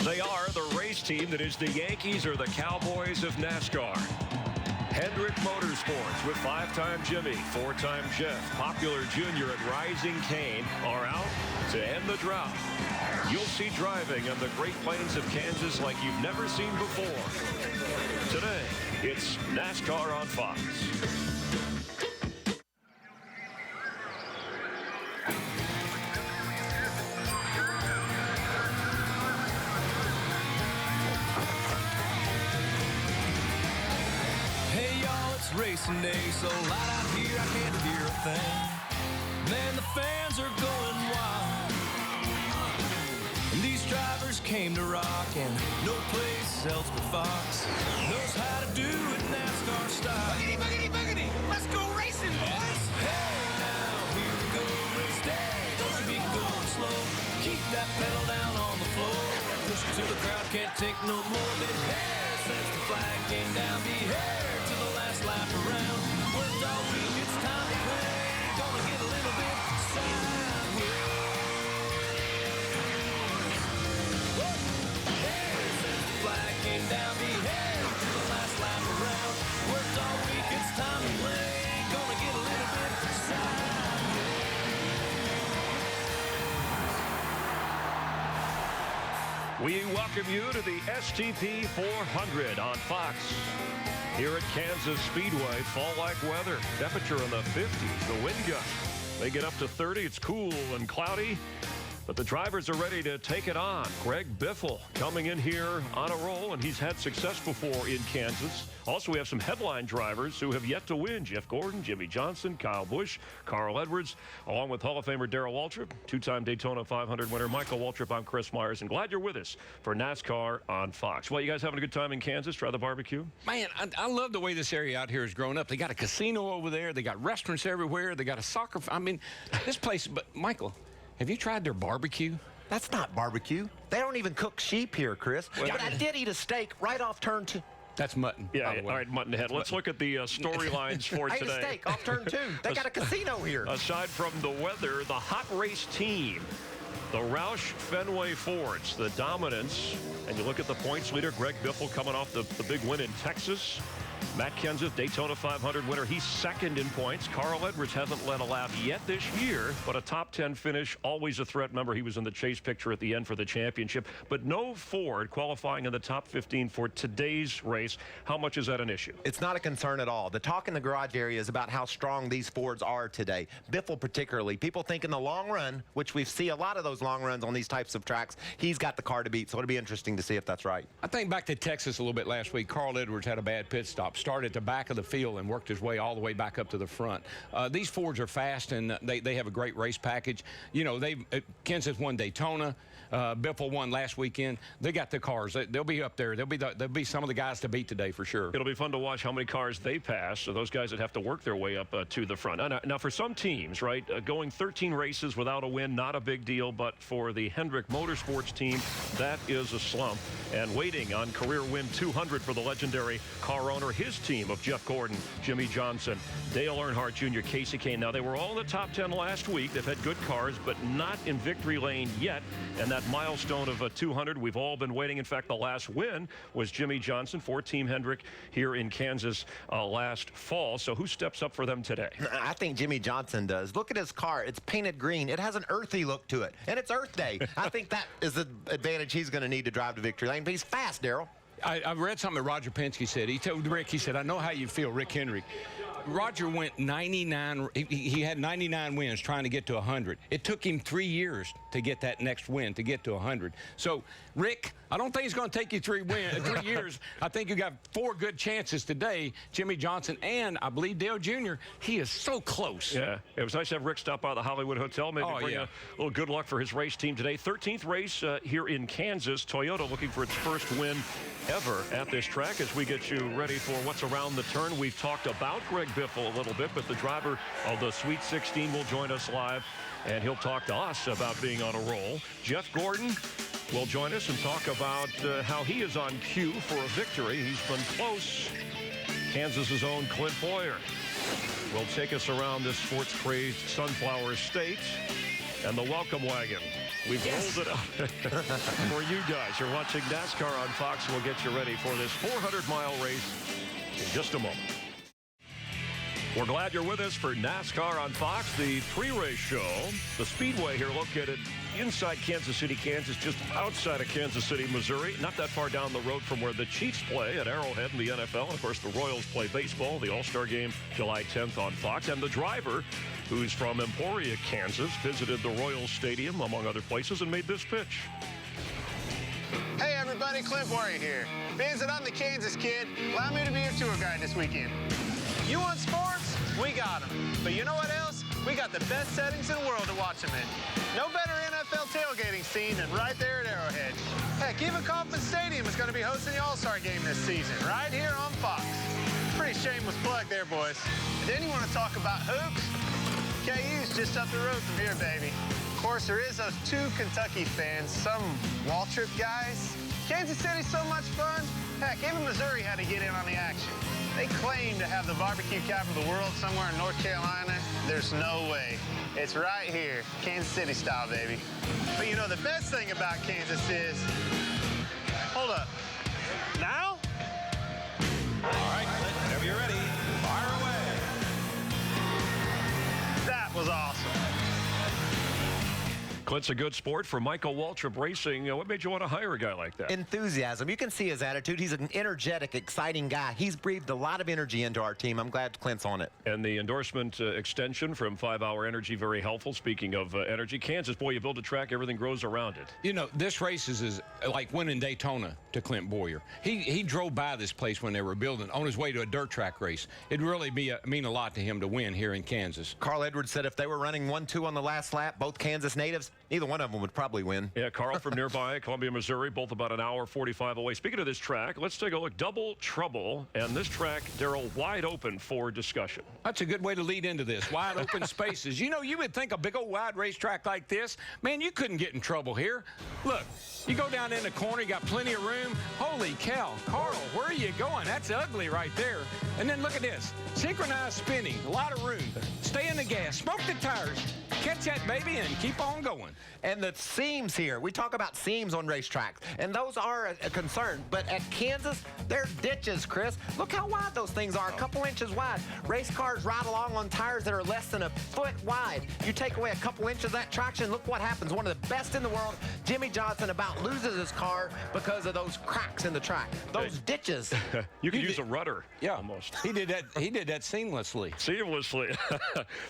They are the race team that is the Yankees or the Cowboys of NASCAR. Hendrick Motorsports with 5-time Jimmy, 4-time Jeff, Popular Jr. and Rising Kane are out to end the drought. You'll see driving on the Great Plains of Kansas like you've never seen before. Today, it's NASCAR on Fox. Racing day so loud out here I can't hear a thing. Man, the fans are going wild. And these drivers came to rock, and no place else but Fox knows how to do it NASCAR style. Boogity, boogity, boogity! Let's go racing, boys! Hey, now here we go, race day. Don't you be going slow. Keep that pedal down on the floor. Push it till the crowd can't take no more. Then hair since the flag came down. Be hair to the last lap around. Worked all week, it's time to play. Gonna get a little bit sad here. Hair since the flag came down. Be hair to the last lap around. Worked all week, it's time to play. Gonna get a little bit sad. We welcome you to the STP 400 on Fox. Here at Kansas Speedway, fall-like weather. Temperature in the 50s, the wind gust. They get up to 30. It's cool and cloudy, but the drivers are ready to take it on. Greg Biffle coming in here on a roll, and he's had success before in Kansas. Also, we have some headline drivers who have yet to win. Jeff Gordon, Jimmy Johnson, Kyle Busch, Carl Edwards, along with Hall of Famer Darrell Waltrip, 2-time Daytona 500 winner Michael Waltrip. I'm Chris Myers, and glad you're with us for NASCAR on Fox. Well, you guys having a good time in Kansas? Try the barbecue? Man, I love the way this area out here has grown up. They got a casino over there. They got restaurants everywhere. They got a soccer. I mean, this place. But Michael, have you tried their barbecue? That's not barbecue. They don't even cook sheep here, Chris. Well, but I did eat a steak right off turn 2. That's mutton. Yeah, all right, mutton head. Let's look at the storylines for I today. ate a steak off turn 2. They got a casino here. Aside from the weather, the hot race team, the Roush Fenway Fords, the dominance, and you look at the points leader, Greg Biffle, coming off the big win in Texas. Matt Kenseth, Daytona 500 winner. He's second in points. Carl Edwards hasn't led a lap yet this year, but a top 10 finish, always a threat. Remember, he was in the chase picture at the end for the championship. But no Ford qualifying in the top 15 for today's race. How much is that an issue? It's not a concern at all. The talk in the garage area is about how strong these Fords are today. Biffle particularly. People think in the long run, which we see a lot of those long runs on these types of tracks, he's got the car to beat. So it'll be interesting to see if that's right. I think back to Texas a little bit last week. Carl Edwards had a bad pit stop. Started at the back of the field and worked his way all the way back up to the front. These Fords are fast, and they have a great race package. You know, Kenseth won Daytona. Biffle won last weekend. They got the cars. They'll be up there. They'll be some of the guys to beat today for sure. It'll be fun to watch how many cars they pass. So those guys that have to work their way up to the front. Now, for some teams, right, going 13 races without a win, not a big deal. But for the Hendrick Motorsports team, that is a slump. And waiting on career win 200 for the legendary car owner, his team of Jeff Gordon, Jimmy Johnson, Dale Earnhardt Jr., Casey Kane. Now, they were all in the top 10 last week. They've had good cars, but not in victory lane yet. And that milestone of 200, we've all been waiting. In fact, the last win was Jimmy Johnson for Team Hendrick here in Kansas last fall. So who steps up for them today? I think Jimmy Johnson does. Look at his car. It's painted green. It has an earthy look to it. And it's Earth Day. I think that is the advantage he's going to need to drive to victory lane. But he's fast, Darrell. I read something that Roger Penske said. He told Rick, he said, I know how you feel, Rick Henry. Roger went 99. He had 99 wins trying to get to 100. It took him 3 years to get that next win, to get to 100. So, Rick, I don't think it's going to take you 3 years. I think you got 4 good chances today. Jimmy Johnson and, I believe, Dale Jr., he is so close. Yeah, it was nice to have Rick stop by the Hollywood Hotel. Maybe bring a little good luck for his race team today. 13th race here in Kansas. Toyota looking for its first win ever at this track. As we get you ready for what's around the turn, we've talked about Greg Biffle a little bit, but the driver of the Sweet 16 will join us live, and he'll talk to us about being on a roll. Jeff Gordon will join us and talk about how he is on cue for a victory. He's been close. Kansas's own Clint Bowyer will take us around this sports-crazed Sunflower State. And the welcome wagon. We've rolled it up for you guys. You're watching NASCAR on Fox. We'll get you ready for this 400-mile race in just a moment. We're glad you're with us for NASCAR on Fox, the pre-race show. The Speedway here located inside Kansas City, Kansas, just outside of Kansas City, Missouri. Not that far down the road from where the Chiefs play at Arrowhead in the NFL. And, of course, the Royals play baseball, the All-Star Game, July 10th on Fox. And the driver, who's from Emporia, Kansas, visited the Royals Stadium, among other places, and made this pitch. Hey everybody, Clint Bowyer here. Being that I'm the Kansas kid, allow me to be your tour guide this weekend. You want sports? We got them. But you know what else? We got the best settings in the world to watch them in. No better NFL tailgating scene than right there at Arrowhead. Heck, even Kauffman Stadium is going to be hosting the All-Star Game this season, right here on Fox. Pretty shameless plug there, boys. And then you want to talk about hoops? KU's just up the road from here, baby. Of course, there is those two Kentucky fans, some wall trip guys. Kansas City's so much fun. Heck, even Missouri had to get in on the action. They claim to have the barbecue capital of the world somewhere in North Carolina. There's no way. It's right here, Kansas City style, baby. But you know, the best thing about Kansas is, hold up, now? All right, Clint, whenever you're ready, fire away. That was awesome. Clint's a good sport for Michael Waltrip Racing. What made you want to hire a guy like that? Enthusiasm. You can see his attitude. He's an energetic, exciting guy. He's breathed a lot of energy into our team. I'm glad Clint's on it. And the endorsement extension from 5 Hour Energy, very helpful. Speaking of energy, Kansas, boy, you build a track, everything grows around it. You know, this race is like winning Daytona to Clint Bowyer. He drove by this place when they were building on his way to a dirt track race. It'd really mean a lot to him to win here in Kansas. Carl Edwards said if they were running 1-2 on the last lap, both Kansas natives, neither one of them would probably win. Yeah, Carl from nearby, Columbia, Missouri, both about an hour 45 away. Speaking of this track, let's take a look. Double trouble, and this track, Darrell, wide open for discussion. That's a good way to lead into this. Wide open spaces. You know, you would think a big old wide racetrack like this, man, you couldn't get in trouble here. Look, you go down in the corner, you got plenty of room. Holy cow, Carl, where are you going? That's ugly right there. And then look at this. Synchronized spinning, a lot of room. Stay in the gas, smoke the tires, catch that baby, and keep on going. And the seams here, we talk about seams on racetracks, and those are a concern. But at Kansas, they're ditches, Chris. Look how wide those things are, a couple inches wide. Race cars ride along on tires that are less than a foot wide. You take away a couple inches of that traction, look what happens. One of the best in the world, Jimmy Johnson, about loses his car because of those cracks in the track. Those ditches. You could use a rudder. Yeah, almost. He did that seamlessly. Seamlessly.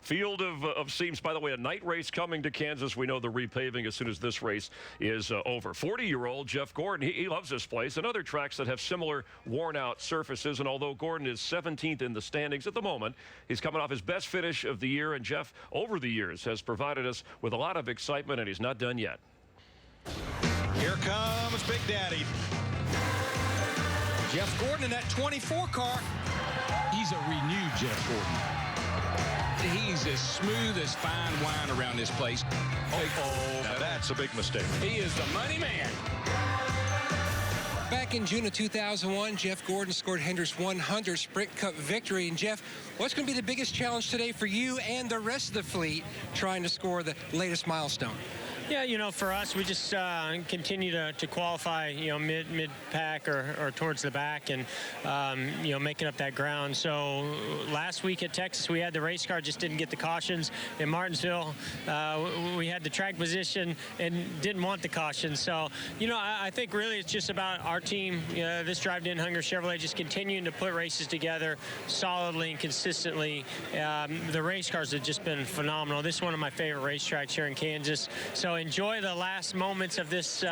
Field of seams. By the way, a night race coming to Kansas. We know the repaving as soon as this race is over. 40-year-old Jeff Gordon, he loves this place and other tracks that have similar worn-out surfaces. And although Gordon is 17th in the standings at the moment, he's coming off his best finish of the year. And Jeff, over the years, has provided us with a lot of excitement, and he's not done yet. Here comes Big Daddy. Jeff Gordon in that 24 car. He's a renewed Jeff Gordon. He's as smooth as fine wine around this place. Now that's a big mistake. He is the money man. Back in June of 2001, Jeff Gordon scored Hendrick's 100th Sprint Cup victory. And Jeff, what's going to be the biggest challenge today for you and the rest of the fleet trying to score the latest milestone? Yeah, you know, for us, we just continue to qualify, you know, mid-pack or towards the back and, you know, making up that ground. So last week at Texas, we had the race car, just didn't get the cautions. In Martinsville, we had the track position and didn't want the caution. So, you know, I think really it's just about our team, this Drive In Hunger Chevrolet, just continuing to put races together solidly and consistently. The race cars have just been phenomenal. This is one of my favorite racetracks here in Kansas. So enjoy the last moments of this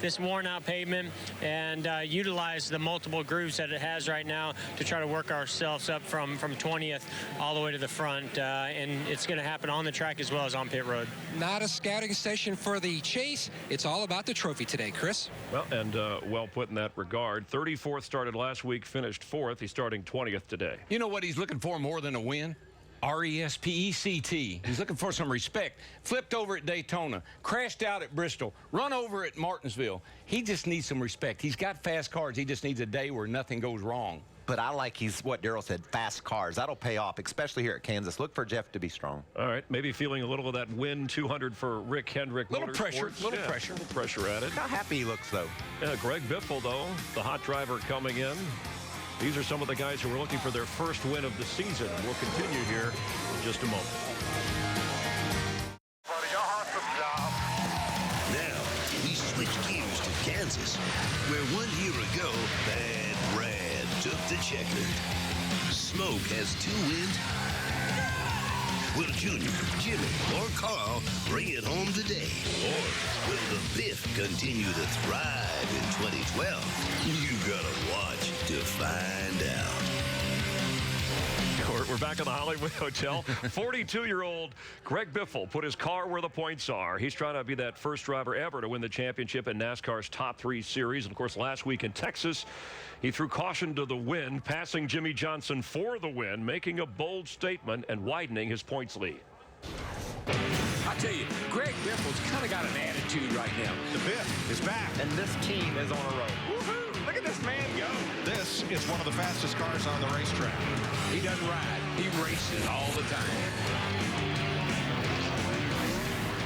this worn-out pavement and utilize the multiple grooves that it has right now to try to work ourselves up from 20th all the way to the front. And it's going to happen on the track as well as on pit road. Not a scouting session for the chase. It's all about the trophy today, Chris. Well, and well put in that regard. 34th started last week, finished 4th. He's starting 20th today. You know what he's looking for more than a win? R-E-S-P-E-C-T. He's looking for some respect. Flipped over at Daytona, crashed out at Bristol, run over at Martinsville. He just needs some respect. He's got fast cars. He just needs a day where nothing goes wrong. but I like what Darrell said, fast cars. That'll pay off, especially here at Kansas. Look for Jeff to be strong. All right, maybe feeling a little of that win 200 for Rick Hendrick. Little pressure, Little pressure at it. Look how happy he looks, though. Yeah, Greg Biffle, though, the hot driver coming in. These are some of the guys who are looking for their first win of the season. We'll continue here in just a moment. Now, we switch gears to Kansas, where 1 year ago, Bad Brad took the checkered. Smoke has 2 wins. Will Junior, Jimmy, or Carl bring it home today? Or will the Biff continue to thrive in 2012? You gotta watch to find out. We're back in the Hollywood Hotel. 42-year-old Greg Biffle put his car where the points are. He's trying to be that first driver ever to win the championship in NASCAR's Top 3 Series. And, of course, last week in Texas, he threw caution to the wind, passing Jimmy Johnson for the win, making a bold statement and widening his points lead. I tell you, Greg Biffle's kind of got an attitude right now. The Biff is back. And this team is on a roll. Woohoo! Look at this man go. This is one of the fastest cars on the racetrack. He doesn't ride. He races all the time.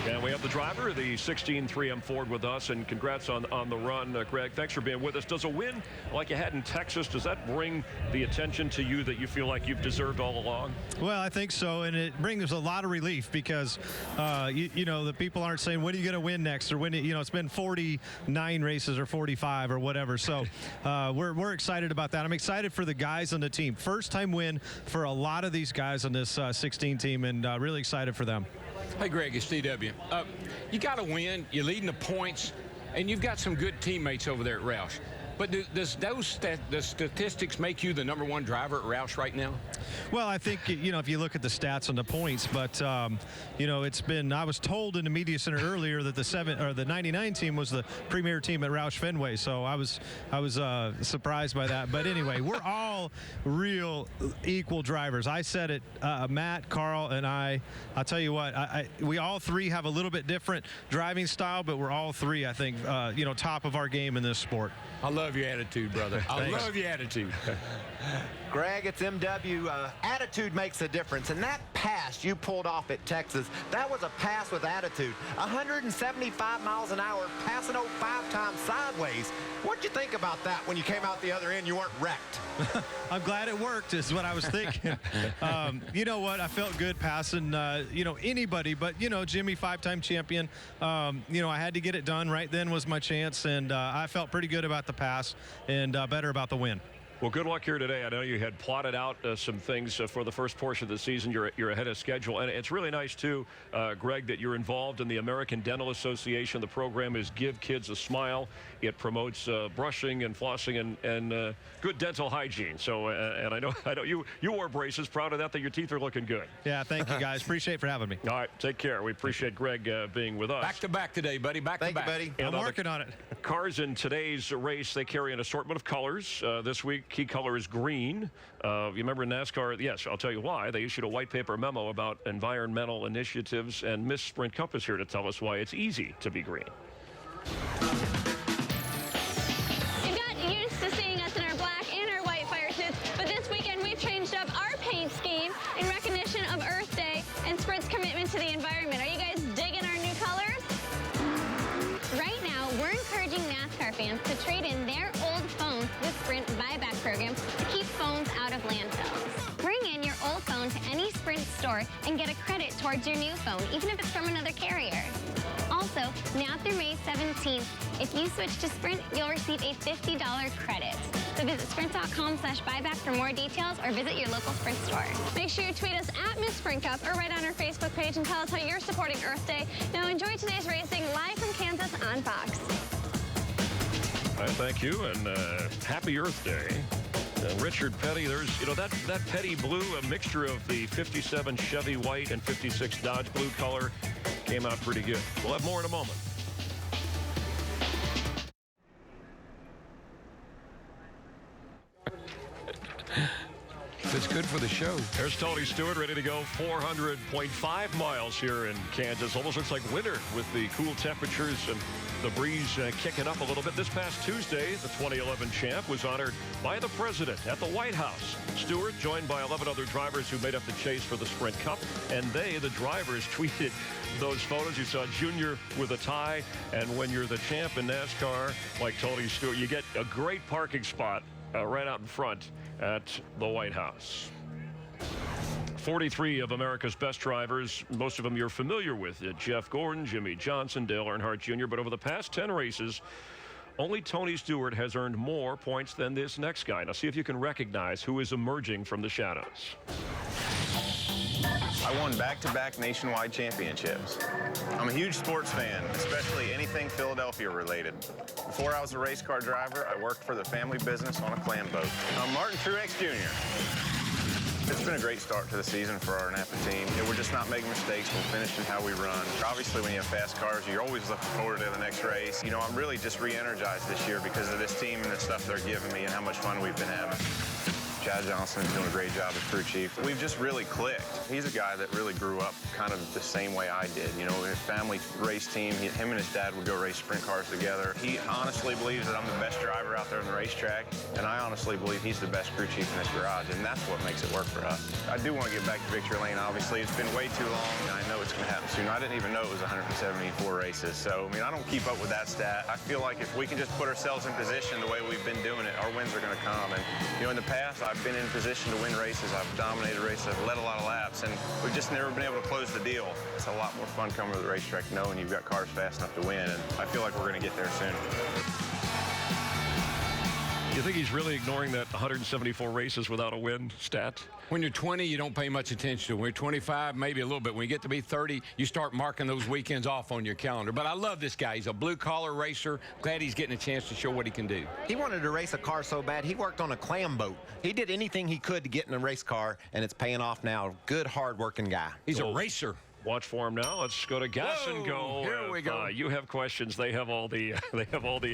And we have the driver, the 16 3M Ford with us, and congrats on the run. Greg, thanks for being with us. Does a win like you had in Texas, does that bring the attention to you that you feel like you've deserved all along? Well, I think so, and it brings a lot of relief because, you know, the people aren't saying, when are you going to win next? Or when, you know, it's been 49 races or 45 or whatever. So we're excited about that. I'm excited for the guys on the team. First time win for a lot of these guys on this 16 team, and really excited for them. Hey, Greg, it's DW. You got to win. You're leading the points, and you've got some good teammates over there at Roush. But does the statistics make you the #1 driver at Roush right now? Well, I think, you know, if you look at the stats and the points, but, you know, it's been, I was told in the media center earlier that the 99 team was the premier team at Roush Fenway. So I was surprised by that. But anyway, we're all real equal drivers. I said it, Matt, Carl, and I'll tell you what, we all three have a little bit different driving style, but we're all three, I think, you know, top of our game in this sport. I love your attitude, brother. I love your attitude. Greg, it's MW. Attitude makes a difference. And that pass you pulled off at Texas, that was a pass with attitude. 175 miles an hour, passing 5 times sideways. What'd you think about that when you came out the other end? You weren't wrecked. I'm glad it worked, is what I was thinking. You know what? I felt good passing, you know, anybody. But, you know, Jimmy, 5-time champion. You know, I had to get it done. Right then was my chance. And I felt pretty good about the pass and better about the win. Well, good luck here today. I know you had plotted out some things for the first portion of the season. You're ahead of schedule. And it's really nice, too, Greg, that you're involved in the American Dental Association. The program is Give Kids a Smile. It promotes brushing and flossing and good dental hygiene. So, and I know you wore braces. Proud of that your teeth are looking good. Yeah, thank you, guys. Appreciate it for having me. All right, take care. We appreciate Greg being with us. Back to back today, buddy. Back to back. Thank you, buddy. And I'm working on it. Cars in today's race, they carry an assortment of colors. This week, key color is green. You remember in NASCAR? Yes, I'll tell you why. They issued a white paper memo about environmental initiatives, and Miss Sprint Cup is here to tell us why it's easy to be green. You've gotten used to seeing us in our black and our white fire suits, but this weekend we've changed up our paint scheme in recognition of Earth Day and Sprint's commitment to the environment. Are you guys digging our new colors? Right now, we're encouraging NASCAR fans to trade in their old phones with Sprint buyback program to keep phones out of landfills. Bring in your old phone to any Sprint store and get a credit towards your new phone, even if it's from another carrier. Also, now through May 17th, if you switch to Sprint, you'll receive a $50 credit. So visit sprint.com/buyback for more details or visit your local Sprint store. Make sure you tweet us at Miss Sprint Cup or write on our Facebook page and tell us how you're supporting Earth Day. Now enjoy today's racing live from Kansas on Fox. Thank you, and happy Earth Day. Richard Petty, there's, you know, that Petty blue, a mixture of the 57 Chevy white and 56 Dodge blue color, came out pretty good. We'll have more in a moment. It's good for the show. There's Tony Stewart ready to go 400.5 miles here in Kansas. Almost looks like winter with the cool temperatures and the breeze kicking up a little bit. This past Tuesday, the 2011 champ was honored by the president at the White House. Stewart, joined by 11 other drivers who made up the chase for the Sprint Cup, and they, the drivers, tweeted those photos. You saw Junior with a tie, and when you're the champ in NASCAR, like Tony Stewart, you get a great parking spot right out in front at the White House. 43 of America's best drivers, most of them you're familiar with. Jeff Gordon, Jimmy Johnson, Dale Earnhardt Jr. But over the past 10 races, only Tony Stewart has earned more points than this next guy. Now see if you can recognize who is emerging from the shadows. I won back-to-back nationwide championships. I'm a huge sports fan, especially anything Philadelphia related. Before I was a race car driver, I worked for the family business on a clam boat. I'm Martin Truex Jr. It's been a great start to the season for our Napa team. We're just not making mistakes. We're finishing how we run. Obviously, when you have fast cars, you're always looking forward to the next race. You know, I'm really just re-energized this year because of this team and the stuff they're giving me and how much fun we've been having. Chad Johnson's doing a great job as crew chief. We've just really clicked. He's a guy that really grew up kind of the same way I did. You know, a family race team. Him and his dad would go race sprint cars together. He honestly believes that I'm the best driver out there on the racetrack, and I honestly believe he's the best crew chief in this garage, and that's what makes it work for us. I do want to get back to victory lane, obviously. It's been way too long, and I know it's going to happen soon. I didn't even know it was 174 races, so, I mean, I don't keep up with that stat. I feel like if we can just put ourselves in position the way we've been doing it, our wins are going to come. And, you know, in the past, I've been in position to win races. I've dominated races. I've led a lot of laps, and we've just never been able to close the deal. It's a lot more fun coming to the racetrack knowing you've got cars fast enough to win, and I feel like we're going to get there soon. You think he's really ignoring that 174 races without a win stat? When you're 20, you don't pay much attention to it. When you're 25, maybe a little bit. When you get to be 30, you start marking those weekends off on your calendar. But I love this guy. He's a blue-collar racer. Glad he's getting a chance to show what he can do. He wanted to race a car so bad, he worked on a clam boat. He did anything he could to get in a race car, and it's paying off now. Good, hard-working guy. He's a racer. Watch for him now. Let's go to Gas and Go. Here we go. You have questions. They have all the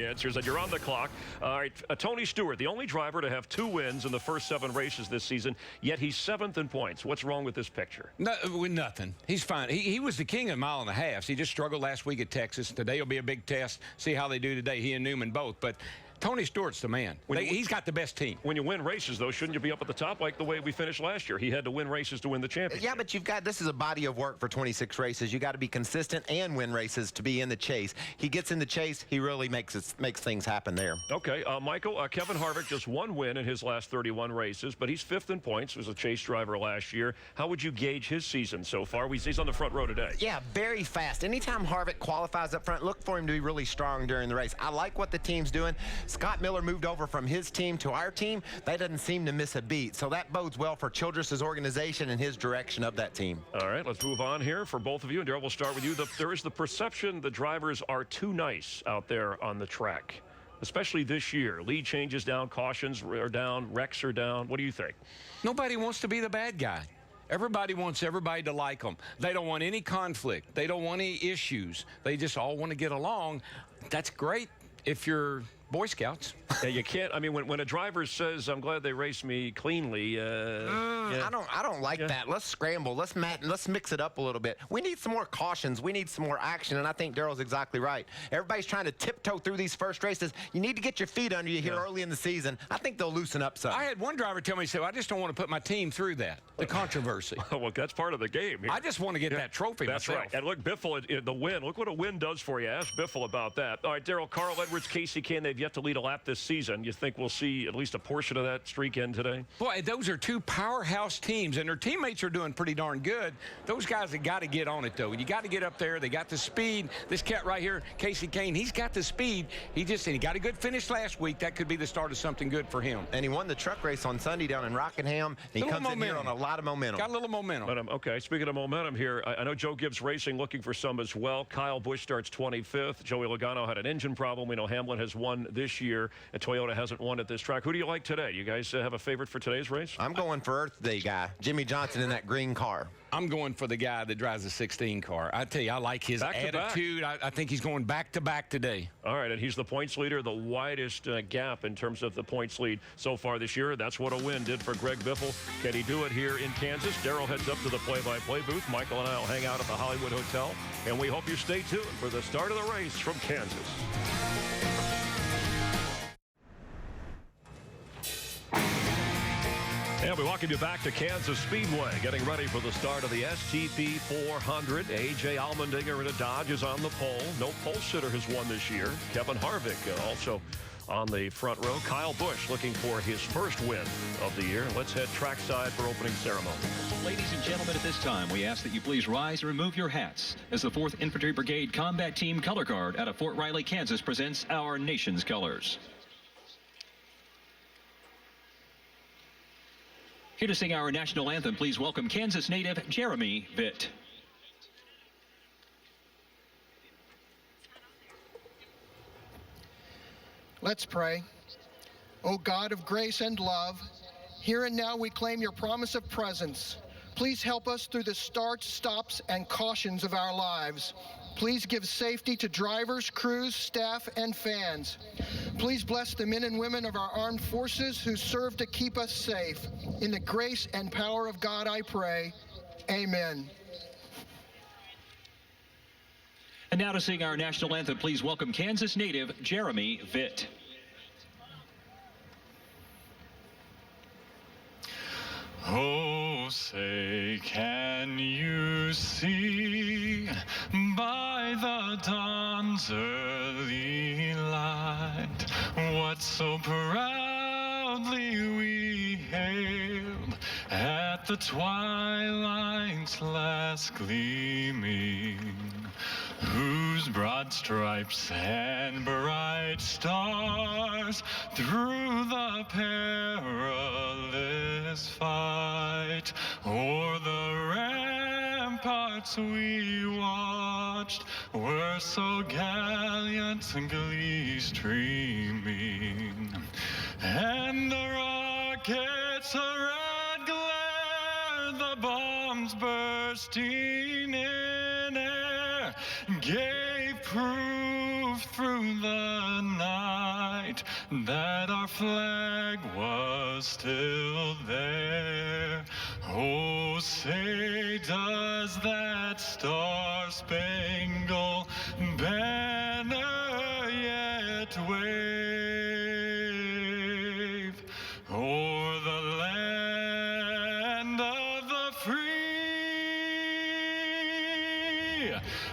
answers, and you're on the clock. All right, Tony Stewart, the only driver to have 2 wins in the first 7 races this season, yet he's 7th in points. What's wrong with this picture? No, nothing. He's fine. He was the king of mile and a half. He just struggled last week at Texas. Today will be a big test. See how they do today. He and Newman both, but Tony Stewart's the man. He's got the best team. When you win races, though, shouldn't you be up at the top like the way we finished last year? He had to win races to win the championship. Yeah, but this is a body of work for 26 races. You got to be consistent and win races to be in the chase. He gets in the chase, he really makes things happen there. Okay, Michael, Kevin Harvick just 1 win in his last 31 races, but he's 5th in points. Was a chase driver last year. How would you gauge his season so far? He's on the front row today. Yeah, very fast. Anytime Harvick qualifies up front, look for him to be really strong during the race. I like what the team's doing. Scott Miller moved over from his team to our team. They doesn't seem to miss a beat, so that bodes well for Childress's organization and his direction of that team. All right, let's move on here for both of you. And Darrell, we'll start with you. There is the perception the drivers are too nice out there on the track, especially this year. Lead changes down, cautions are down, wrecks are down. What do you think? Nobody wants to be the bad guy. Everybody wants everybody to like them. They don't want any conflict. They don't want any issues. They just all want to get along. That's great if you're Boy Scouts. Yeah, you can't. I mean, when a driver says, "I'm glad they raced me cleanly," I don't like that. Let's scramble. Let's mix it up a little bit. We need some more cautions. We need some more action, and I think Darrell's exactly right. Everybody's trying to tiptoe through these first races. You need to get your feet under you here early in the season. I think they'll loosen up some. I had one driver tell me, he said, "I just don't want to put my team through that, the controversy." Well, that's part of the game. I just want to get that trophy That's myself. right. And look, Biffle, the win. Look what a win does for you. Ask Biffle about that. All right, Darrell, Carl Edwards, Casey Kane, they've yet to lead a lap this season. You think we'll see at least a portion of that streak end today? Boy, those are 2 powerhouse teams, and their teammates are doing pretty darn good. Those guys have got to get on it, though. You got to get up there. They got the speed. This cat right here, Casey Kane, he's got the speed. He got a good finish last week. That could be the start of something good for him. And he won the truck race on Sunday down in Rockingham. He comes in here on a lot of momentum. Got a little momentum. Okay, speaking of momentum here, I know Joe Gibbs Racing looking for some as well. Kyle Busch starts 25th. Joey Logano had an engine problem. We know Hamlin has won this year, and Toyota hasn't won at this track. Who do you like today? You guys have a favorite for today's race? I'm going for Earth Day guy, Jimmy Johnson in that green car. I'm going for the guy that drives the 16 car. I tell you, I like his attitude. I think he's going back-to-back today. All right, and he's the points leader, the widest gap in terms of the points lead so far this year. That's what a win did for Greg Biffle. Can he do it here in Kansas? Darrell heads up to the play-by-play booth. Michael and I will hang out at the Hollywood Hotel, and we hope you stay tuned for the start of the race from Kansas. And we welcome you back to Kansas Speedway, getting ready for the start of the STP 400. A.J. Allmendinger in a Dodge is on the pole. No pole sitter has won this year. Kevin Harvick also on the front row. Kyle Busch looking for his first win of the year. Let's head trackside for opening ceremony. Ladies and gentlemen, at this time, we ask that you please rise and remove your hats as the 4th Infantry Brigade Combat Team Color Guard out of Fort Riley, Kansas presents our nation's colors. Here to sing our national anthem, please welcome Kansas native Jeremy Vitt. Let's pray. O God of grace and love, here and now we claim your promise of presence. Please help us through the starts, stops, and cautions of our lives. Please give safety to drivers, crews, staff, and fans. Please bless the men and women of our armed forces who serve to keep us safe. In the grace and power of God, I pray. Amen. And now to sing our national anthem, please welcome Kansas native Jeremy Vitt. Oh, say, can you see by the dawn's early light what so proudly we hailed at the twilight's last gleaming, whose broad stripes and bright stars through the perilous fight o'er the ramparts we watched were so gallant and glee streaming, and the rockets a red glare, the bombs bursting in air, gave proof through the night that our flag was still there. Oh, say, does that star-spangled banner yet wave o'er the land of the free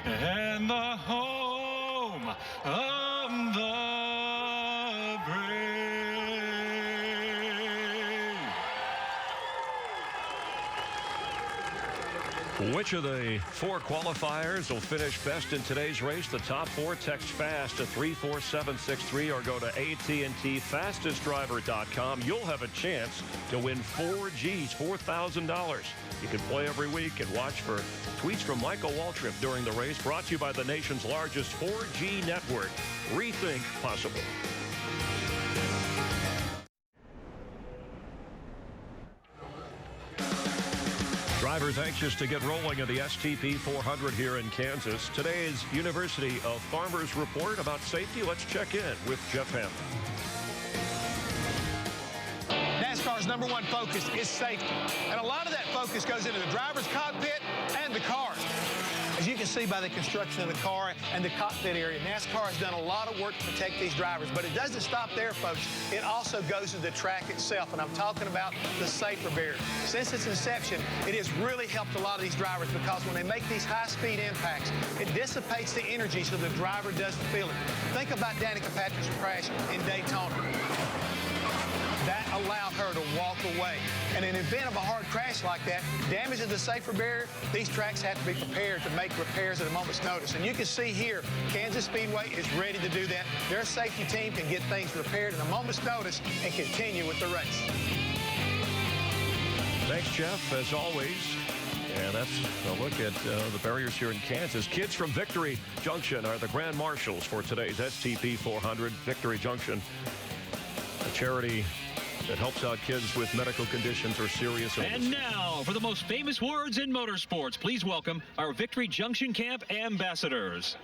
and the home of the brave? Which of the 4 qualifiers will finish best in today's race? The top 4. Text FAST to 34763 or go to AT&T fastestdriver.com. You'll have a chance to win 4 G's, $4,000. You can play every week and watch for tweets from Michael Waltrip during the race. Brought to you by the nation's largest 4G network. Rethink possible. Drivers anxious to get rolling in the STP 400 here in Kansas. Today's University of Farmers report about safety. Let's check in with Jeff Hamlin. NASCAR's #1 focus is safety. And a lot of that focus goes into the driver's cockpit and the cars. As you can see by the construction of the car and the cockpit area, NASCAR has done a lot of work to protect these drivers, but it doesn't stop there, folks. It also goes to the track itself, and I'm talking about the safer barrier. Since its inception, it has really helped a lot of these drivers because when they make these high-speed impacts, it dissipates the energy so the driver doesn't feel it. Think about Danica Patrick's crash in Daytona. That allowed her to walk away. And in the event of a hard crash like that, damage to the safer barrier, these tracks have to be prepared to make repairs at a moment's notice. And you can see here, Kansas Speedway is ready to do that. Their safety team can get things repaired at a moment's notice and continue with the race. Thanks, Jeff, as always. And that's a look at the barriers here in Kansas. Kids from Victory Junction are the Grand Marshals for today's STP 400. Victory Junction, a charity that helps out kids with medical conditions or serious illness. And now, for the most famous words in motorsports, please welcome our Victory Junction Camp ambassadors.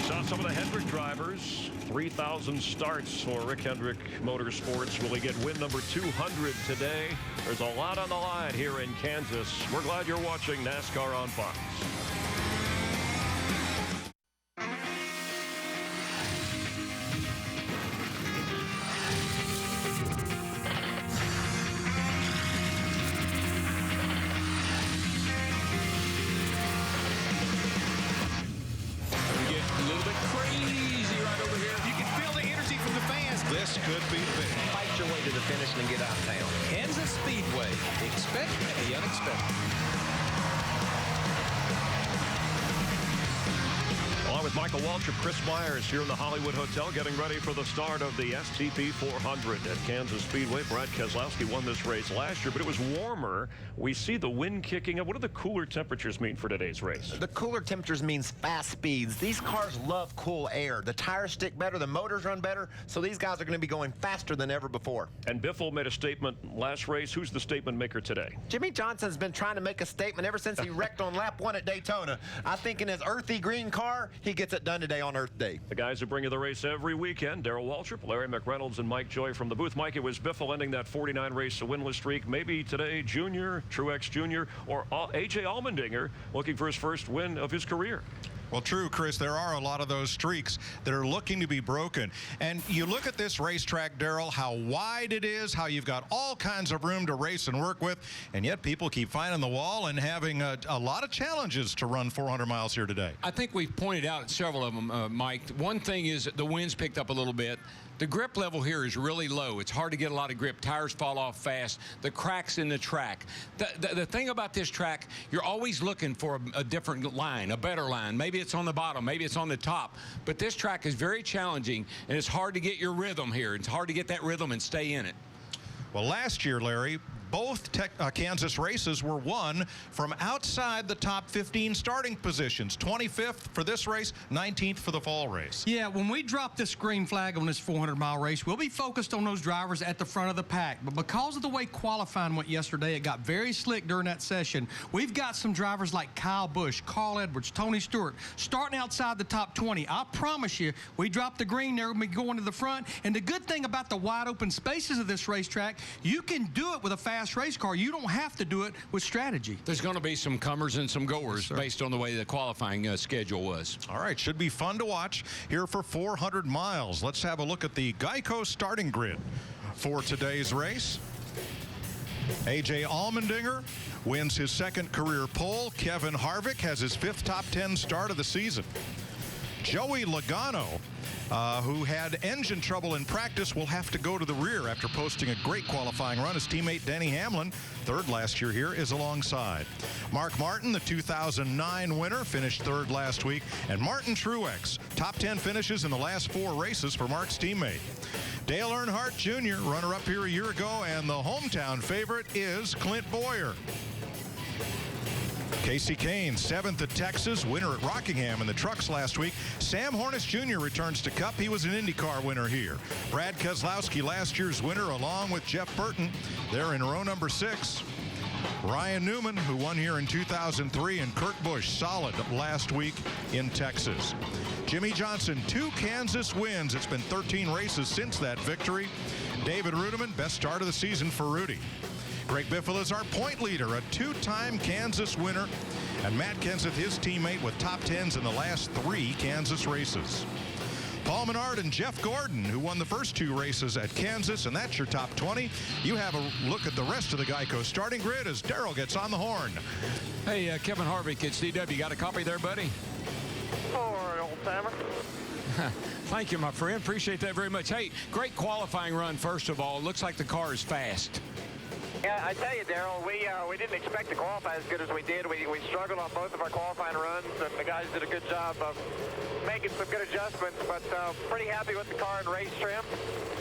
Saw some of the Hendrick drivers. 3,000 starts for Rick Hendrick Motorsports. Will he get win number 200 today? There's a lot on the line here in Kansas. We're glad you're watching NASCAR on Fox. This could be big. Fight your way to the finish and get out of town. Kansas Speedway. Expect the unexpected. Along with Michael Waltrip, Chris Myers here in the Hollywood Hotel getting ready for the start of the STP 400 at Kansas Speedway. Brad Keselowski won this race last year, but it was warmer. We see the wind kicking up. What do the cooler temperatures mean for today's race? The cooler temperatures means fast speeds. These cars love cool air. The tires stick better, the motors run better, so these guys are going to be going faster than ever before. And Biffle made a statement last race. Who's the statement maker today? Jimmy Johnson's been trying to make a statement ever since he wrecked on lap 1 at Daytona. I think in his earthy green car, he gets it done today on Earth Day. The guys who bring you the race every weekend, Darrell Waltrip, Larry McReynolds, and Mike Joy from the booth. Mike, it was Biffle ending that 49-race winless streak. Maybe today, Junior, Truex Jr., or A.J. Allmendinger looking for his first win of his career. Well, true, Chris. There are a lot of those streaks that are looking to be broken. And you look at this racetrack, Darrell, how wide it is, how you've got all kinds of room to race and work with, and yet people keep finding the wall and having a lot of challenges to run 400 miles here today. I think we've pointed out several of them, Mike. One thing is the wind's picked up a little bit. The grip level here is really low. It's hard to get a lot of grip. Tires fall off fast. The cracks in the track. The thing about this track, you're always looking for a different line, a better line. Maybe it's on the bottom, maybe it's on the top. But this track is very challenging, and it's hard to get your rhythm here. It's hard to get that rhythm and stay in it. Well, last year, Larry, both Kansas races were won from outside the top 15 starting positions. 25th for this race, 19th for the fall race. Yeah, when we drop this green flag on this 400-mile race, we'll be focused on those drivers at the front of the pack. But because of the way qualifying went yesterday, it got very slick during that session. We've got some drivers like Kyle Busch, Carl Edwards, Tony Stewart, starting outside the top 20. I promise you, we drop the green there when we go into the front. And the good thing about the wide open spaces of this racetrack, you can do it with a fast race car. You don't have to do it with strategy. There's going to be some comers and some goers based on the way the qualifying schedule was. All right, should be fun to watch here for 400 miles. Let's have a look at the Geico starting grid for today's race. A.J. Allmendinger wins his second career pole. Kevin Harvick has his 5th top 10 start of the season. Joey Logano, who had engine trouble in practice, will have to go to the rear after posting a great qualifying run. His teammate Denny Hamlin, 3rd last year here, is alongside. Mark Martin, the 2009 winner, finished 3rd last week. And Martin Truex, top 10 finishes in the last 4 races for Mark's teammate. Dale Earnhardt Jr., runner-up here a year ago, and the hometown favorite is Clint Bowyer. Casey Kane, 7th at Texas, winner at Rockingham in the trucks last week. Sam Hornish Jr. returns to Cup. He was an IndyCar winner here. Brad Keselowski, last year's winner, along with Jeff Burton. They're in row number 6. Ryan Newman, who won here in 2003, and Kurt Busch, solid last week in Texas. Jimmy Johnson, 2 Kansas wins. It's been 13 races since that victory. David Rudiman, best start of the season for Rudy. Greg Biffle is our point leader, a 2-time Kansas winner. And Matt Kenseth, his teammate, with top 10s in the last 3 Kansas races. Paul Menard and Jeff Gordon, who won the first 2 races at Kansas, and that's your top 20. You have a look at the rest of the Geico starting grid as Darrell gets on the horn. Hey, Kevin Harvick, it's DW. Got a copy there, buddy? All right, old timer. Thank you, my friend. Appreciate that very much. Hey, great qualifying run, first of all. Looks like the car is fast. Yeah, I tell you, Darrell, we didn't expect to qualify as good as we did. We struggled on both of our qualifying runs, and the guys did a good job of making some good adjustments, but pretty happy with the car and race trim.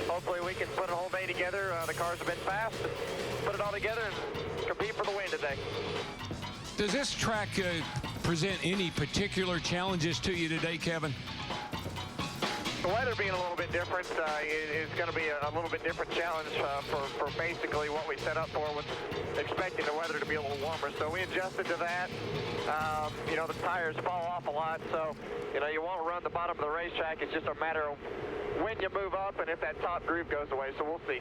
Hopefully we can put a whole day together. The cars have been fast. Put it all together and compete for the win today. Does this track present any particular challenges to you today, Kevin? The weather being a little bit different is going to be a little bit different challenge for basically what we set up for, with expecting the weather to be a little warmer. So we adjusted to that. You know, the tires fall off a lot, so you know you won't run the bottom of the racetrack. It's just a matter of when you move up and if that top groove goes away. So we'll see.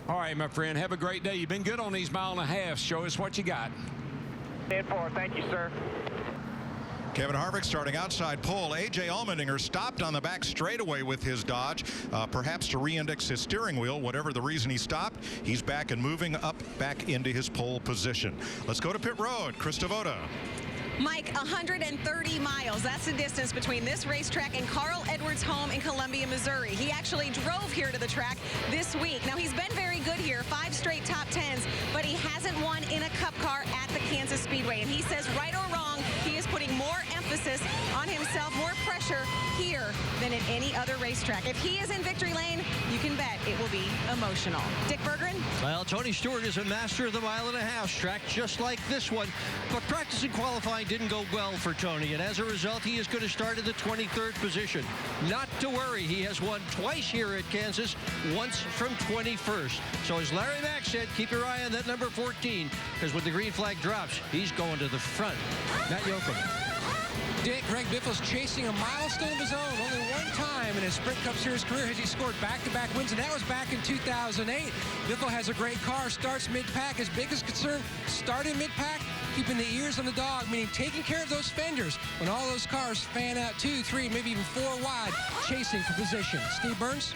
All right, my friend, have a great day. You've been good on these mile and a half. Show us what you got. 10-4. Thank you, sir. Kevin Harvick starting outside pole. A.J. Allmendinger stopped on the back straightaway with his Dodge, perhaps to re-index his steering wheel. Whatever the reason he stopped, he's back and moving up back into his pole position. Let's go to pit road. Chris Devoda. Mike, 130 miles. That's the distance between this racetrack and Carl Edwards' home in Columbia, Missouri. He actually drove here to the track this week. Now, he's been very good here, 5 straight top 10s, but he hasn't won in a Cup car at the Kansas Speedway. And he says, right or wrong, he is putting more emphasis on himself, more pressure here than at any other racetrack. If he is in victory lane, you can bet it will be emotional. Dick Berggren? Well, Tony Stewart is a master of the mile and a half track, just like this one. But practice and qualifying didn't go well for Tony, and as a result, he is going to start in the 23rd position. Not to worry, he has won twice here at Kansas, once from 21st. So as Larry Mack said, keep your eye on that number 14, because when the green flag drops, he's going to the front. Matt Yoakum. Dick, Greg Biffle's chasing a milestone of his own. Only one time in his Sprint Cup Series career has he scored back-to-back wins, and that was back in 2008. Biffle has a great car, starts mid-pack. His biggest concern, starting mid-pack, keeping the ears on the dog, meaning taking care of those fenders when all those cars fan out 2, 3, maybe even 4 wide, chasing for position. Steve Burns?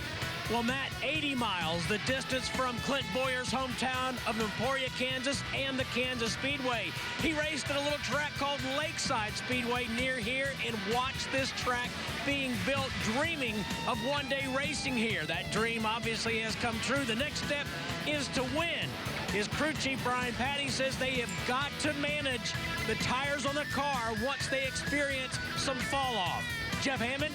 Well, Matt, 80 miles, the distance from Clint Bowyer's hometown of Montoya, Kansas, and the Kansas Speedway. He raced at a little track called Lakeside Speedway near here and watched this track being built, dreaming of one-day racing here. That dream obviously has come true. The next step is to win. His crew chief, Brian Patty, says they have got to manage the tires on the car once they experience some fall-off. Jeff Hammond?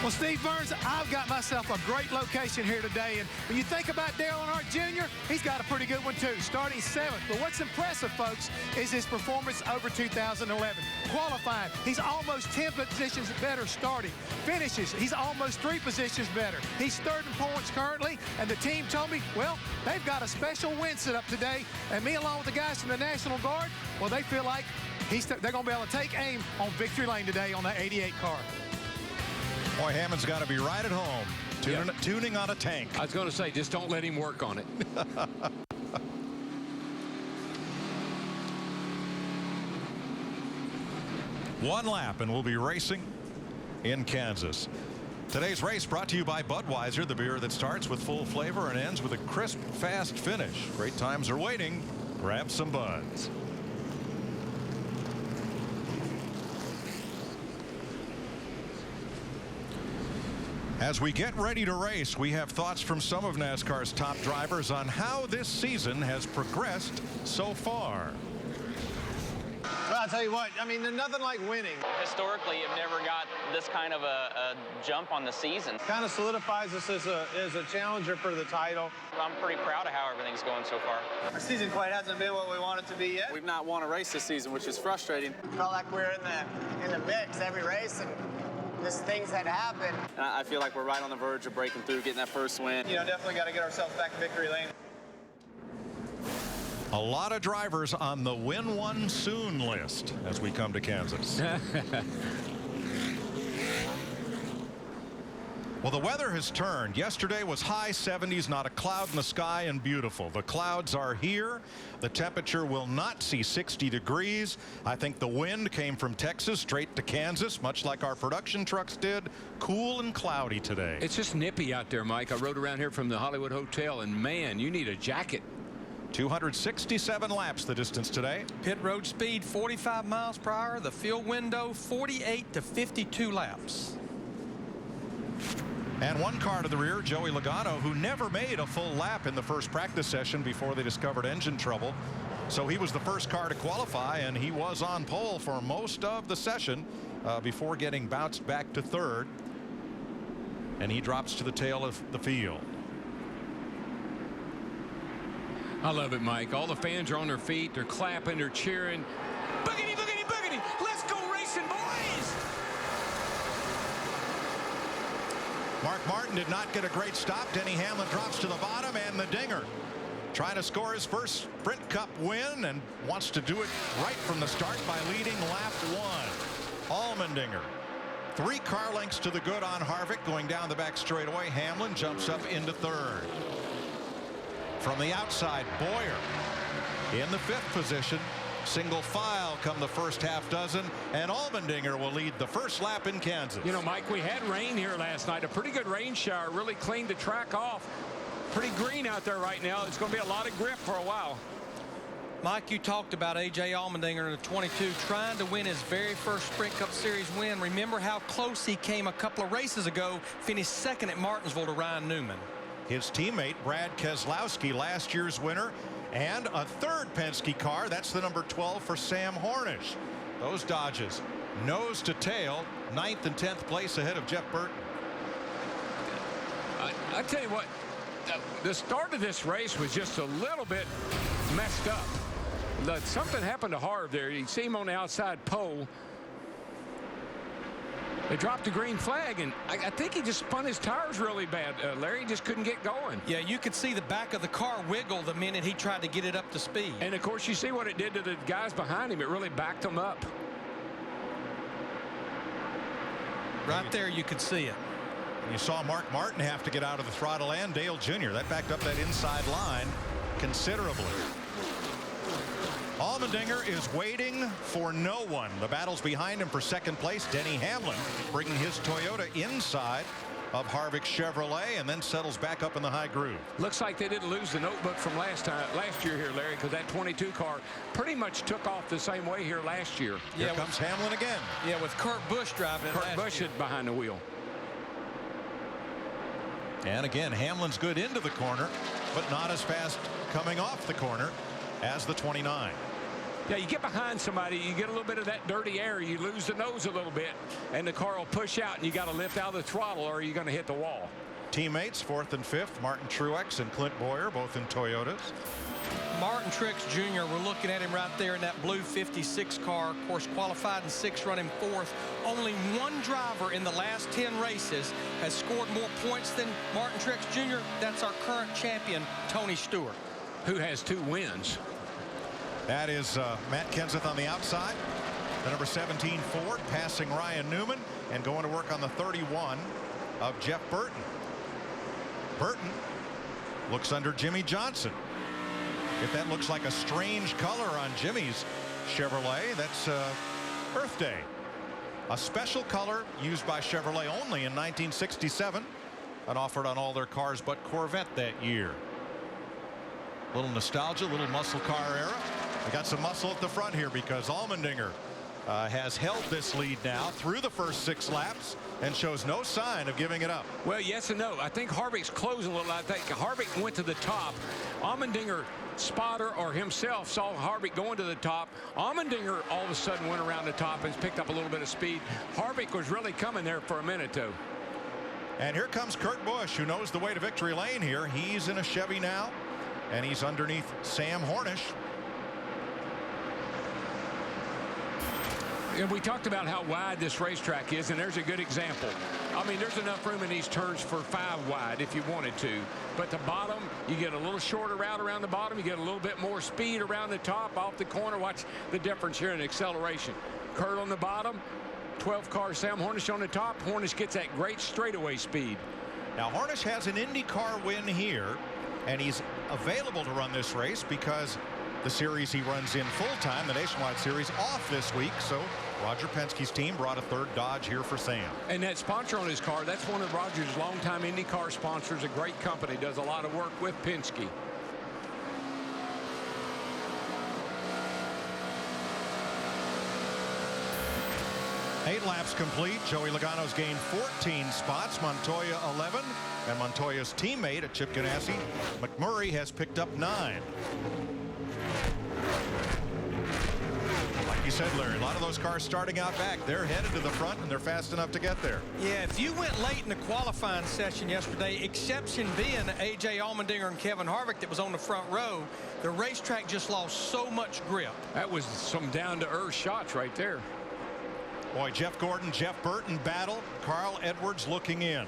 Well, Steve Burns, I've got myself a great location here today. And when you think about Dale Earnhardt Jr., he's got a pretty good one, too, starting 7th. But what's impressive, folks, is his performance over 2011. Qualifying, he's almost 10 positions better starting. Finishes, he's almost 3 positions better. He's 3rd in points currently, and the team told me, well, they've got a special win set up today. And me, along with the guys from the National Guard, well, they feel like they're going to be able to take aim on victory lane today on that 88 car. Boy, Hammond's got to be right at home, tuning on a tank. I was going to say, just don't let him work on it. One lap, and we'll be racing in Kansas. Today's race brought to you by Budweiser, the beer that starts with full flavor and ends with a crisp, fast finish. Great times are waiting. Grab some Buds. As we get ready to race, we have thoughts from some of NASCAR's top drivers on how this season has progressed so far. Well, I'll tell you what, I mean, there's nothing like winning. Historically, you've never got this kind of a jump on the season. Kind of solidifies us as a challenger for the title. I'm pretty proud of how everything's going so far. Our season quite hasn't been what we want it to be yet. We've not won a race this season, which is frustrating. Felt like we're in the mix every race, and just things had happened. And I feel like we're right on the verge of breaking through, getting that first win. You know, definitely got to get ourselves back in victory lane. A lot of drivers on the win one soon list as we come to Kansas. Well, the weather has turned. Yesterday was high 70s, not a cloud in the sky, and beautiful. The clouds are here. The temperature will not see 60 degrees. I think the wind came from Texas straight to Kansas, much like our production trucks did. Cool and cloudy today. It's just nippy out there, Mike. I rode around here from the Hollywood Hotel, and man, you need a jacket. 267 laps the distance today. Pit road speed 45 miles per hour. The field window 48 to 52 laps. And one car to the rear, Joey Logano, who never made a full lap in the first practice session before they discovered engine trouble. So he was the first car to qualify, and he was on pole for most of the session before getting bounced back to third. And he drops to the tail of the field. I love it, Mike. All the fans are on their feet. They're clapping. They're cheering. Boogity, boogity, boogity. Let's go racing, boys. Mark Martin did not get a great stop. Denny Hamlin drops to the bottom, and the dinger. Trying to score his first Sprint Cup win, and wants to do it right from the start by leading lap 1. Allmendinger. 3 car lengths to the good on Harvick going down the back straightaway. Hamlin jumps up into third. From the outside, Bowyer in the 5th position. Single file come the first half dozen, and Allmendinger will lead the first lap in Kansas. You know, Mike, we had rain here last night. A pretty good rain shower. Really cleaned the track off. Pretty green out there right now. It's going to be a lot of grip for a while. Mike, you talked about A.J. Allmendinger in the 22 trying to win his very first Sprint Cup Series win. Remember how close he came a couple of races ago, finished second at Martinsville to Ryan Newman. His teammate Brad Keselowski, last year's winner, and a third Penske car. That's the number 12 for Sam Hornish. Those Dodges nose to tail, 9th and 10th place ahead of Jeff Burton. I tell you what, the start of this race was just a little bit messed up. Something happened to Harv there. You see him on the outside pole. They dropped the green flag, and I think he just spun his tires really bad. Larry just couldn't get going. Yeah, you could see the back of the car wiggle the minute he tried to get it up to speed. And, of course, you see what it did to the guys behind him. It really backed them up. Right there, you could see it. You saw Mark Martin have to get out of the throttle, and Dale Jr. That backed up that inside line considerably. Allmendinger is waiting for no one. The battle's behind him for second place. Denny Hamlin bringing his Toyota inside of Harvick's Chevrolet, and then settles back up in the high groove. Looks like they didn't lose the notebook from last year here, Larry, because that 22 car pretty much took off the same way here last year. Here comes Hamlin again. Yeah, with Kurt Busch driving it. Kurt Busch is behind the wheel. And again, Hamlin's good into the corner, but not as fast coming off the corner as the 29. Yeah, you get behind somebody, you get a little bit of that dirty air, you lose the nose a little bit, and the car will push out, and you got to lift out of the throttle, or you're going to hit the wall. Teammates, 4th and 5th, Martin Truex and Clint Bowyer, both in Toyotas. Martin Truex Jr., we're looking at him right there in that blue 56 car. Of course, qualified in 6th, running 4th. Only one driver in the last 10 races has scored more points than Martin Truex Jr. That's our current champion, Tony Stewart, who has 2 wins. That is Matt Kenseth on the outside. The number 17 Ford passing Ryan Newman and going to work on the 31 of Jeff Burton. Burton looks under Jimmy Johnson. If that looks like a strange color on Jimmy's Chevrolet, that's Earth Day. A special color used by Chevrolet only in 1967 and offered on all their cars but Corvette that year. Little nostalgia, little muscle car era. We got some muscle at the front here because Allmendinger has held this lead now through the first 6 laps and shows no sign of giving it up. Well, yes and no. I think Harvick's closing a little. I think Harvick went to the top. Allmendinger, spotter or himself, saw Harvick going to the top. Allmendinger all of a sudden went around the top and picked up a little bit of speed. Harvick was really coming there for a minute, though. And here comes Kurt Busch, who knows the way to victory lane here. He's in a Chevy now, and he's underneath Sam Hornish. And we talked about how wide this racetrack is, and there's a good example. I mean, there's enough room in these turns for 5 wide if you wanted to. But the bottom, you get a little shorter route around the bottom. You get a little bit more speed around the top, off the corner. Watch the difference here in acceleration. Kurt on the bottom, 12 car Sam Hornish on the top. Hornish gets that great straightaway speed. Now, Hornish has an IndyCar win here, and he's available to run this race because the series he runs in full-time, the Nationwide Series, off this week. So Roger Penske's team brought a 3rd Dodge here for Sam. And that sponsor on his car, that's one of Roger's longtime IndyCar sponsors, a great company, does a lot of work with Penske. 8 laps complete. Joey Logano's gained 14 spots. Montoya 11. And Montoya's teammate at Chip Ganassi, McMurray, has picked up 9. Like you said, Larry, a lot of those cars starting out back. They're headed to the front, and they're fast enough to get there. Yeah, if you went late in the qualifying session yesterday, exception being A.J. Allmendinger and Kevin Harvick that was on the front row, the racetrack just lost so much grip. That was some down-to-earth shots right there. Boy, Jeff Gordon, Jeff Burton battle. Carl Edwards looking in.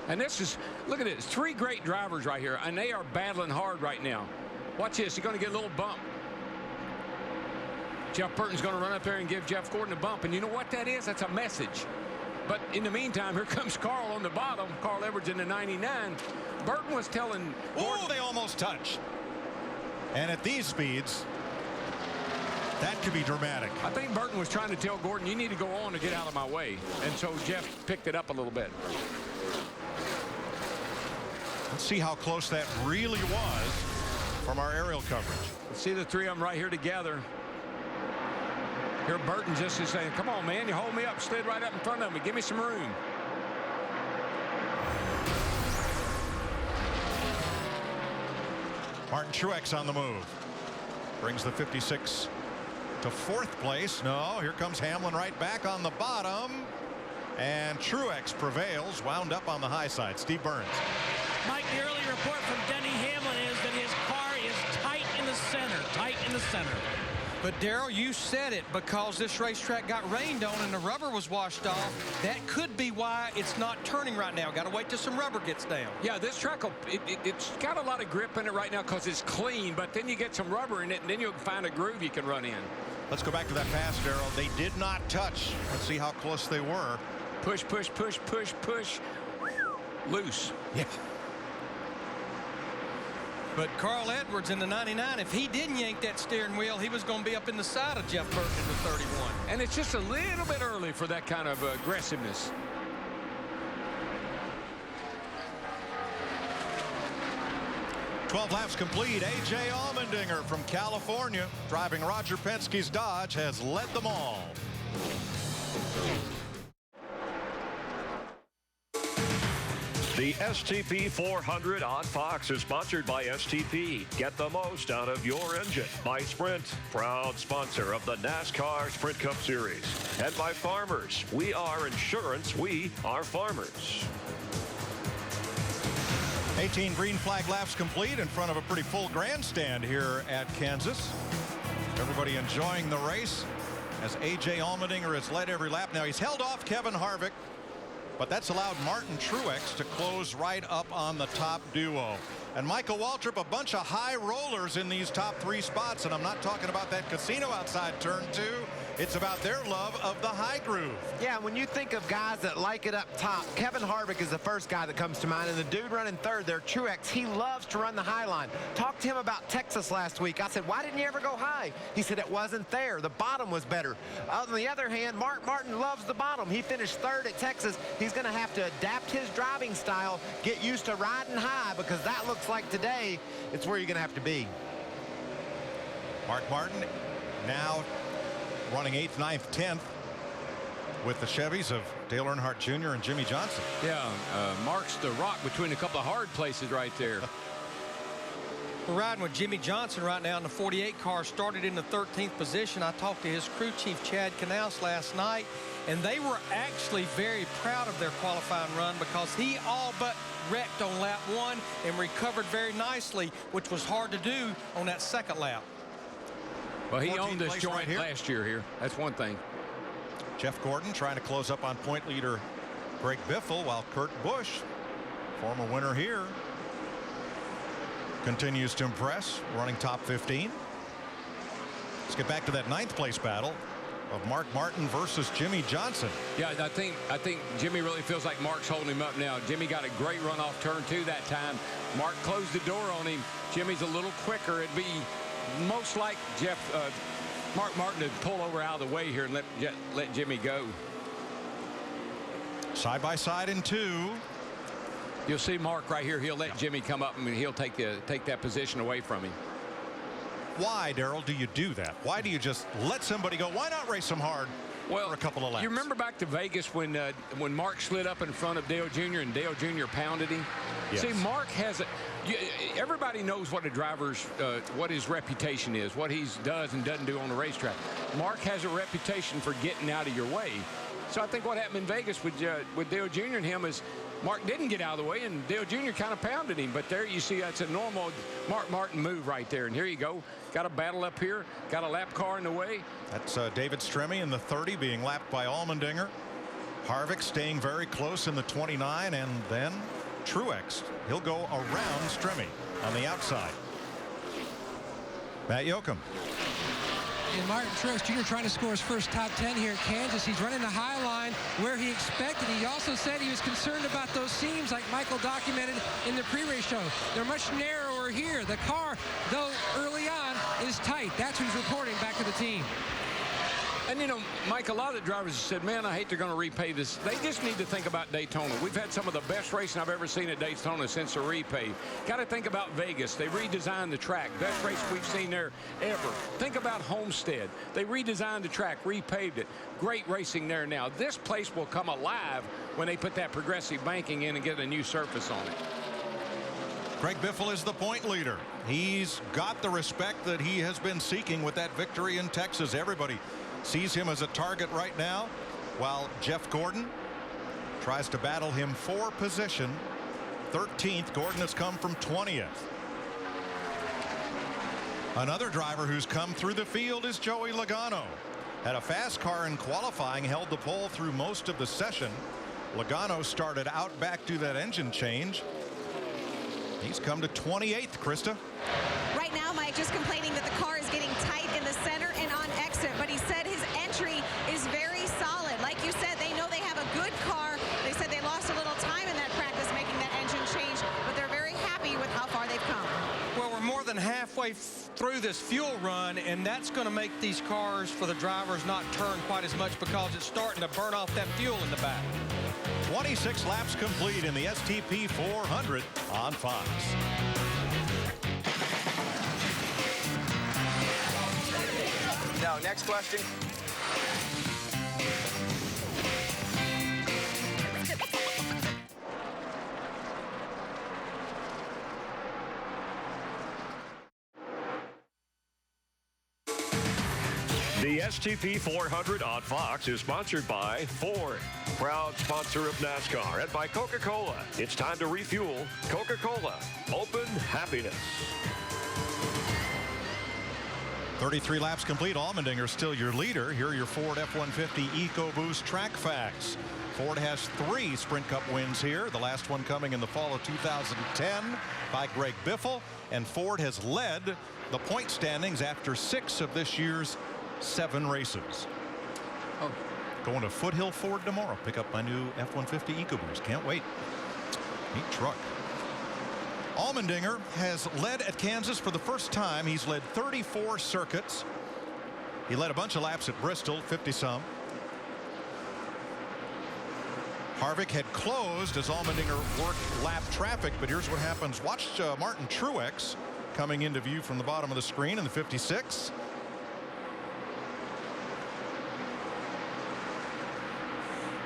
And this is, look at this, 3 great drivers right here, and they are battling hard right now. Watch this, he's going to get a little bump. Jeff Burton's going to run up there and give Jeff Gordon a bump, and you know what that is? That's a message. But in the meantime, here comes Carl on the bottom, Carl Edwards in the 99. Burton was telling Gordon. Oh, they almost touch. And at these speeds, that could be dramatic. I think Burton was trying to tell Gordon, you need to go on to get out of my way. And so Jeff picked it up a little bit. Let's see how close that really was from our aerial coverage. Let's see the 3 of them right here together. Here Burton just is saying, come on, man, you hold me up, slid right up in front of me, give me some room. Martin Truex on the move. Brings the 56 to 4th place. No, here comes Hamlin right back on the bottom. And Truex prevails, wound up on the high side. Steve Burns. Mike, the early report from Denny Hamlin is that his car is tight in the center, But Darrell, you said it, because this racetrack got rained on and the rubber was washed off. That could be why it's not turning right now. Got to wait till some rubber gets down. Yeah, this track, it's got a lot of grip in it right now because it's clean, but then you get some rubber in it, and then you'll find a groove you can run in. Let's go back to that pass, Darrell. They did not touch. Let's see how close they were. Push, push, push, push, push. Loose. Yeah. But Carl Edwards in the 99, if he didn't yank that steering wheel, he was going to be up in the side of Jeff Burton in the 31. And it's just a little bit early for that kind of aggressiveness. "12 laps complete. A.J. Allmendinger from California, driving Roger Penske's Dodge, has led them all. The STP 400 on Fox is sponsored by STP. Get the most out of your engine. By Sprint, proud sponsor of the NASCAR Sprint Cup Series. And by Farmers. We are insurance. We are farmers. 18 green flag laps complete in front of a pretty full grandstand here at Kansas. Everybody enjoying the race as A.J. Allmendinger has led every lap. Now he's held off Kevin Harvick, but that's allowed Martin Truex to close right up on the top duo. And Michael Waltrip, a bunch of high rollers in these top 3 spots, and I'm not talking about that casino outside turn 2. It's about their love of the high groove. Yeah, when you think of guys that like it up top, Kevin Harvick is the first guy that comes to mind, and the dude running third there, Truex, he loves to run the high line. Talked to him about Texas last week. I said, why didn't you ever go high? He said it wasn't there. The bottom was better. On the other hand, Mark Martin loves the bottom. He finished third at Texas. He's going to have to adapt his driving style, get used to riding high, because that looks like today it's where you're going to have to be. Mark Martin now running 8th, 9th, 10th with the Chevys of Dale Earnhardt Jr. and Jimmy Johnson. Yeah, marks the rock between a couple of hard places right there. We're riding with Jimmy Johnson right now in the 48 car, started in the 13th position. I talked to his crew chief, Chad Knaus, last night, and they were actually very proud of their qualifying run because he all but wrecked on lap 1 and recovered very nicely, which was hard to do on that second lap. Well, he owned this joint right last year here. That's one thing. Jeff Gordon trying to close up on point leader Greg Biffle, while Kurt Busch, former winner here, continues to impress, running top 15. Let's get back to that 9th place battle of Mark Martin versus Jimmy Johnson. Yeah, I think Jimmy really feels like Mark's holding him up now. Jimmy got a great run off turn 2 that time. Mark closed the door on him. Jimmy's a little quicker. It'd be most like Mark Martin to pull over out of the way here and let Jimmy go. Side by side in 2. You'll see Mark right here. He'll let Jimmy come up and he'll take that position away from him. Why, Darrell, do you do that? Why do you just let somebody go? Why not race them hard? for a couple of laps. You remember back to Vegas when Mark slid up in front of Dale Jr. and Dale Jr. pounded him? Yes. See, Mark has everybody knows what a driver's, what his reputation is, what he does and doesn't do on the racetrack. Mark has a reputation for getting out of your way. So I think what happened in Vegas with Dale Jr. and him is Mark didn't get out of the way, and Dale Jr. kind of pounded him. But there you see that's a normal Mark Martin move right there. And here you go. Got a battle up here. Got a lap car in the way. That's David Stremme in the 30 being lapped by Allmendinger. Harvick staying very close in the 29, and then Truex. He'll go around Stremme on the outside. Matt Yoakum. And Martin Truex Jr. trying to score his first top 10 here at Kansas. He's running the high line where he expected. He also said he was concerned about those seams like Michael documented in the pre-race show. They're much narrower here. The car, though early on, is tight. That's what he's reporting back to the team. And, you know, Mike, a lot of the drivers have said, man, I hate they're going to repave this. They just need to think about Daytona. We've had some of the best racing I've ever seen at Daytona since the repave. Got to think about Vegas. They redesigned the track. Best race we've seen there ever. Think about Homestead. They redesigned the track, repaved it. Great racing there now. This place will come alive when they put that progressive banking in and get a new surface on it. Greg Biffle is the point leader. He's got the respect that he has been seeking with that victory in Texas. Everybody sees him as a target right now, while Jeff Gordon tries to battle him for position. 13th. Gordon has come from 20th. Another driver who's come through the field is Joey Logano. Had a fast car in qualifying, held the pole through most of the session. Logano started out back to that engine change. He's come to 28th, Krista. Right now, Mike just complaining that the car is getting tight in the center and on exit, but he said his entry is very solid. Like you said, they know they have a good car. They said they lost a little time in that practice making that engine change, but they're very happy with how far they've come. Well, we're more than halfway through this fuel run, and that's going to make these cars for the drivers not turn quite as much because it's starting to burn off that fuel in the back. 26 laps complete in the STP 400 on Fox. No, next question. The STP 400 on Fox is sponsored by Ford, proud sponsor of NASCAR, and by Coca-Cola. It's time to refuel. Coca-Cola, open happiness. 33 laps complete. Allmendinger still your leader. Here are your Ford F-150 EcoBoost track facts. Ford has 3 Sprint Cup wins here, the last one coming in the fall of 2010 by Greg Biffle, and Ford has led the point standings after 6 of this year's 7 races. Oh, going to Foothill Ford tomorrow. Pick up my new F-150 EcoBoost. Can't wait. Neat truck. Allmendinger has led at Kansas for the first time. He's led 34 circuits. He led a bunch of laps at Bristol, 50-some. Harvick had closed as Allmendinger worked lap traffic, but here's what happens. Watch Martin Truex coming into view from the bottom of the screen in the 56.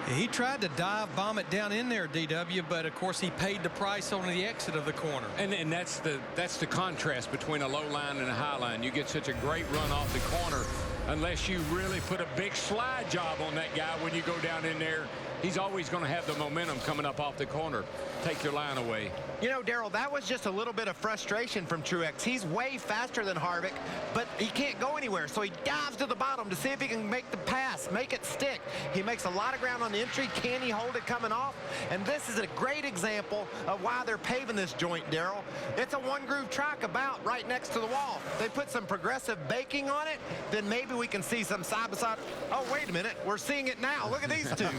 He tried to dive bomb it down in there, DW, but of course he paid the price on the exit of the corner. And that's the contrast between a low line and a high line. You get such a great run off the corner unless you really put a big slide job on that guy when you go down in there. He's always going to have the momentum coming up off the corner. Take your line away. You know, Darrell, that was just a little bit of frustration from Truex. He's way faster than Harvick, but he can't go anywhere. So he dives to the bottom to see if he can make the pass, make it stick. He makes a lot of ground on the entry. Can he hold it coming off? And this is a great example of why they're paving this joint, Darrell. It's a one-groove track about right next to the wall. They put some progressive baking on it, then maybe we can see some side-by-side. Oh, wait a minute. We're seeing it now. Look at these two.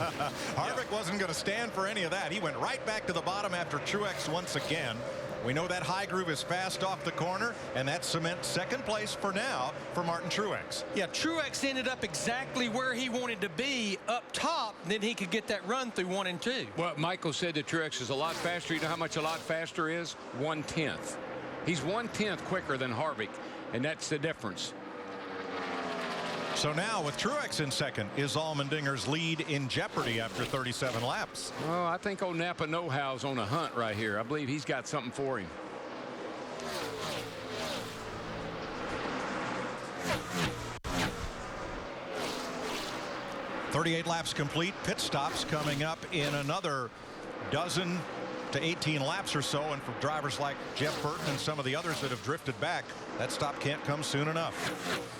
Harvick wasn't going to stand for any of that. He went right back to the bottom after Truex once again. We know that high groove is fast off the corner, and that cements second place for now for Martin Truex. Yeah, Truex ended up exactly where he wanted to be up top, then he could get that run through 1 and 2. Well, Michael said that Truex is a lot faster. You know how much a lot faster is? 1/10. He's 1/10 quicker than Harvick, and that's the difference. So now with Truex in second, is Allmendinger's lead in jeopardy after 37 laps? Oh, I think old Napa Know-how's on a hunt right here. I believe he's got something for him. .38 laps complete. Pit stops coming up in another dozen to 18 laps or so, and for drivers like Jeff Burton and some of the others that have drifted back, that stop can't come soon enough.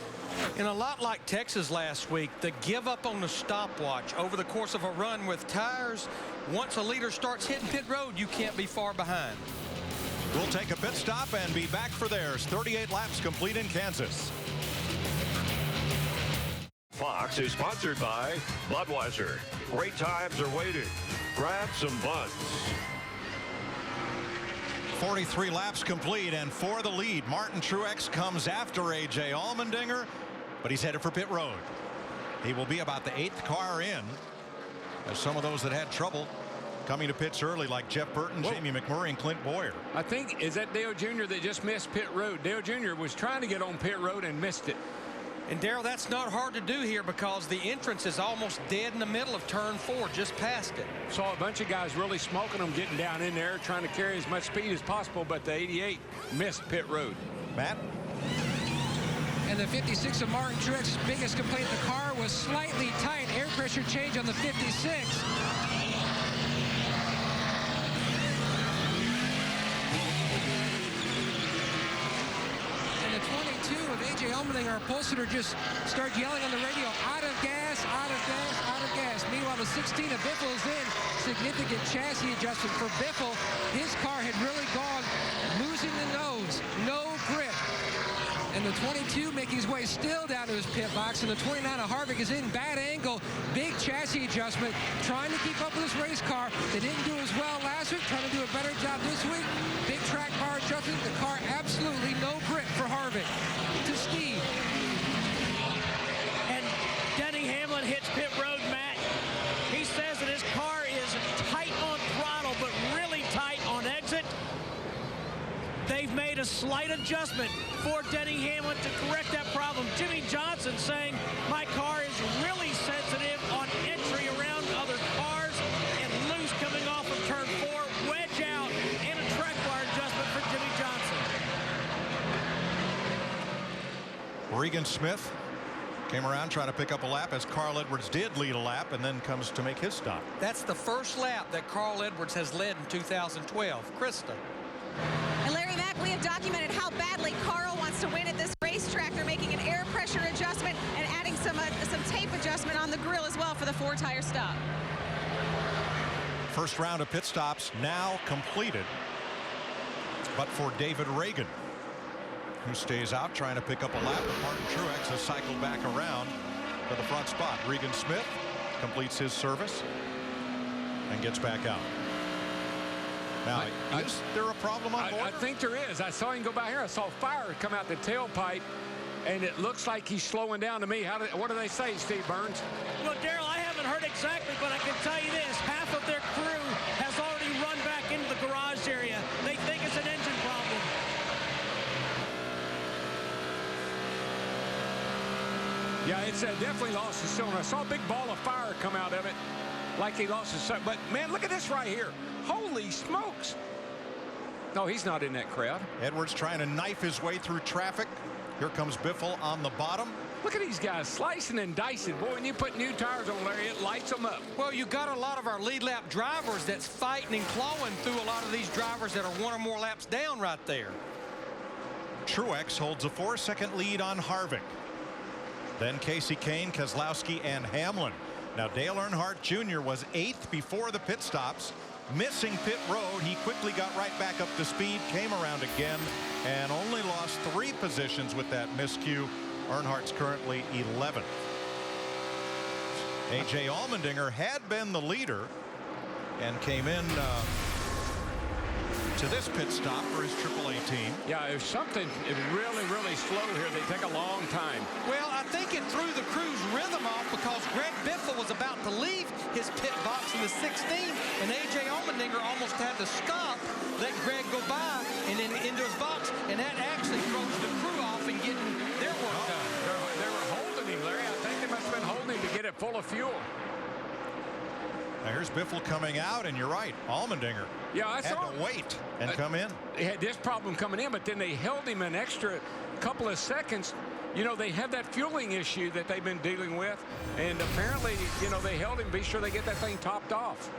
And a lot like Texas last week, the give up on the stopwatch over the course of a run with tires, once a leader starts hitting pit road, you can't be far behind. We'll take a pit stop and be back for theirs. 38 laps complete in Kansas. Fox is sponsored by Budweiser. Great times are waiting. Grab some buds. 43 laps complete, and for the lead, Martin Truex comes after A.J. Allmendinger, but he's headed for pit road. He will be about the 8th car in, as some of those that had trouble coming to pits early, like Jeff Burton, Jamie McMurray, and Clint Bowyer. I think, is that Dale Jr. that just missed pit road? Dale Jr. was trying to get on pit road and missed it. And Darrell, that's not hard to do here because the entrance is almost dead in the middle of turn 4, just past it. Saw a bunch of guys really smoking them, getting down in there, trying to carry as much speed as possible, but the 88 missed pit road. Matt? And the 56 of Martin Truex's biggest complaint in the car was slightly tight. Air pressure change on the 56. A.J. Allmendinger, our upholsterer, just started yelling on the radio, out of gas, out of gas, out of gas. Meanwhile, the 16 of Biffle is in. Significant chassis adjustment for Biffle. His car had really gone, losing the nose, no grip. And the 22 making his way still down to his pit box. And the 29 of Harvick is in, bad angle, big chassis adjustment, trying to keep up with this race car. They didn't do as well last week, trying to do a better job this week. Big track bar adjustment, the car absolutely no grip for Harvick. To Steve. And Denny Hamlin hits pit road, Matt. He says that his car is tight on throttle, but really tight on exit. They've made a slight adjustment for Denny Hamlin to correct that problem. Jimmy Johnson saying, my car is really sensitive on entry around other cars and loose coming off of turn 4, wedge out, and a track bar adjustment for Jimmy Johnson. Regan Smith came around trying to pick up a lap as Carl Edwards did lead a lap and then comes to make his stop. That's the first lap that Carl Edwards has led in 2012. Krista. And Larry Mack, we have documented how badly Carl wants to win at this racetrack. They're making an air pressure adjustment and adding some tape adjustment on the grill as well for the 4-tire stop. First round of pit stops now completed, but for David Reagan, who stays out trying to pick up a lap, but Martin Truex has cycled back around to the front spot. Regan Smith completes his service and gets back out. Now, is there a problem on board? I think there is. I saw him go by here. I saw fire come out the tailpipe, and it looks like he's slowing down to me. What do they say, Steve Burns? Well, Darrell, I haven't heard exactly, but I can tell you this. Half of their crew has already run back into the garage area. They think it's an engine problem. Yeah, it's definitely lost his cylinder. I saw a big ball of fire come out of it, like he lost his cylinder. But, man, look at this right here. Holy smokes. No, he's not in that crowd. Edwards trying to knife his way through traffic. Here comes Biffle on the bottom. Look at these guys slicing and dicing. Boy, when you put new tires on, Larry, it lights them up. Well, you got a lot of our lead lap drivers that's fighting and clawing through a lot of these drivers that are 1 or more laps down right there. Truex holds a 4-second lead on Harvick. Then Casey Kane, Keselowski, and Hamlin. Now, Dale Earnhardt Jr. was 8th before the pit stops. Missing pit road, he quickly got right back up to speed, came around again, and only lost 3 positions with that miscue. Earnhardt's currently 11th. A.J. Allmendinger had been the leader and came in to this pit stop for his AAA team. Yeah, if something is really, really slow here, they take a long time. Well, I think it threw the crew's rhythm off because Greg Biffle was about to leave his pit box in the 16, and A.J. Allmendinger almost had to stop, let Greg go by, and then into his box, and that actually throws the crew off and getting their work done. They were holding him, Larry. I get full of fuel. Now here's Biffle coming out, and you're right, Allmendinger had to wait and come in. They had this problem coming in, but then they held him an extra couple of seconds. You know, they have that fueling issue that they've been dealing with, and apparently, you know, they held him. Be sure they get that thing topped off.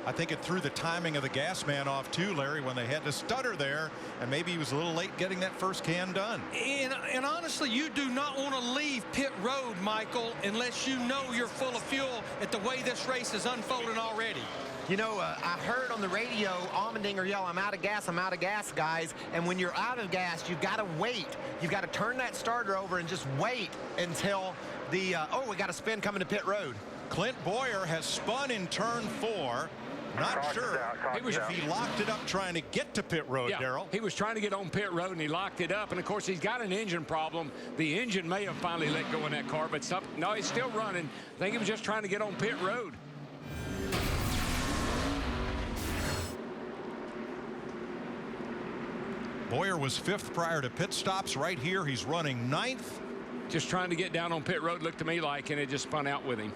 I think it threw the timing of the gas man off too, Larry, when they had to stutter there, and maybe he was a little late getting that first can done. And honestly, you do not want to leave pit road, Michael, unless you know you're full of fuel at the way this race is unfolding already. You know, I heard on the radio Allmendinger yell, I'm out of gas, guys. And when you're out of gas, you've got to wait. You've got to turn that starter over and just wait until the, we got a spin coming to pit road. Clint Bowyer has spun in turn 4. Not sure if he locked it up trying to get to pit road, Darrell. He was trying to get on pit road, and he locked it up. And, of course, he's got an engine problem. The engine may have finally let go in that car, but no, he's still running. I think he was just trying to get on pit road. Bowyer was 5th prior to pit stops. Right here, he's running 9th. Just trying to get down on pit road, looked to me like, and it just spun out with him.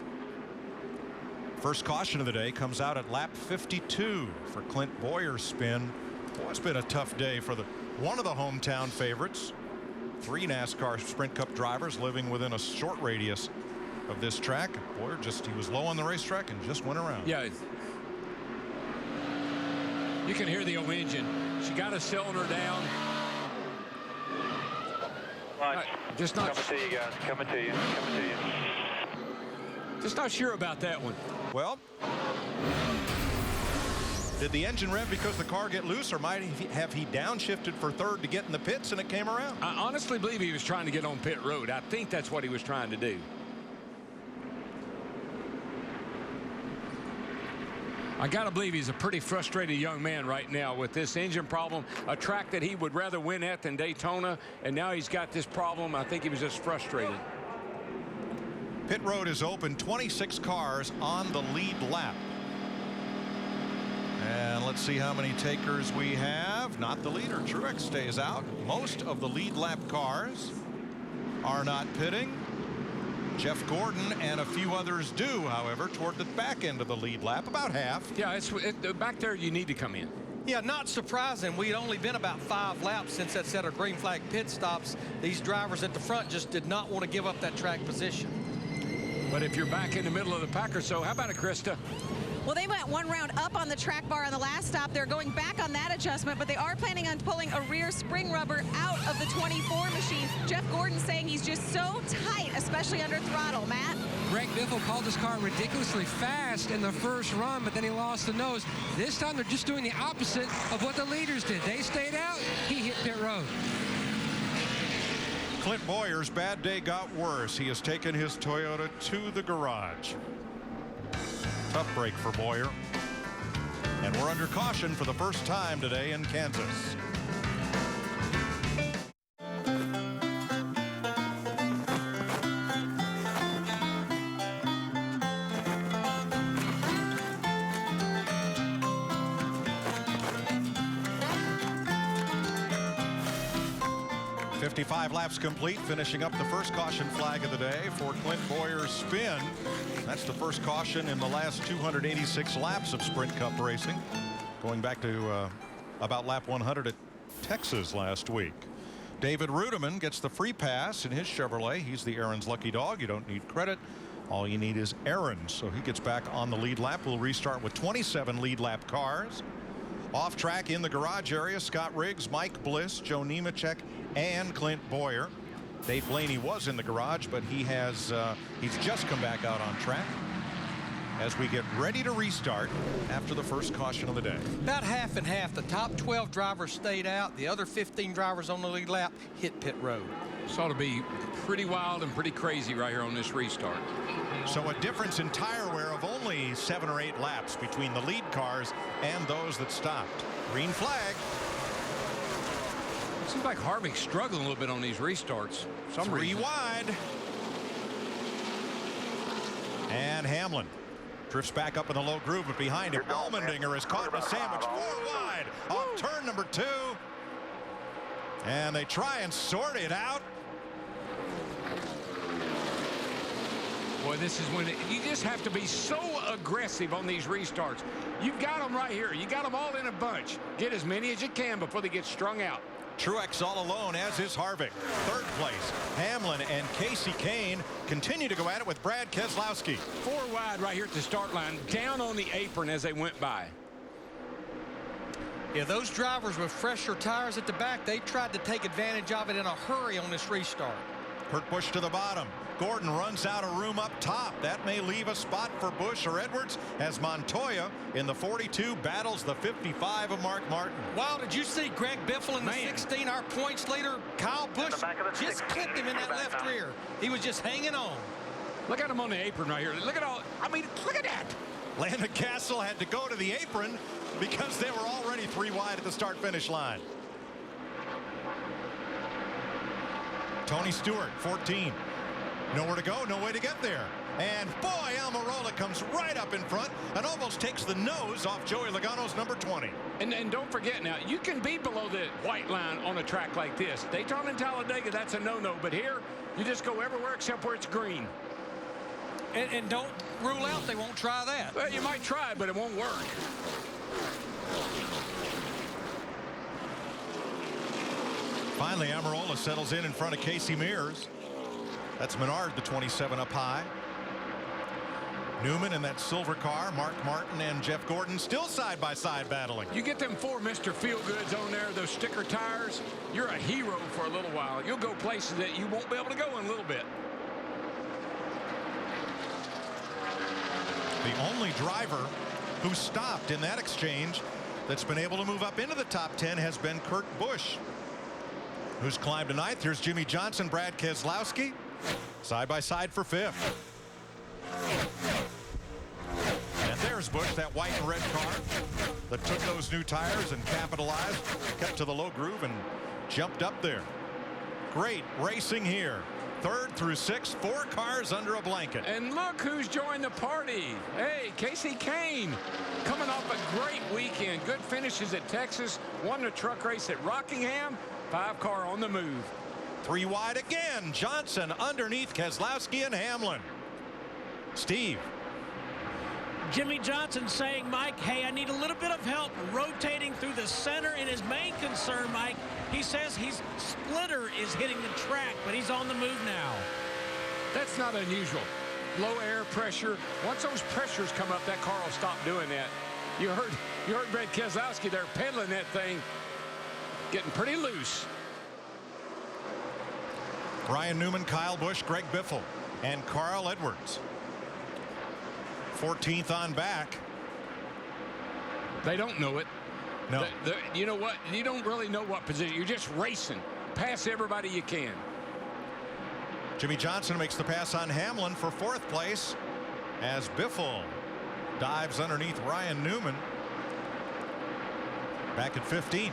First caution of the day comes out at lap 52 for Clint Bowyer's spin. Boy, it's been a tough day for one of the hometown favorites. 3 NASCAR Sprint Cup drivers living within a short radius of this track. Bowyer he was low on the racetrack and just went around. Yeah. You can hear the old engine. She got a cylinder down. Just not coming to you guys. Coming to you. Just not sure about that one. Well, did the engine rev because the car get loose, or might have he downshifted for 3rd to get in the pits and it came around? I honestly believe he was trying to get on pit road. I think that's what he was trying to do. I got to believe he's a pretty frustrated young man right now with this engine problem, a track that he would rather win at than Daytona, and now he's got this problem. I think he was just frustrated. Pit road is open, 26 cars on the lead lap. And let's see how many takers we have. Not the leader. Truex stays out. Most of the lead lap cars are not pitting. Jeff Gordon and a few others do, however, toward the back end of the lead lap, about half. Yeah, back there you need to come in. Yeah, not surprising. We'd only been about 5 laps since that set of green flag pit stops. These drivers at the front just did not want to give up that track position. But if you're back in the middle of the pack or so, how about it, Krista? Well, they went 1 round up on the track bar on the last stop. They're going back on that adjustment, but they are planning on pulling a rear spring rubber out of the 24 machine. Jeff Gordon saying he's just so tight, especially under throttle. Matt? Greg Biffle called his car ridiculously fast in the first run, but then he lost the nose. This time they're just doing the opposite of what the leaders did. They stayed out, he hit pit road. Clint Bowyer's bad day got worse. He has taken his Toyota to the garage. Tough break for Bowyer. And we're under caution for the first time today in Kansas. Five laps complete, finishing up the first caution flag of the day for Clint Bowyer's spin. That's the first caution in the last 286 laps of Sprint Cup racing, going back to about lap 100 at Texas last week. David Rudiman gets the free pass in his Chevrolet. He's the Aaron's lucky dog. You don't need credit. All you need is Aaron. So he gets back on the lead lap. We'll restart with 27 lead lap cars. Off track in the garage area, Scott Riggs, Mike Bliss, Joe Nemechek, and Clint Bowyer. Dave Blaney was in the garage, but he's just come back out on track as we get ready to restart after the first caution of the day. About half and half. The top 12 drivers stayed out. The other 15 drivers on the lead lap hit pit road. This ought to be pretty wild and pretty crazy right here on this restart. So a difference in tire wear of only 7 or 8 laps between the lead cars and those that stopped. Green flag. It seems like Harvick's struggling a little bit on these restarts. 3 wide. And Hamlin drifts back up in the low groove, but behind him, Allmendinger is caught in a sandwich. 4 wide off turn number 2. And they try and sort it out. Boy, this is when you just have to be so aggressive on these restarts. You've got them right here. You got them all in a bunch. Get as many as you can before they get strung out. Truex all alone, as is Harvick. Third place, Hamlin and Casey Kane continue to go at it with Brad Keselowski. 4 wide right here at the start line, down on the apron as they went by. Yeah, those drivers with fresher tires at the back, they tried to take advantage of it in a hurry on this restart. Kurt Busch to the bottom. Gordon runs out of room up top. That may leave a spot for Busch or Edwards as Montoya in the 42 battles the 55 of Mark Martin. Wow, did you see Greg Biffle in the 16, our points leader? Kyle Busch just clipped him in that left rear. He was just hanging on. Look at him on the apron right here. Look at all, I mean, look at that. Landon Castle had to go to the apron because they were already 3 wide at the start-finish line. Tony Stewart, 14. Nowhere to go, no way to get there. And boy, Almirola comes right up in front and almost takes the nose off Joey Logano's number 20. And don't forget now, you can be below the white line on a track like this. Daytona and Talladega, that's a no-no. But here, you just go everywhere except where it's green. And don't rule out they won't try that. Well, you might try, but it won't work. Finally, Almirola settles in front of Casey Mears. That's Menard, the 27 up high. Newman in that silver car, Mark Martin and Jeff Gordon still side by side battling. You get them 4 Mr. Feel-Goods on there, those sticker tires, you're a hero for a little while. You'll go places that you won't be able to go in a little bit. The only driver who stopped in that exchange that's been able to move up into the top 10 has been Kurt Busch, who's climbed to 9th. Here's Jimmy Johnson, Brad Keselowski, side by side for 5th. And there's Busch, that white and red car that took those new tires and capitalized, kept to the low groove and jumped up there. Great racing here. 3rd through 6th, 4 cars under a blanket. And look who's joined the party. Hey, Casey Kane, coming off a great weekend. Good finishes at Texas, won the truck race at Rockingham. 5 car on the move. 3 wide again. Johnson underneath Keselowski and Hamlin. Steve. Jimmy Johnson saying, Mike, hey, I need a little bit of help rotating through the center. And his main concern, Mike, he says his splitter is hitting the track, but he's on the move now. That's not unusual. Low air pressure. Once those pressures come up, that car will stop doing that. You heard Brad Keselowski there pedaling that thing, getting pretty loose. Ryan Newman, Kyle Busch, Greg Biffle, and Carl Edwards. 14th on back. They don't know it. No. You know what? You don't really know what position. You're just racing. Pass everybody you can. Jimmy Johnson makes the pass on Hamlin for 4th place as Biffle dives underneath Ryan Newman. Back at 15th.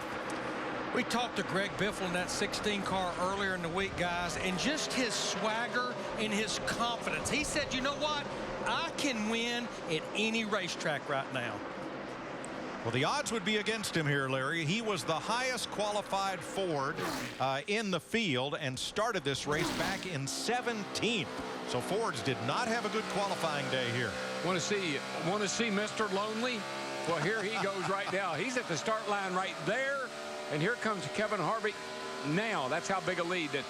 We talked to Greg Biffle in that 16 car earlier in the week, guys, and just his swagger and his confidence. He said, you know what? I can win at any racetrack right now. Well, the odds would be against him here, Larry. He was the highest qualified Ford in the field and started this race back in 17th. So Fords did not have a good qualifying day here. Want to see Mr. Lonely? Well, here he goes right now. He's at the start line right there. And here comes Kevin Harvick now. That's how big a lead that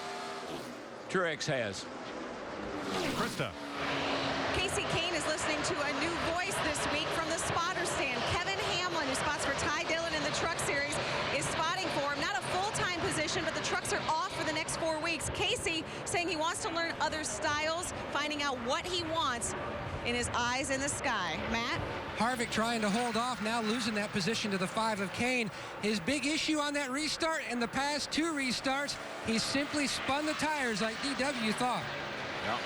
Truex has. Krista. Casey Kane is listening to a new voice this week from the spotter stand. Kevin Hamlin, who spots for Ty Dillon in the Truck Series, is spotting for him. Not a full-time position, but the trucks are off for the next 4 weeks. Casey saying he wants to learn other styles, finding out what he wants in his eyes in the sky. Matt? Harvick trying to hold off, now losing that position to the 5 of Kane. His big issue on that restart and the past 2 restarts, he simply spun the tires like DW thought. Yep.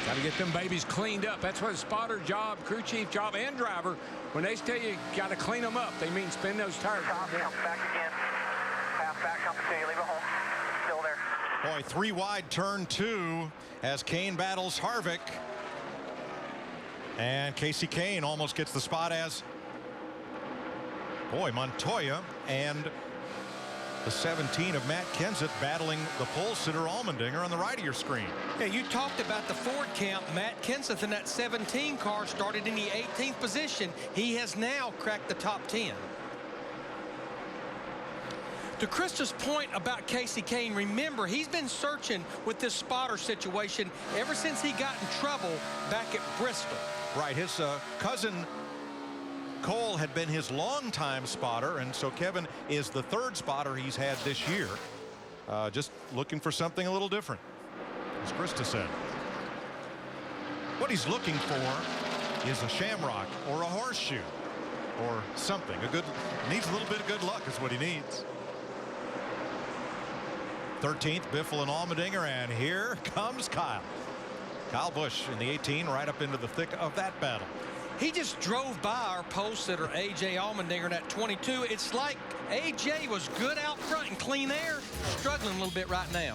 Got to get them babies cleaned up. That's what a spotter job, crew chief job, and driver. When they tell you got to clean them up, they mean spin those tires. Stop, come back again. Half back, come continue, leave it home. Still there. Boy, 3 wide turn 2 as Kane battles Harvick. And Casey Kane almost gets the spot as, boy, Montoya and the 17 of Matt Kenseth battling the pole sitter Allmendinger on the right of your screen. Yeah, you talked about the Ford camp. Matt Kenseth in that 17 car started in the 18th position. He has now cracked the top 10. To Krista's point about Kasey Kahne, remember, he's been searching with this spotter situation ever since he got in trouble back at Bristol. Right, his cousin Cole had been his longtime spotter, and so Kevin is the third spotter he's had this year. Just looking for something a little different, as Krista said. What he's looking for is a shamrock or a horseshoe or something. Needs a little bit of good luck is what he needs. 13th, Biffle and Allmendinger, and here comes Kyle. Kyle Busch in the 18, right up into the thick of that battle. He just drove by our pole sitter, A.J. Allmendinger, in that 22. It's like A.J. was good out front in clean air, struggling a little bit right now.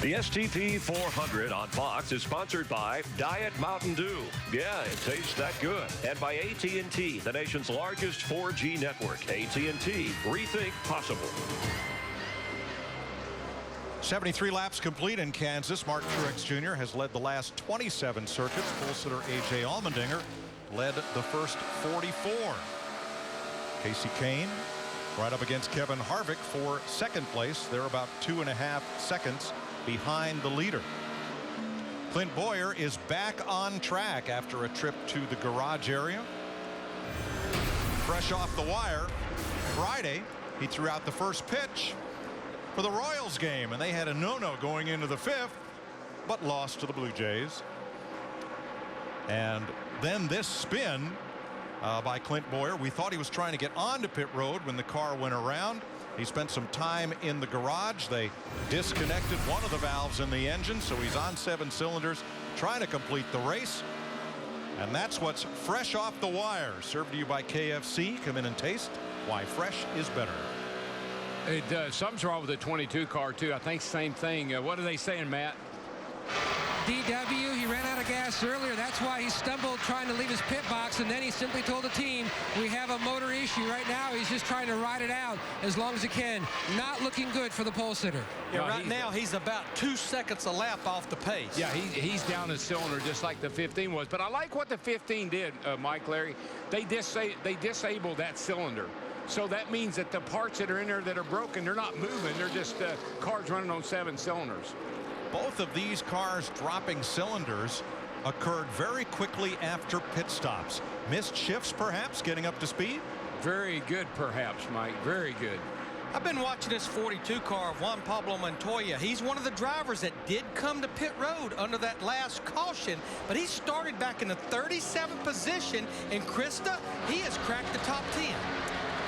The STP 400 on Fox is sponsored by Diet Mountain Dew. Yeah, it tastes that good. And by AT&T, the nation's largest 4G network. AT&T, rethink possible. 73 laps complete in Kansas. Mark Truex Jr. has led the last 27 circuits. Pole sitter A.J. Allmendinger led the first 44. Kasey Kahne right up against Kevin Harvick for second place. They're about 2.5 seconds behind the leader. Clint Bowyer is back on track after a trip to the garage area. Fresh off the wire Friday, he threw out the first pitch for the Royals game, and they had a no-no going into the 5th, but lost to the Blue Jays. And then this spin by Clint Bowyer. We thought he was trying to get onto pit road when the car went around. He spent some time in the garage. They disconnected one of the valves in the engine, so he's on 7 cylinders trying to complete the race. And that's what's fresh off the wire. Served to you by KFC. Come in and taste why fresh is better. Something's wrong with the 22 car too. I think same thing. What are they saying, Matt? DW, he ran out of gas earlier. That's why he stumbled trying to leave his pit box, and then he simply told the team, we have a motor issue. Right now he's just trying to ride it out as long as he can. Not looking good for the pole sitter. Yeah, right now he's about 2 seconds a lap off the pace. Yeah, he's down a cylinder just like the 15 was. But I like what the 15 did, Mike, Larry. They disabled that cylinder. So that means that the parts that are in there that are broken, they're not moving. They're just cars running on 7 cylinders. Both of these cars dropping cylinders occurred very quickly after pit stops. Missed shifts, perhaps, getting up to speed? Very good, perhaps, Mike. Very good. I've been watching this 42 car of Juan Pablo Montoya. He's one of the drivers that did come to pit road under that last caution, but he started back in the 37th position, and Krista, he has cracked the top 10.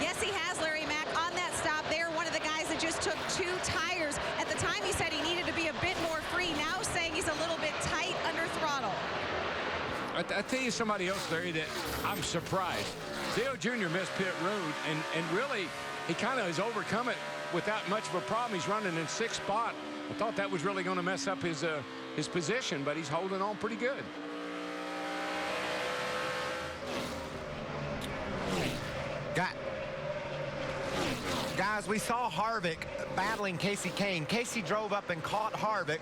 Yes, he has, Larry Mack. On that stop there, one of the guys that just took 2 tires. At the time, he said he needed to be a bit more free. Now saying he's a little bit tight under throttle. I tell you somebody else, Larry, that I'm surprised. Dale Jr. missed pit road, and really, he kind of has overcome it without much of a problem. He's running in 6th spot. I thought that was really going to mess up his position, but he's holding on pretty good. Guys, we saw Harvick battling Kasey Kahne. Kasey drove up and caught Harvick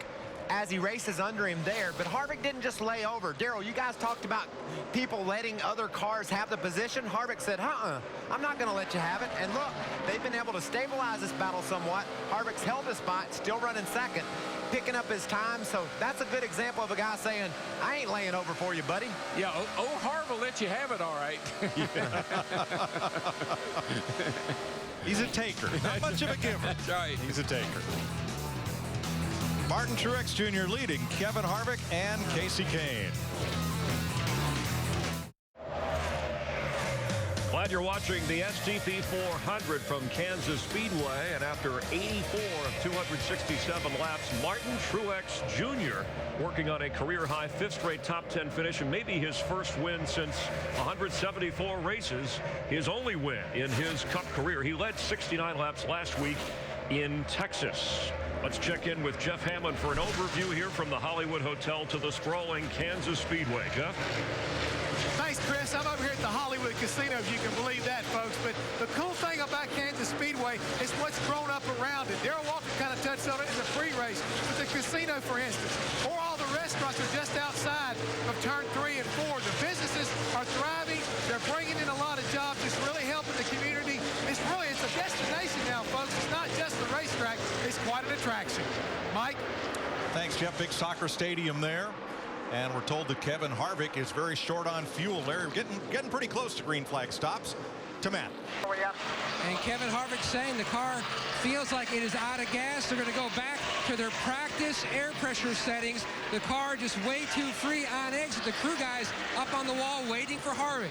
as he races under him there, but Harvick didn't just lay over. Daryl, you guys talked about people letting other cars have the position. Harvick said, I'm not going to let you have it. And look, they've been able to stabilize this battle somewhat. Harvick's held his spot, still running second, picking up his time. So that's a good example of a guy saying, I ain't laying over for you, buddy. Yeah, Harv will let you have it, all right. He's a taker. Not much of a giver. That's right. He's a taker. Martin Truex Jr. leading Kevin Harvick and Kasey Kahne. Glad you're watching the STP 400 from Kansas Speedway. And after 84 of 267 laps, Martin Truex Jr. working on a career-high 5th straight top 10 finish, and maybe his first win since 174 races, his only win in his Cup career. He led 69 laps last week in Texas. Let's check in with Jeff Hamlin for an overview here from the Hollywood Hotel to the sprawling Kansas Speedway. Jeff? Thanks, Chris. I'm over here at the Hollywood Casino, if you can believe that, folks. But the cool thing about Kansas Speedway is what's grown up around it. Darrell Walker kind of touched on it in the pre-race. But the casino, for instance, or all the restaurants are just outside of turn 3 and 4. The businesses are thriving. They're bringing in a lot of jobs. It's really helping the community. It's a destination now, folks. It's not just the racetrack. It's quite an attraction. Mike? Thanks, Jeff. Big soccer stadium there. And we're told that Kevin Harvick is very short on fuel. They're getting pretty close to green flag stops. To Matt. And Kevin Harvick saying the car feels like it is out of gas. They're going to go back to their practice air pressure settings. The car just way too free on exit. The crew guys up on the wall waiting for Harvick.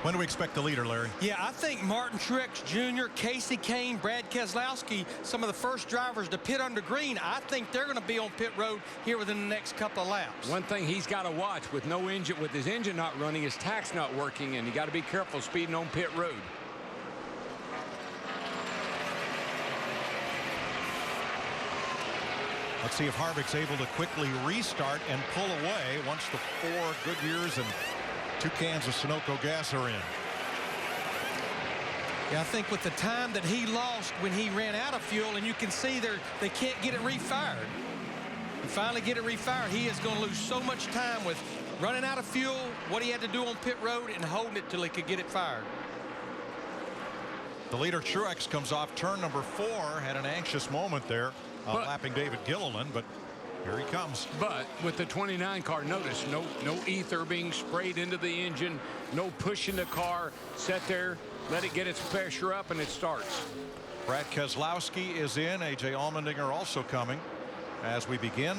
When do we expect the leader, Larry? Yeah, I think Martin Truex Jr., Casey Kane, Brad Keselowski, some of the first drivers to pit under green, I think they're going to be on pit road here within the next couple of laps. One thing he's got to watch with no engine, with his engine not running, his tach's not working, and you got to be careful speeding on pit road. Let's see if Harvick's able to quickly restart and pull away once the 4 Goodyears and 2 cans of Sunoco gas are in. Yeah, I think with the time that he lost when he ran out of fuel, and you can see they can't get it refired. And finally get it refired, he is going to lose so much time with running out of fuel, what he had to do on pit road, and holding it till he could get it fired. The leader, Truex, comes off turn number 4, had an anxious moment there, lapping David Gilliland, but here he comes. But with the 29 car, notice no ether being sprayed into the engine, no pushing the car. Set there, let it get its pressure up, and it starts. Brad Keselowski is in. A.J. Allmendinger also coming as we begin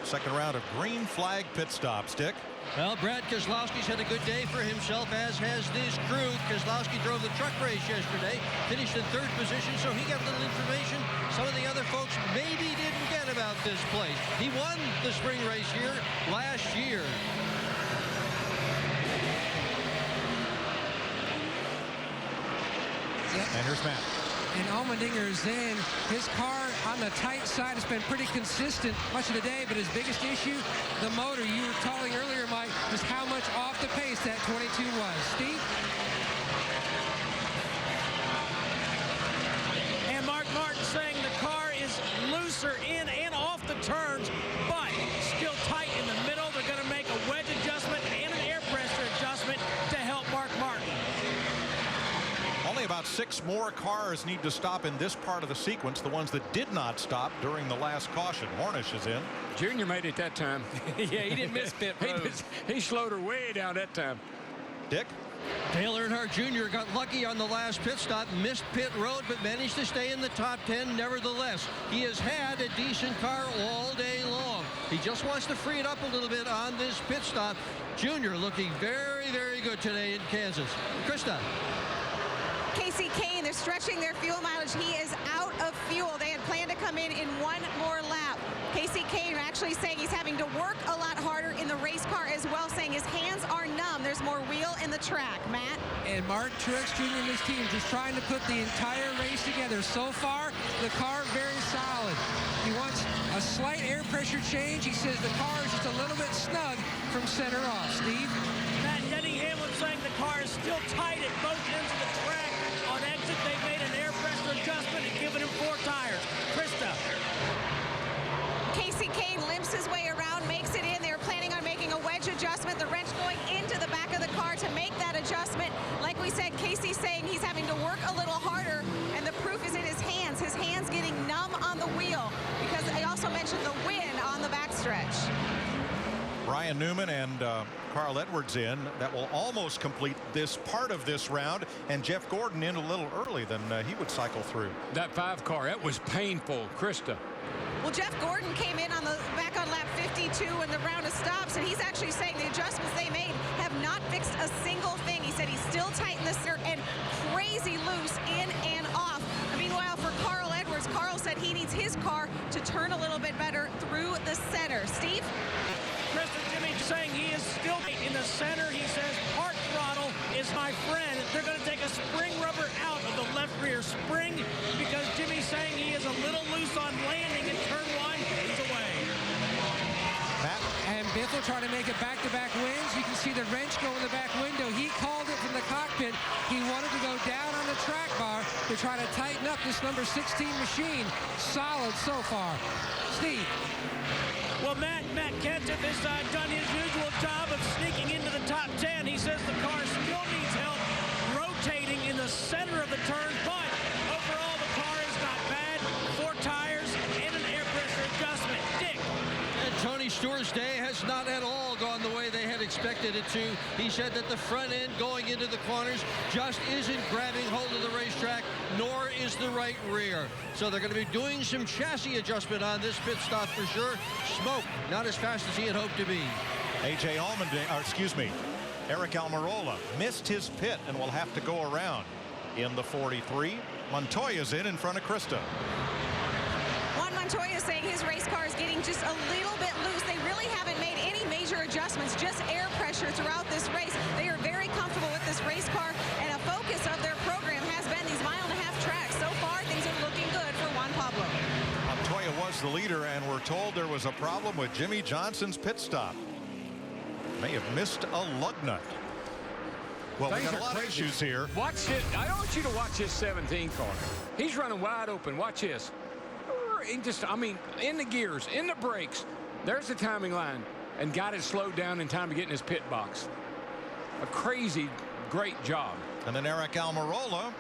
second round of green flag pit stops. Dick? Well, Brad Keselowski's had a good day for himself, as has this crew. Keselowski drove the truck race yesterday, finished in 3rd position, so he got a little information some of the other folks maybe didn't get about this place. He won the spring race here last year. And here's Matt. And Allmendinger's in. His car on the tight side has been pretty consistent much of the day, but his biggest issue, the motor. You were talking earlier, Mike, just how much off the pace that 22 was. Steve? And Mark Martin saying the car is looser in and off the turns, but still tight in the middle. They're going to make a wedge adjustment and an air pressure adjustment to help Mark Martin. Only about 6 more cars need to stop in this part of the sequence, the ones that did not stop during the last caution. Hornish is in. Junior made it that time. Yeah, he didn't miss pit road. He slowed her way down that time. Dick? Dale Earnhardt Jr. got lucky on the last pit stop, missed pit road, but managed to stay in the top 10 nevertheless. He has had a decent car all day long. He just wants to free it up a little bit on this pit stop. Junior looking very, very good today in Kansas. Krista. Casey Kane, they're stretching their fuel mileage. He is out of fuel. They had planned to come in 1 more lap. Casey Kane actually saying he's having to work a lot harder in the race car as well, saying his hands are numb. There's more wheel in the track. Matt? And Mark Truex Jr. and his team just trying to put the entire race together. So far, the car very solid. He wants a slight air pressure change. He says the car is just a little bit snug from center off. Steve? Matt, Denny Hamlin saying the car is still tight at both ends of the track. On exit, they made an air pressure adjustment and given him 4 tires. Krista. Casey Kane limps his way around, makes it in. They were planning on making a wedge adjustment. The wrench going into the back of the car to make that adjustment. Like we said, Casey's saying he's having to work a little harder, and the proof is in his hands. His hands getting numb on the wheel, because I also mentioned the wind on the backstretch. Brian Newman and Carl Edwards in. That will almost complete this part of this round, and Jeff Gordon in a little early than he would cycle through. That 5 car, that was painful. Krista. Well, Jeff Gordon came in back on lap 52 in the round of stops, and he's actually saying the adjustments they made have not fixed a single thing. He said he's still tight in the center and crazy loose in and off. Meanwhile, for Carl Edwards, Carl said he needs his car to turn a little bit better through the center. Steve? Krista, Jimmy saying he is still in the center. He says park throttle is my friend. They're going to take a spring rubber out of the spring because Jimmy's saying he is a little loose on landing in turn 1. He's away. And Biffle trying to make it back-to-back wins. You can see the wrench go in the back window. He called it from the cockpit. He wanted to go down on the track bar to try to tighten up this number 16 machine. Solid so far. Steve. Well, Matt Kenseth has done his usual job of sneaking into the top 10. He says the car still needs help rotating in the center of the turn, but overall the car is not bad. 4 tires and an air pressure adjustment. Dick. And Tony Stewart's day has not at all gone the way they had expected it to. He said that the front end going into the corners just isn't grabbing hold of the racetrack, nor is the right rear. So they're going to be doing some chassis adjustment on this pit stop for sure. Smoke, not as fast as he had hoped to be. A.J. Eric Almirola missed his pit and will have to go around in the 43. Montoya's in front of Krista. Juan Montoya saying his race car is getting just a little bit loose. They really haven't made any major adjustments, just air pressure throughout this race. They are very comfortable with this race car, and a focus of their program has been these mile-and-a-half tracks. So far, things are looking good for Juan Pablo. Montoya was the leader, and we're told there was a problem with Jimmy Johnson's pit stop. May have missed a lug nut. Well, we got a lot of issues here. Watch it. I want you to watch this 17 car. He's running wide open. Watch this. He just, I mean, in the gears, in the brakes. There's the timing line, and got it slowed down in time to get in his pit box. A crazy, great job. And then Eric Almirola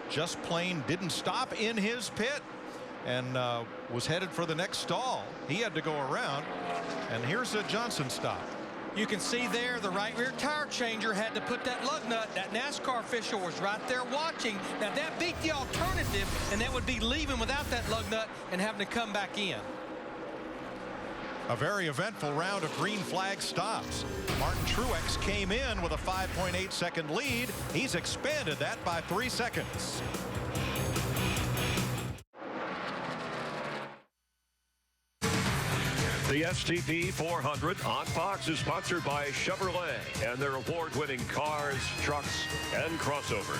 just plain didn't stop in his pit and was headed for the next stall. He had to go around, and here's a Johnson stop. You can see there the right rear tire changer had to put that lug nut. That NASCAR official was right there watching. Now that beat the alternative, and that would be leaving without that lug nut and having to come back in. A very eventful round of green flag stops. Martin Truex came in with a 5.8 second lead. He's expanded that by 3 seconds. The STP 400 on Fox is sponsored by Chevrolet and their award-winning cars, trucks, and crossovers.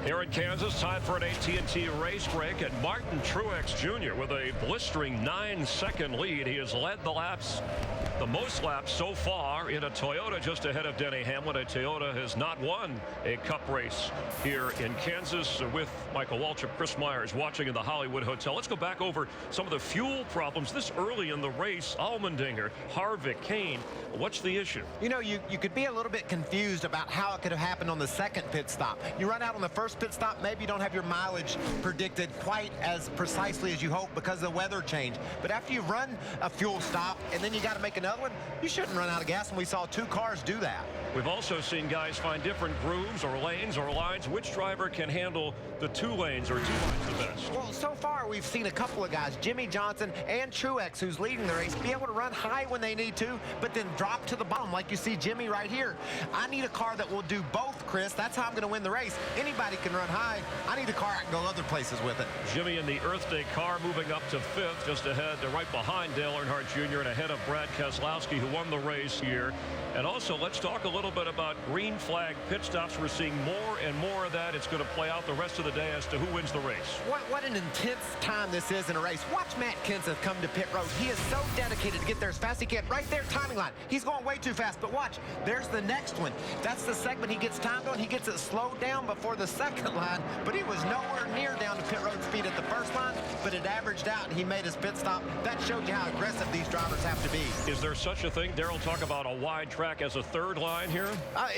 Here in Kansas, time for an AT&T race break, and Martin Truex Jr. with a blistering 9-second lead. He has led the laps, the most laps so far in a Toyota, just ahead of Denny Hamlin. A Toyota has not won a Cup race here in Kansas. With Michael Waltrip, Chris Myers watching in the Hollywood Hotel. Let's go back over some of the fuel problems this early in the race. Allmendinger, Harvick, Kane. What's the issue? You know, you could be a little bit confused about how it could have happened on the second pit stop. You run out on the first pit stop, maybe you don't have your mileage predicted quite as precisely as you hope because of the weather change. But after you run a fuel stop and then you got to make another one, you shouldn't run out of gas, and we saw 2 cars do that. We've also seen guys find different grooves or lanes or lines. Which driver can handle the 2 lanes or 2 lines the best? Well, so far we've seen a couple of guys, Jimmy Johnson and Truex, who's leading the race, be able to run high when they need to, but then drop to the bottom like you see Jimmy right here. I need a car that will do both, Chris. That's how I'm going to win the race. Anybody can run high. I need a car I can go other places with it. Jimmy in the Earth Day car moving up to 5th, just ahead, right behind Dale Earnhardt Jr. and ahead of Brad Keselowski, who won the race here. And also, let's talk a little bit about green flag pit stops. We're seeing more and more of that. It's going to play out the rest of the day as to who wins the race. What an intense time this is in a race. Watch Matt Kenseth come to pit road. He is so dedicated to get there as fast as he can. Right there, timing line. He's going way too fast, but watch. There's the next one. That's the segment he gets timed on. He gets it slowed down before the second line, but he was nowhere near down to pit road speed at the first line, but it averaged out, and he made his pit stop. That showed you how aggressive these drivers have to be. Is there such a thing, Darrell, talk about a wide track as a third line here?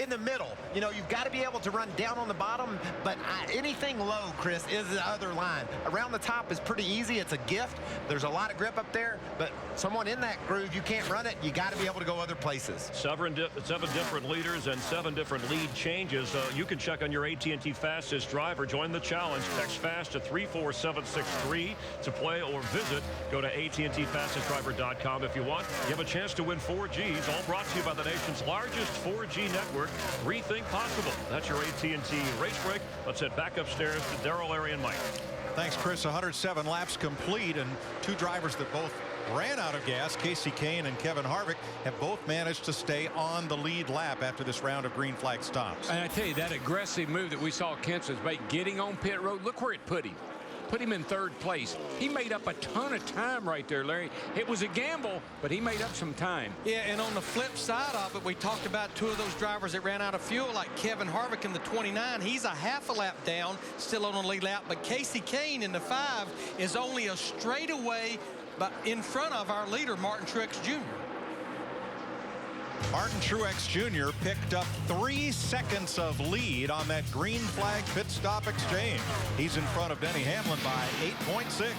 In the middle. You know, you've got to be able to run down on the bottom, but anything low, Chris, is the other line. Around the top is pretty easy. It's a gift. There's a lot of grip up there, but someone in that groove, you can't run it. You got to be able to go other places. 7 different leaders and 7 different lead changes. You can check on your AT&T Fastest driver. Join the challenge. Text FAST to 34763 to play or visit. Go to AT&TFastestDriver.com if you want. You have a chance to win 4Gs, all brought to you by the nation's largest 4G network. Rethink possible. That's your AT&T race break. Let's head back upstairs to Darrell, Larry, and Mike. Thanks, Chris. 107 laps complete, and 2 drivers that both ran out of gas. Casey Kane and Kevin Harvick have both managed to stay on the lead lap after this round of green flag stops. And I tell you, that aggressive move that we saw Kenseth make, getting on pit road, look where it put him. Put him in third place. He made up a ton of time right there, Larry. It was a gamble, but he made up some time. Yeah, and on the flip side of it, we talked about two of those drivers that ran out of fuel, like Kevin Harvick in the 29. He's a half a lap down, still on the lead lap. But Casey Kane in the 5 is only a straightaway in front of our leader, Martin Truex Jr. Martin Truex Jr. picked up 3 seconds of lead on that green flag pit stop exchange. He's in front of Denny Hamlin by 8.6.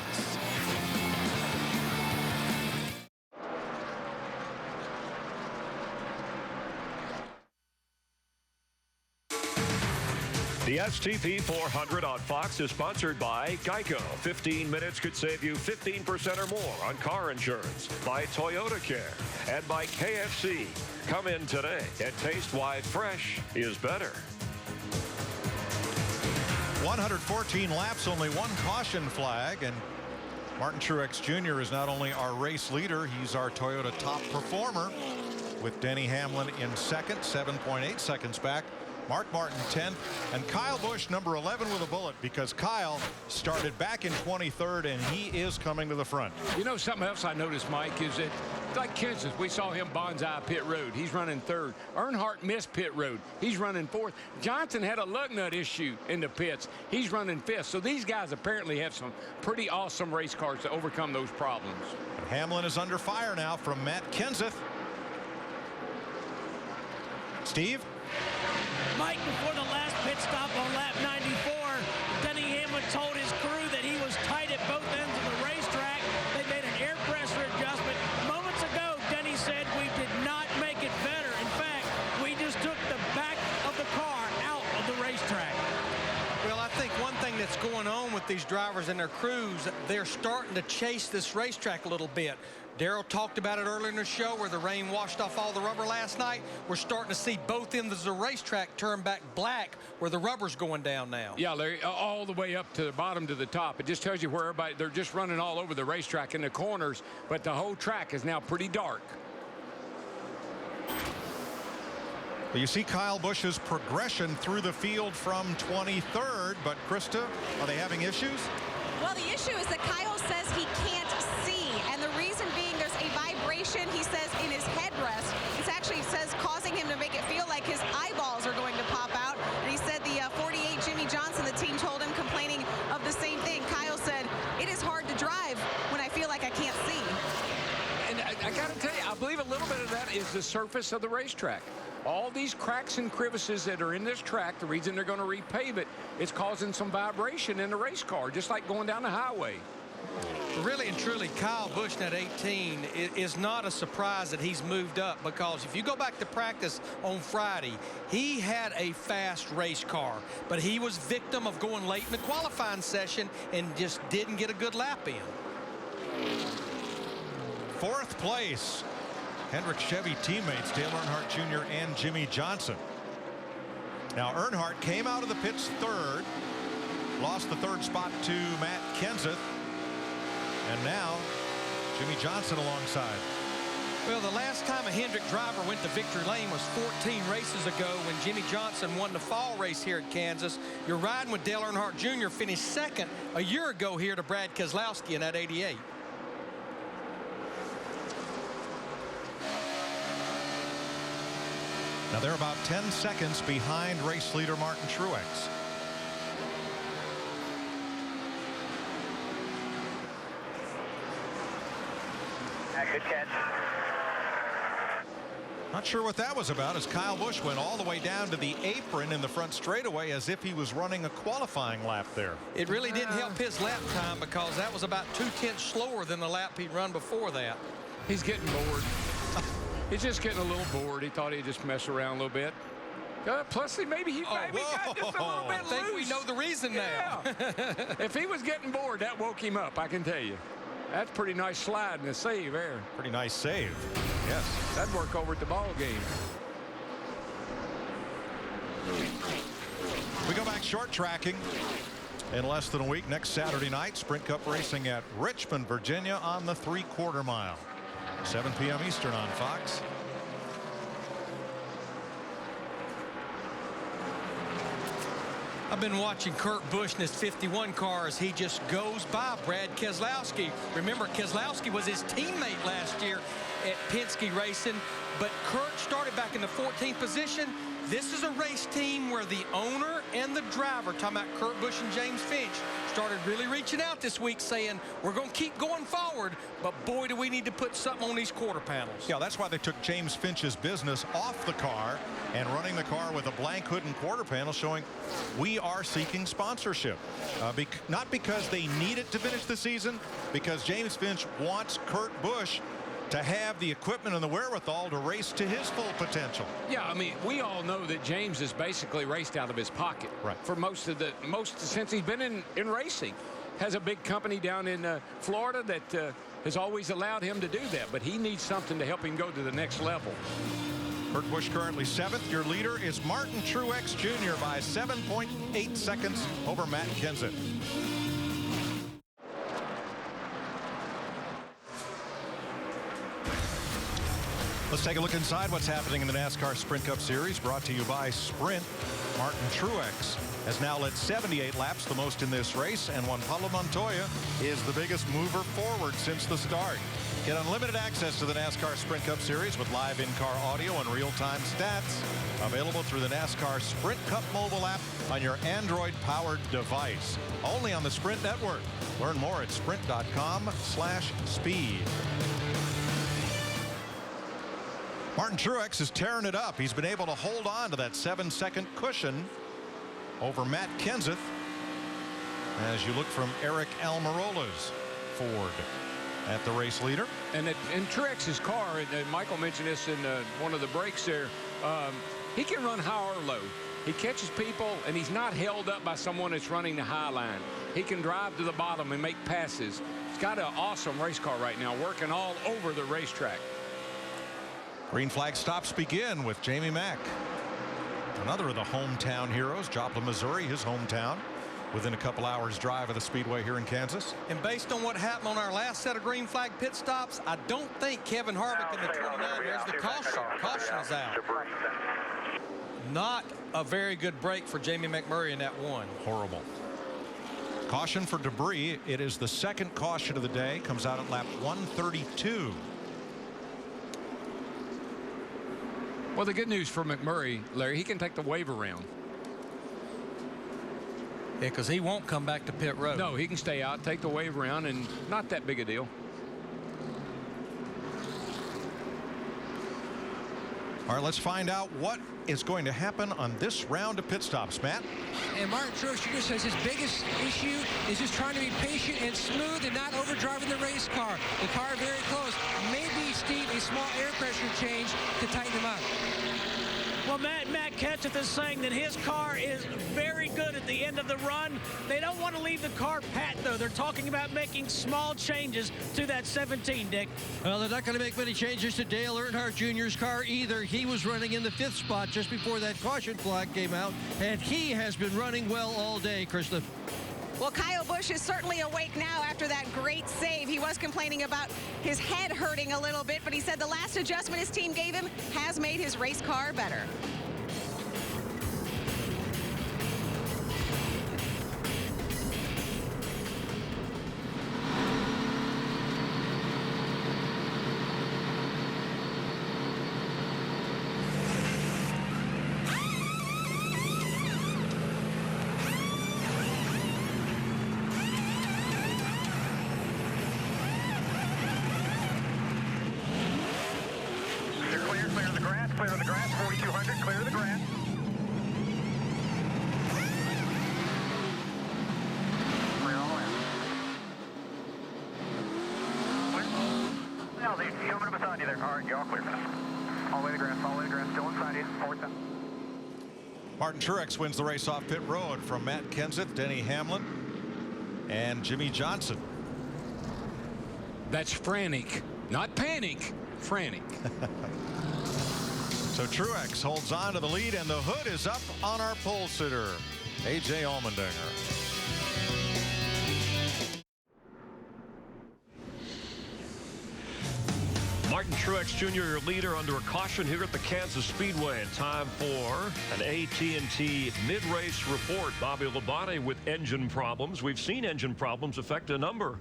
The STP 400 on Fox is sponsored by Geico. 15 minutes could save you 15% or more on car insurance. By Toyota Care and by KFC. Come in today and taste why fresh is better. 114 laps, only 1 caution flag, and Martin Truex Jr. is not only our race leader, he's our Toyota top performer, with Denny Hamlin in second, 7.8 seconds back. Mark Martin 10th, and Kyle Busch number 11 with a bullet, because Kyle started back in 23rd and he is coming to the front. You know, something else I noticed, Mike, is that like Kenseth, we saw him bonsai pit road. He's running 3rd. Earnhardt missed pit road. He's running 4th. Johnson had a lug nut issue in the pits. He's running 5th. So these guys apparently have some pretty awesome race cars to overcome those problems. Hamlin is under fire now from Matt Kenseth. Steve? Mike, before the last pit stop on lap 94, Denny Hamlin told his crew that he was tight at both ends of the racetrack. They made an air pressure adjustment. Moments ago, Denny said we did not make it better. In fact, we just took the back of the car out of the racetrack. Well, I think one thing that's going on with these drivers and their crews, they're starting to chase this racetrack a little bit. Darrell talked about it earlier in the show where the rain washed off all the rubber last night. We're starting to see both ends of the racetrack turn back black where the rubber's going down now. Yeah, Larry, all the way up to the bottom to the top. It just tells you where everybody, they're just running all over the racetrack in the corners, but the whole track is now pretty dark. You see Kyle Busch's progression through the field from 23rd, but Krista, are they having issues? Well, the issue is that Kyle says he can't see, and the reason being there's a vibration, he says, in his headrest. It actually says causing him to make it feel like his eyeballs are going to pop out. And he said the 48 Jimmy Johnson, the team told him, complaining of the same thing. Kyle said, it is hard to drive when I feel like I can't see. And I got to tell you, I believe a little bit of that is the surface of the racetrack. All these cracks and crevices that are in this track, the reason they're going to repave it, is causing some vibration in the race car, just like going down the highway. Really and truly, Kyle Busch at 18 is not a surprise that he's moved up, because if you go back to practice on Friday, he had a fast race car, but he was victim of going late in the qualifying session and just didn't get a good lap in. 4th place. Hendrick Chevy teammates Dale Earnhardt Jr. and Jimmy Johnson. Now Earnhardt came out of the pits 3rd, lost the 3rd spot to Matt Kenseth, and now Jimmy Johnson alongside. Well, the last time a Hendrick driver went to victory lane was 14 races ago when Jimmy Johnson won the fall race here at Kansas. You're riding with Dale Earnhardt Jr. finished 2nd a year ago here to Brad Keselowski in that 88. Now they're about 10 seconds behind race leader Martin Truex. Good catch. Not sure what that was about, as Kyle Busch went all the way down to the apron in the front straightaway as if he was running a qualifying lap there. It really didn't help his lap time, because that was about 2/10 slower than the lap he'd run before that. He's getting bored. He's just getting a little bored. He thought he'd just mess around a little bit. Plus, maybe he got just a little bit loose. I think we know the reason now. If he was getting bored, that woke him up, I can tell you. That's pretty nice slide and a save there. Pretty nice save. Yes. That'd work over at the ball game. We go back short tracking. in less than a week. Next Saturday night, Sprint Cup racing at Richmond, Virginia on the 3/4 mile. 7 p.m. Eastern on Fox. I've been watching Kurt Busch in his 51 car as he just goes by Brad Keselowski. Remember, Keselowski was his teammate last year at Penske Racing, but Kurt started back in the 14th position. This is a race team where the owner and the driver, talking about Kurt Busch and James Finch, started really reaching out this week saying, we're going to keep going forward, but boy, do we need to put something on these quarter panels. Yeah, that's why they took James Finch's business off the car and running the car with a blank hood and quarter panel showing we are seeking sponsorship. Not because they need it to finish the season, because James Finch wants Kurt Busch to have the equipment and the wherewithal to race to his full potential. Yeah, I mean, we all know that James has basically raced out of his pocket for most since he's been in racing. Has a big company down in Florida that has always allowed him to do that, but he needs something to help him go to the next level. Kurt Busch currently 7th. Your leader is Martin Truex Jr. by 7.8 seconds over Matt Kenseth. Let's take a look inside what's happening in the NASCAR Sprint Cup Series, brought to you by Sprint. Martin Truex has now led 78 laps, the most in this race, and Juan Pablo Montoya is the biggest mover forward since the start. Get unlimited access to the NASCAR Sprint Cup Series with live in-car audio and real-time stats, available through the NASCAR Sprint Cup mobile app on your Android-powered device. Only on the Sprint Network. Learn more at sprint.com/speed. Martin Truex is tearing it up. He's been able to hold on to that 7-second cushion over Matt Kenseth as you look from Eric Almirola's Ford at the race leader. And in Truex's car, and Michael mentioned this in one of the breaks there, he can run high or low. He catches people, and he's not held up by someone that's running the high line. He can drive to the bottom and make passes. He's got an awesome race car right now, working all over the racetrack. Green flag stops begin with Jamie Mack, another of the hometown heroes. Joplin, Missouri, his hometown, within a couple hours drive of the speedway here in Kansas. And based on what happened on our last set of green flag pit stops, I don't think Kevin Harvick in the 29, there's the caution. Caution is out. Not a very good break for Jamie McMurray in that one. Horrible. Caution for debris. It is the second caution of the day. Comes out at lap 132. Well, the good news for McMurray, Larry, he can take the wave around. Yeah, because he won't come back to pit road. No, he can stay out, take the wave around, and not that big a deal. All right, let's find out what is going to happen on this round of pit stops, Matt. And Martin Truex Jr. says his biggest issue is just trying to be patient and smooth and not overdriving the race car. The car very close. Maybe, Steve, a small air pressure change to tighten him up. Well, Matt Kenseth is saying that his car is very good at the end of the run. They don't want to leave the car pat, though. They're talking about making small changes to that 17, Dick. Well, they're not going to make many changes to Dale Earnhardt Jr.'s car either. He was running in the 5th spot just before that caution flag came out, and he has been running well all day, Krista. Well, Kyle Busch is certainly awake now after that great save. He was complaining about his head hurting a little bit, but he said the last adjustment his team gave him has made his race car better. Clear the grass, 4,200, clear the grass. Clear all around. Clear. Now, the gentleman beside you there. All right, you're all clear for now. All the way to the grass, still inside you, 4,000. Martin Truex wins the race off pit road from Matt Kenseth, Denny Hamlin, and Jimmy Johnson. That's frantic, not panic, frantic. So Truex holds on to the lead, and the hood is up on our pole sitter, A.J. Allmendinger. Martin Truex Jr., your leader, under a caution here at the Kansas Speedway. And time for an AT&T mid-race report. Bobby Labonte with engine problems. We've seen engine problems affect a number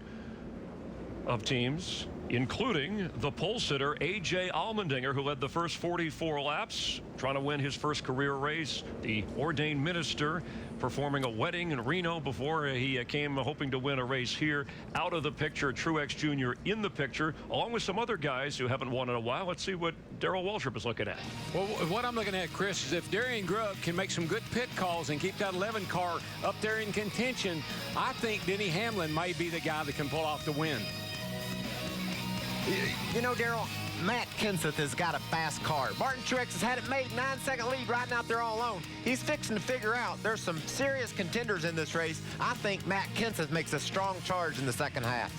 of teams, including the pole sitter A.J. Allmendinger, who led the first 44 laps, trying to win his first career race. The ordained minister performing a wedding in Reno before he came hoping to win a race here. Out of the picture, Truex Jr. in the picture, along with some other guys who haven't won in a while. Let's see what Darrell Waltrip is looking at. Well, what I'm looking at, Chris, is if Darian Grubb can make some good pit calls and keep that 11 car up there in contention, I think Denny Hamlin may be the guy that can pull off the win. You know, Darrell, Matt Kenseth has got a fast car. Martin Truex has had it made, 9-second lead riding out there all alone. He's fixing to figure out there's some serious contenders in this race. I think Matt Kenseth makes a strong charge in the second half.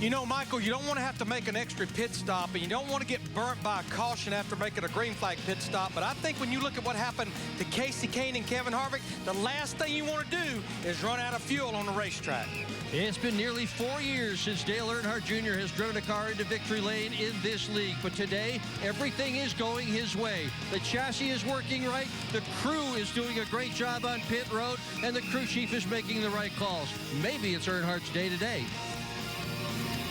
You know, Michael, you don't want to have to make an extra pit stop, and you don't want to get burnt by a caution after making a green flag pit stop. But I think when you look at what happened to Casey Kane and Kevin Harvick, the last thing you want to do is run out of fuel on the racetrack. It's been nearly 4 years since Dale Earnhardt Jr. has driven a car into victory lane in this league. But today, everything is going his way. The chassis is working right. The crew is doing a great job on pit road, and the crew chief is making the right calls. Maybe it's Earnhardt's day today.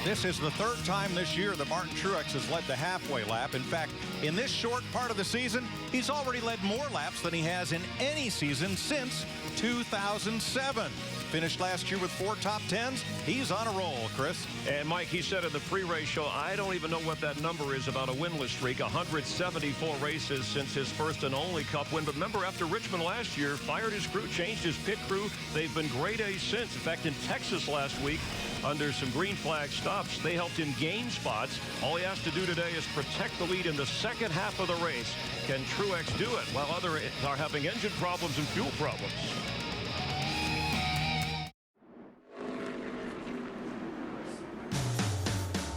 This is the third time this year that Martin Truex has led the halfway lap. In fact, in this short part of the season, he's already led more laps than he has in any season since 2007. Finished last year with 4 top 10s. He's on a roll, Chris. And Mike, he said in the pre-race show, I don't even know what that number is about a winless streak. 174 races since his first and only Cup win. But remember, after Richmond last year, fired his crew, changed his pit crew. They've been grade A since. In fact, in Texas last week, under some green flag stops, they helped him gain spots. All he has to do today is protect the lead in the second half of the race. Can Truex do it while others are having engine problems and fuel problems?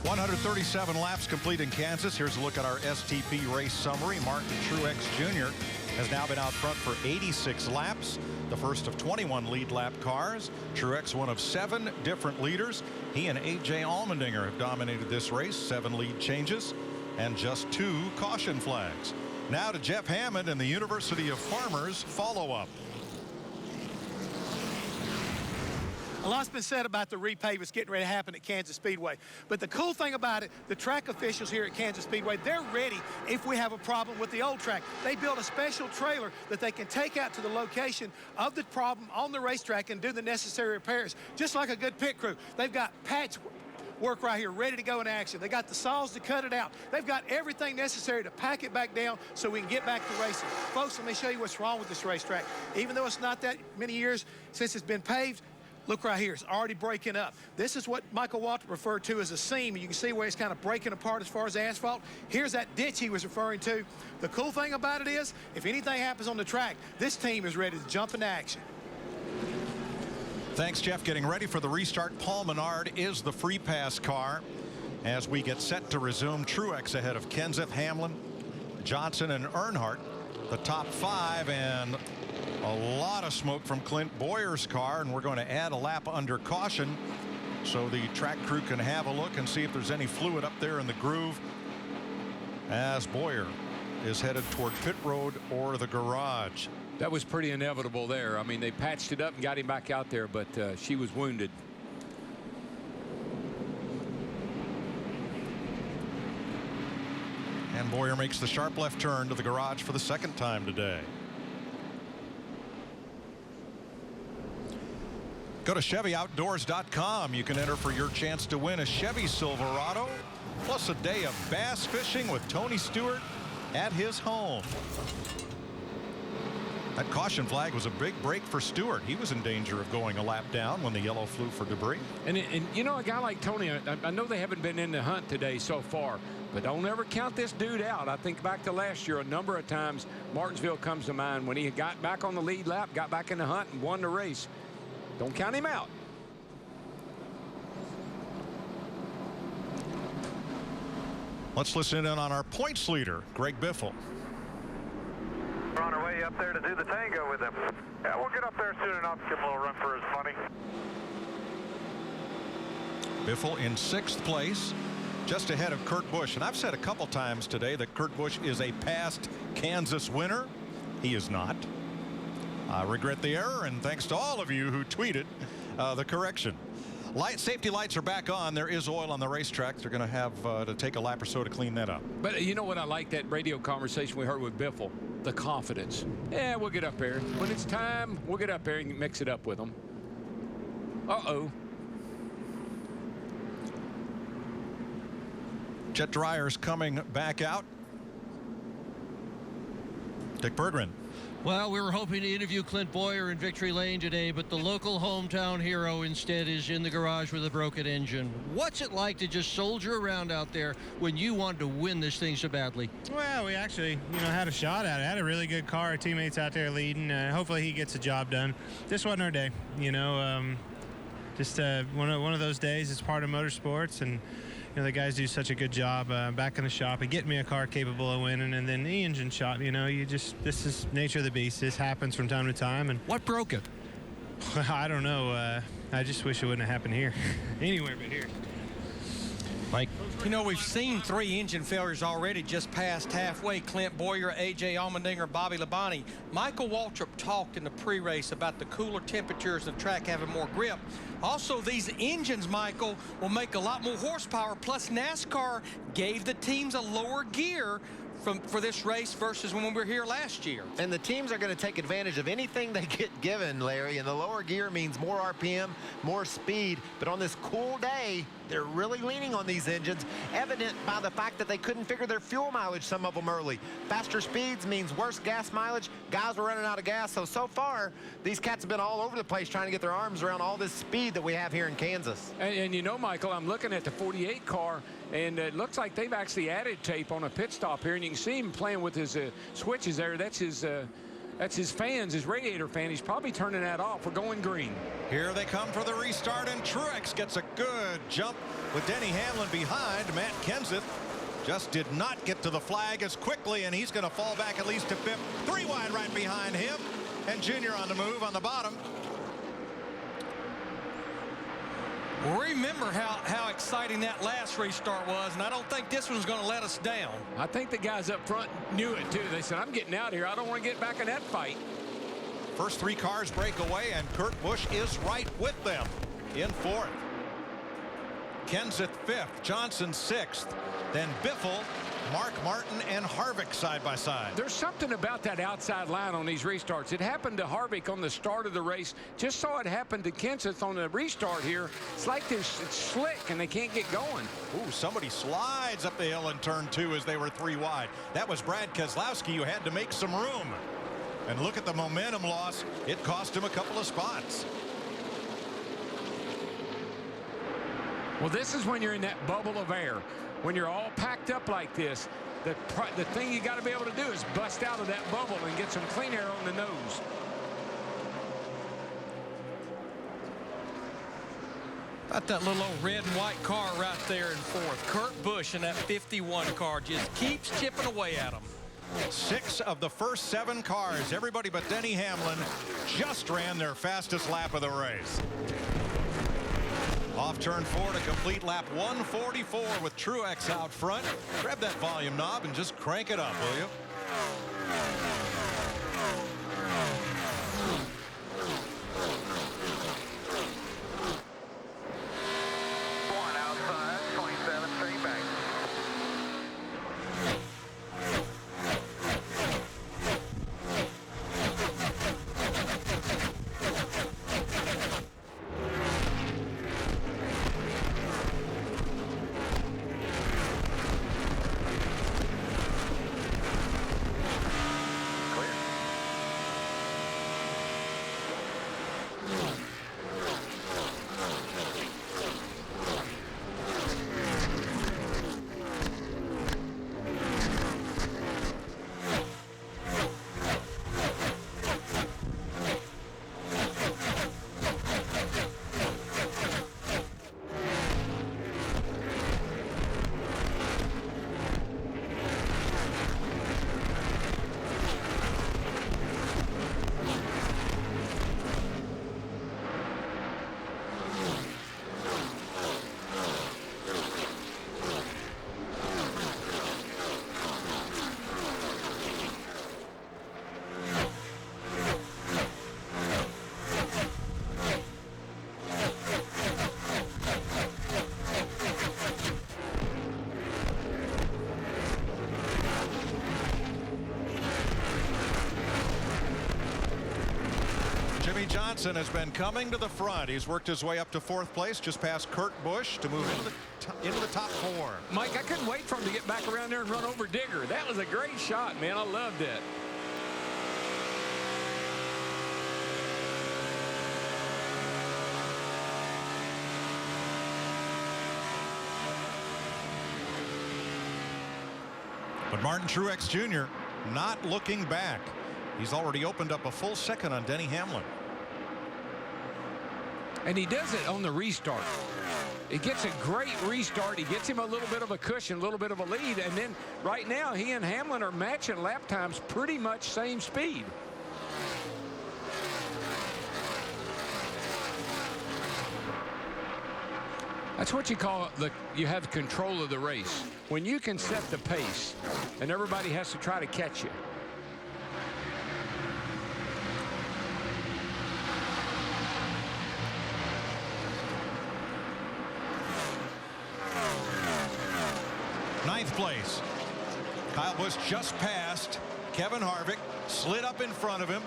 .137 laps complete in Kansas. Here's a look at our STP race summary. Martin Truex Jr. has now been out front for 86 laps, the first of 21 lead lap cars. Truex, one of 7 different leaders. He and A.J. Allmendinger have dominated this race, 7 lead changes and just 2 caution flags. Now to Jeff Hammond and the University of Farmers follow-up. A lot's been said about the repave that's getting ready to happen at Kansas Speedway. But the cool thing about it, the track officials here at Kansas Speedway, they're ready if we have a problem with the old track. They built a special trailer that they can take out to the location of the problem on the racetrack and do the necessary repairs, just like a good pit crew. They've got patch work right here ready to go in action. They got the saws to cut it out. They've got everything necessary to pack it back down so we can get back to racing. Folks, let me show you what's wrong with this racetrack. Even though it's not that many years since it's been paved, look right here, it's already breaking up. This is what Michael Waltrip referred to as a seam. You can see where it's kind of breaking apart as far as asphalt. Here's that ditch he was referring to. The cool thing about it is, if anything happens on the track, this team is ready to jump into action. Thanks, Jeff. Getting ready for the restart. Paul Menard is the free pass car as we get set to resume. Truex ahead of Kenseth, Hamlin, Johnson, and Earnhardt. The top 5, and a lot of smoke from Clint Bowyer's car, and we're going to add a lap under caution so the track crew can have a look and see if there's any fluid up there in the groove as Bowyer is headed toward pit road or the garage. That was pretty inevitable there. I mean, they patched it up and got him back out there, but she was wounded. And Bowyer makes the sharp left turn to the garage for the second time today. Go to ChevyOutdoors.com. You can enter for your chance to win a Chevy Silverado, plus a day of bass fishing with Tony Stewart at his home. That caution flag was a big break for Stewart. He was in danger of going a lap down when the yellow flew for debris. And you know, a guy like Tony, I know they haven't been in the hunt today so far, but don't ever count this dude out. I think back to last year, a number of times Martinsville comes to mind when he got back on the lead lap, got back in the hunt, and won the race. Don't count him out. Let's listen in on our points leader, Greg Biffle. We're on our way up there to do the tango with him. Yeah, we'll get up there soon enough, give him a little run for his money. Biffle in 6th place. just ahead of Kurt Busch. And I've said a couple times today that Kurt Busch is a past Kansas winner. He is not. I regret the error, and thanks to all of you who tweeted the correction. Safety lights are back on. There is oil on the racetrack. They're going to have to take a lap or so to clean that up. But you know what I like, that radio conversation we heard with Biffle? The confidence. Yeah, we'll get up there. When it's time, we'll get up there and mix it up with them. Uh-oh. Jet dryers coming back out. Dick Berggren. Well, we were hoping to interview Clint Bowyer in Victory Lane today, but the local hometown hero instead is in the garage with a broken engine. What's it like to just soldier around out there when you wanted to win this thing so badly? Well, we actually, had a shot at it. Had a really good car. Our teammates out there leading. Hopefully he gets the job done. This wasn't our day, just one of those days. It's part of motorsports, and the guys do such a good job back in the shop and getting me a car capable of winning. And then the engine shop, this is nature of the beast. This happens from time to time. And what broke it? I don't know. I just wish it wouldn't have happened here. Anywhere but here. Mike. We've seen 3 engine failures already just past halfway. Clint Bowyer, A.J. Allmendinger, Bobby Labonte. Michael Waltrip talked in the pre-race about the cooler temperatures and the track having more grip. Also, these engines, Michael, will make a lot more horsepower. Plus, NASCAR gave the teams a lower gear for this race versus when we were here last year. And the teams are going to take advantage of anything they get given, Larry. And the lower gear means more RPM, more speed. But on this cool day, they're really leaning on these engines, evident by the fact that they couldn't figure their fuel mileage, some of them early. Faster speeds means worse gas mileage. Guys were running out of gas. So far, these cats have been all over the place trying to get their arms around all this speed that we have here in Kansas. And Michael, I'm looking at the 48 car, and it looks like they've actually added tape on a pit stop here, and you can see him playing with his switches there. That's his fans, his radiator fan. He's probably turning that off. We're going green. Here they come for the restart, and Truex gets a good jump with Denny Hamlin behind. Matt Kenseth just did not get to the flag as quickly, and he's going to fall back at least to 5th. 3 wide right behind him, and Junior on the move on the bottom. Remember how exciting that last restart was, and I don't think this one's going to let us down. I think the guys up front knew it, too. They said, I'm getting out of here. I don't want to get back in that fight. First 3 cars break away, and Kurt Busch is right with them in 4th. Kenseth 5th, Johnson 6th, then Biffle, Mark Martin, and Harvick side by side. There's something about that outside line on these restarts. It happened to Harvick on the start of the race. Just saw it happen to Kenseth on the restart here. It's like it's slick and they can't get going. Ooh, somebody slides up the hill in turn 2 as they were 3 wide. That was Brad Keselowski, who had to make some room. And look at the momentum loss. It cost him a couple of spots. Well, this is when you're in that bubble of air. When you're all packed up like this, the thing you got to be able to do is bust out of that bubble and get some clean air on the nose. About that little old red and white car right there in 4th. Kurt Busch in that 51 car just keeps chipping away at him. 6 of the first 7 cars, everybody but Denny Hamlin, just ran their fastest lap of the race. Off turn 4 to complete lap 144 with Truex out front. Grab that volume knob and just crank it up, will you? Jimmy Johnson has been coming to the front. He's worked his way up to 4th place, just past Kurt Busch, to move into the top 4. Mike, I couldn't wait for him to get back around there and run over Digger. That was a great shot, man. I loved it. But Martin Truex Jr. not looking back. He's already opened up a full second on Denny Hamlin. And he does it on the restart. He gets a great restart. He gets him a little bit of a cushion, a little bit of a lead. And then right now, he and Hamlin are matching lap times pretty much same speed. That's what you call you have control of the race. When you can set the pace and everybody has to try to catch you. Ninth place. Kyle Busch just passed Kevin Harvick, slid up in front of him,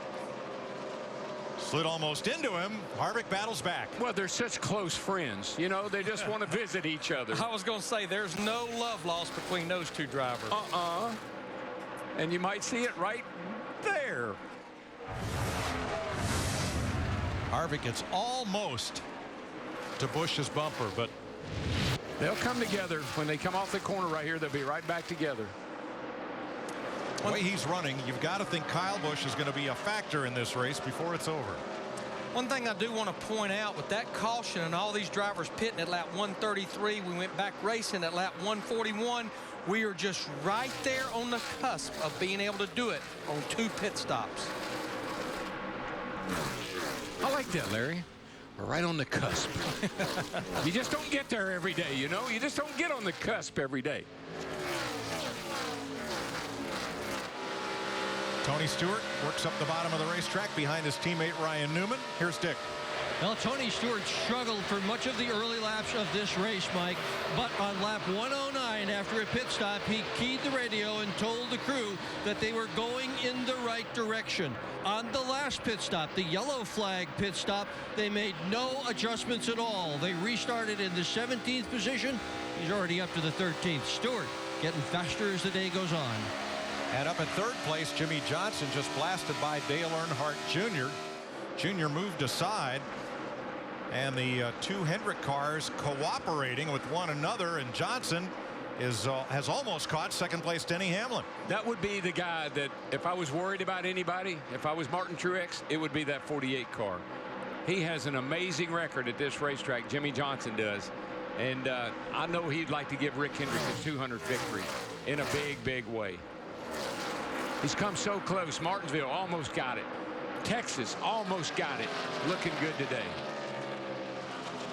slid almost into him. Harvick battles back. Well, they're such close friends. You know, they just want to visit each other. I was going to say, there's no love lost between those two drivers. And you might see it right there. Harvick gets almost to Busch's bumper, but they'll come together. When they come off the corner right here, they'll be right back together. The way he's running, you've got to think Kyle Busch is going to be a factor in this race before it's over. One thing I do want to point out, with that caution and all these drivers pitting at lap 133, we went back racing at lap 141. We are just right there on the cusp of being able to do it on 2 pit stops. I like that, Larry. We're right on the cusp. You just don't get there every day, you know? You just don't get on the cusp every day. Tony Stewart works up the bottom of the racetrack behind his teammate Ryan Newman. Here's Dick. Well, Tony Stewart struggled for much of the early laps of this race, Mike. But on lap 109, after a pit stop, he keyed the radio and told the crew that they were going in the right direction. On the last pit stop, the yellow flag pit stop, they made no adjustments at all. They restarted in the 17th position. He's already up to the 13th. Stewart getting faster as the day goes on. And up at 3rd place, Jimmy Johnson just blasted by Dale Earnhardt Jr. Jr. moved aside. And the 2 Hendrick cars cooperating with one another, and Johnson has almost caught 2nd place Denny Hamlin. That would be the guy that, if I was worried about anybody, if I was Martin Truex, it would be that 48 car. He has an amazing record at this racetrack. Jimmy Johnson does. And I know he'd like to give Rick Hendrick his 200th victory in a big, big way. He's come so close. Martinsville almost got it. Texas almost got it. Looking good today.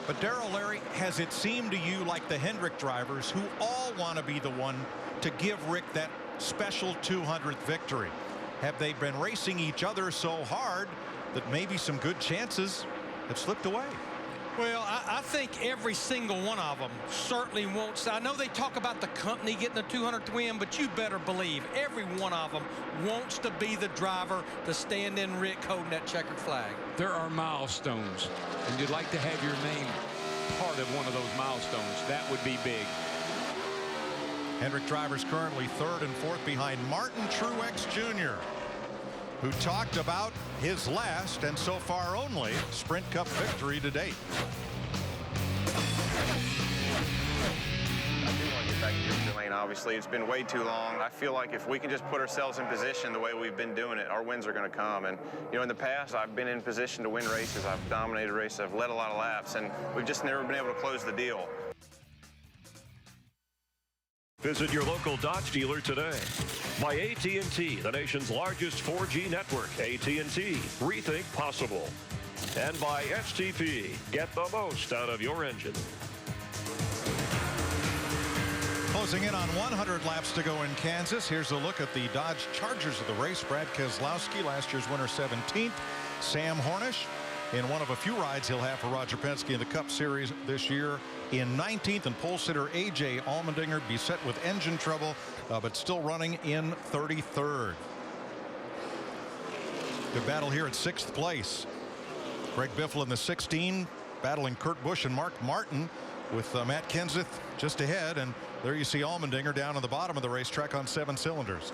But Darrell, Larry, has it seemed to you like the Hendrick drivers, who all want to be the one to give Rick that special 200th victory, have they been racing each other so hard that maybe some good chances have slipped away? Well, I think every single one of them certainly wants. I know they talk about the company getting the 200th win, but you better believe every one of them wants to be the driver to stand in Rick holding that checkered flag. There are milestones, and you'd like to have your name part of one of those milestones. That would be big. Hendrick drivers currently 3rd and 4th behind Martin Truex Jr., who talked about his last and so far only Sprint Cup victory to date. I do want to get back to victory lane, obviously. It's been way too long. I feel like if we can just put ourselves in position the way we've been doing it, our wins are going to come. And, you know, in the past, I've been in position to win races. I've dominated races. I've led a lot of laps, and we've just never been able to close the deal. Visit your local Dodge dealer today. By AT&T, the nation's largest 4G network. AT&T, rethink possible. And by STP, get the most out of your engine. Closing in on 100 laps to go in Kansas. Here's a look at the Dodge Chargers of the race. Brad Keselowski, last year's winner, 17th. Sam Hornish, in one of a few rides he'll have for Roger Penske in the Cup Series this year, in 19th, and pole sitter A.J. Allmendinger beset with engine trouble, but still running in 33rd. Good battle here at 6th place. Greg Biffle in the 16, battling Kurt Busch and Mark Martin, with Matt Kenseth just ahead. And there you see Allmendinger down on the bottom of the racetrack on 7 cylinders.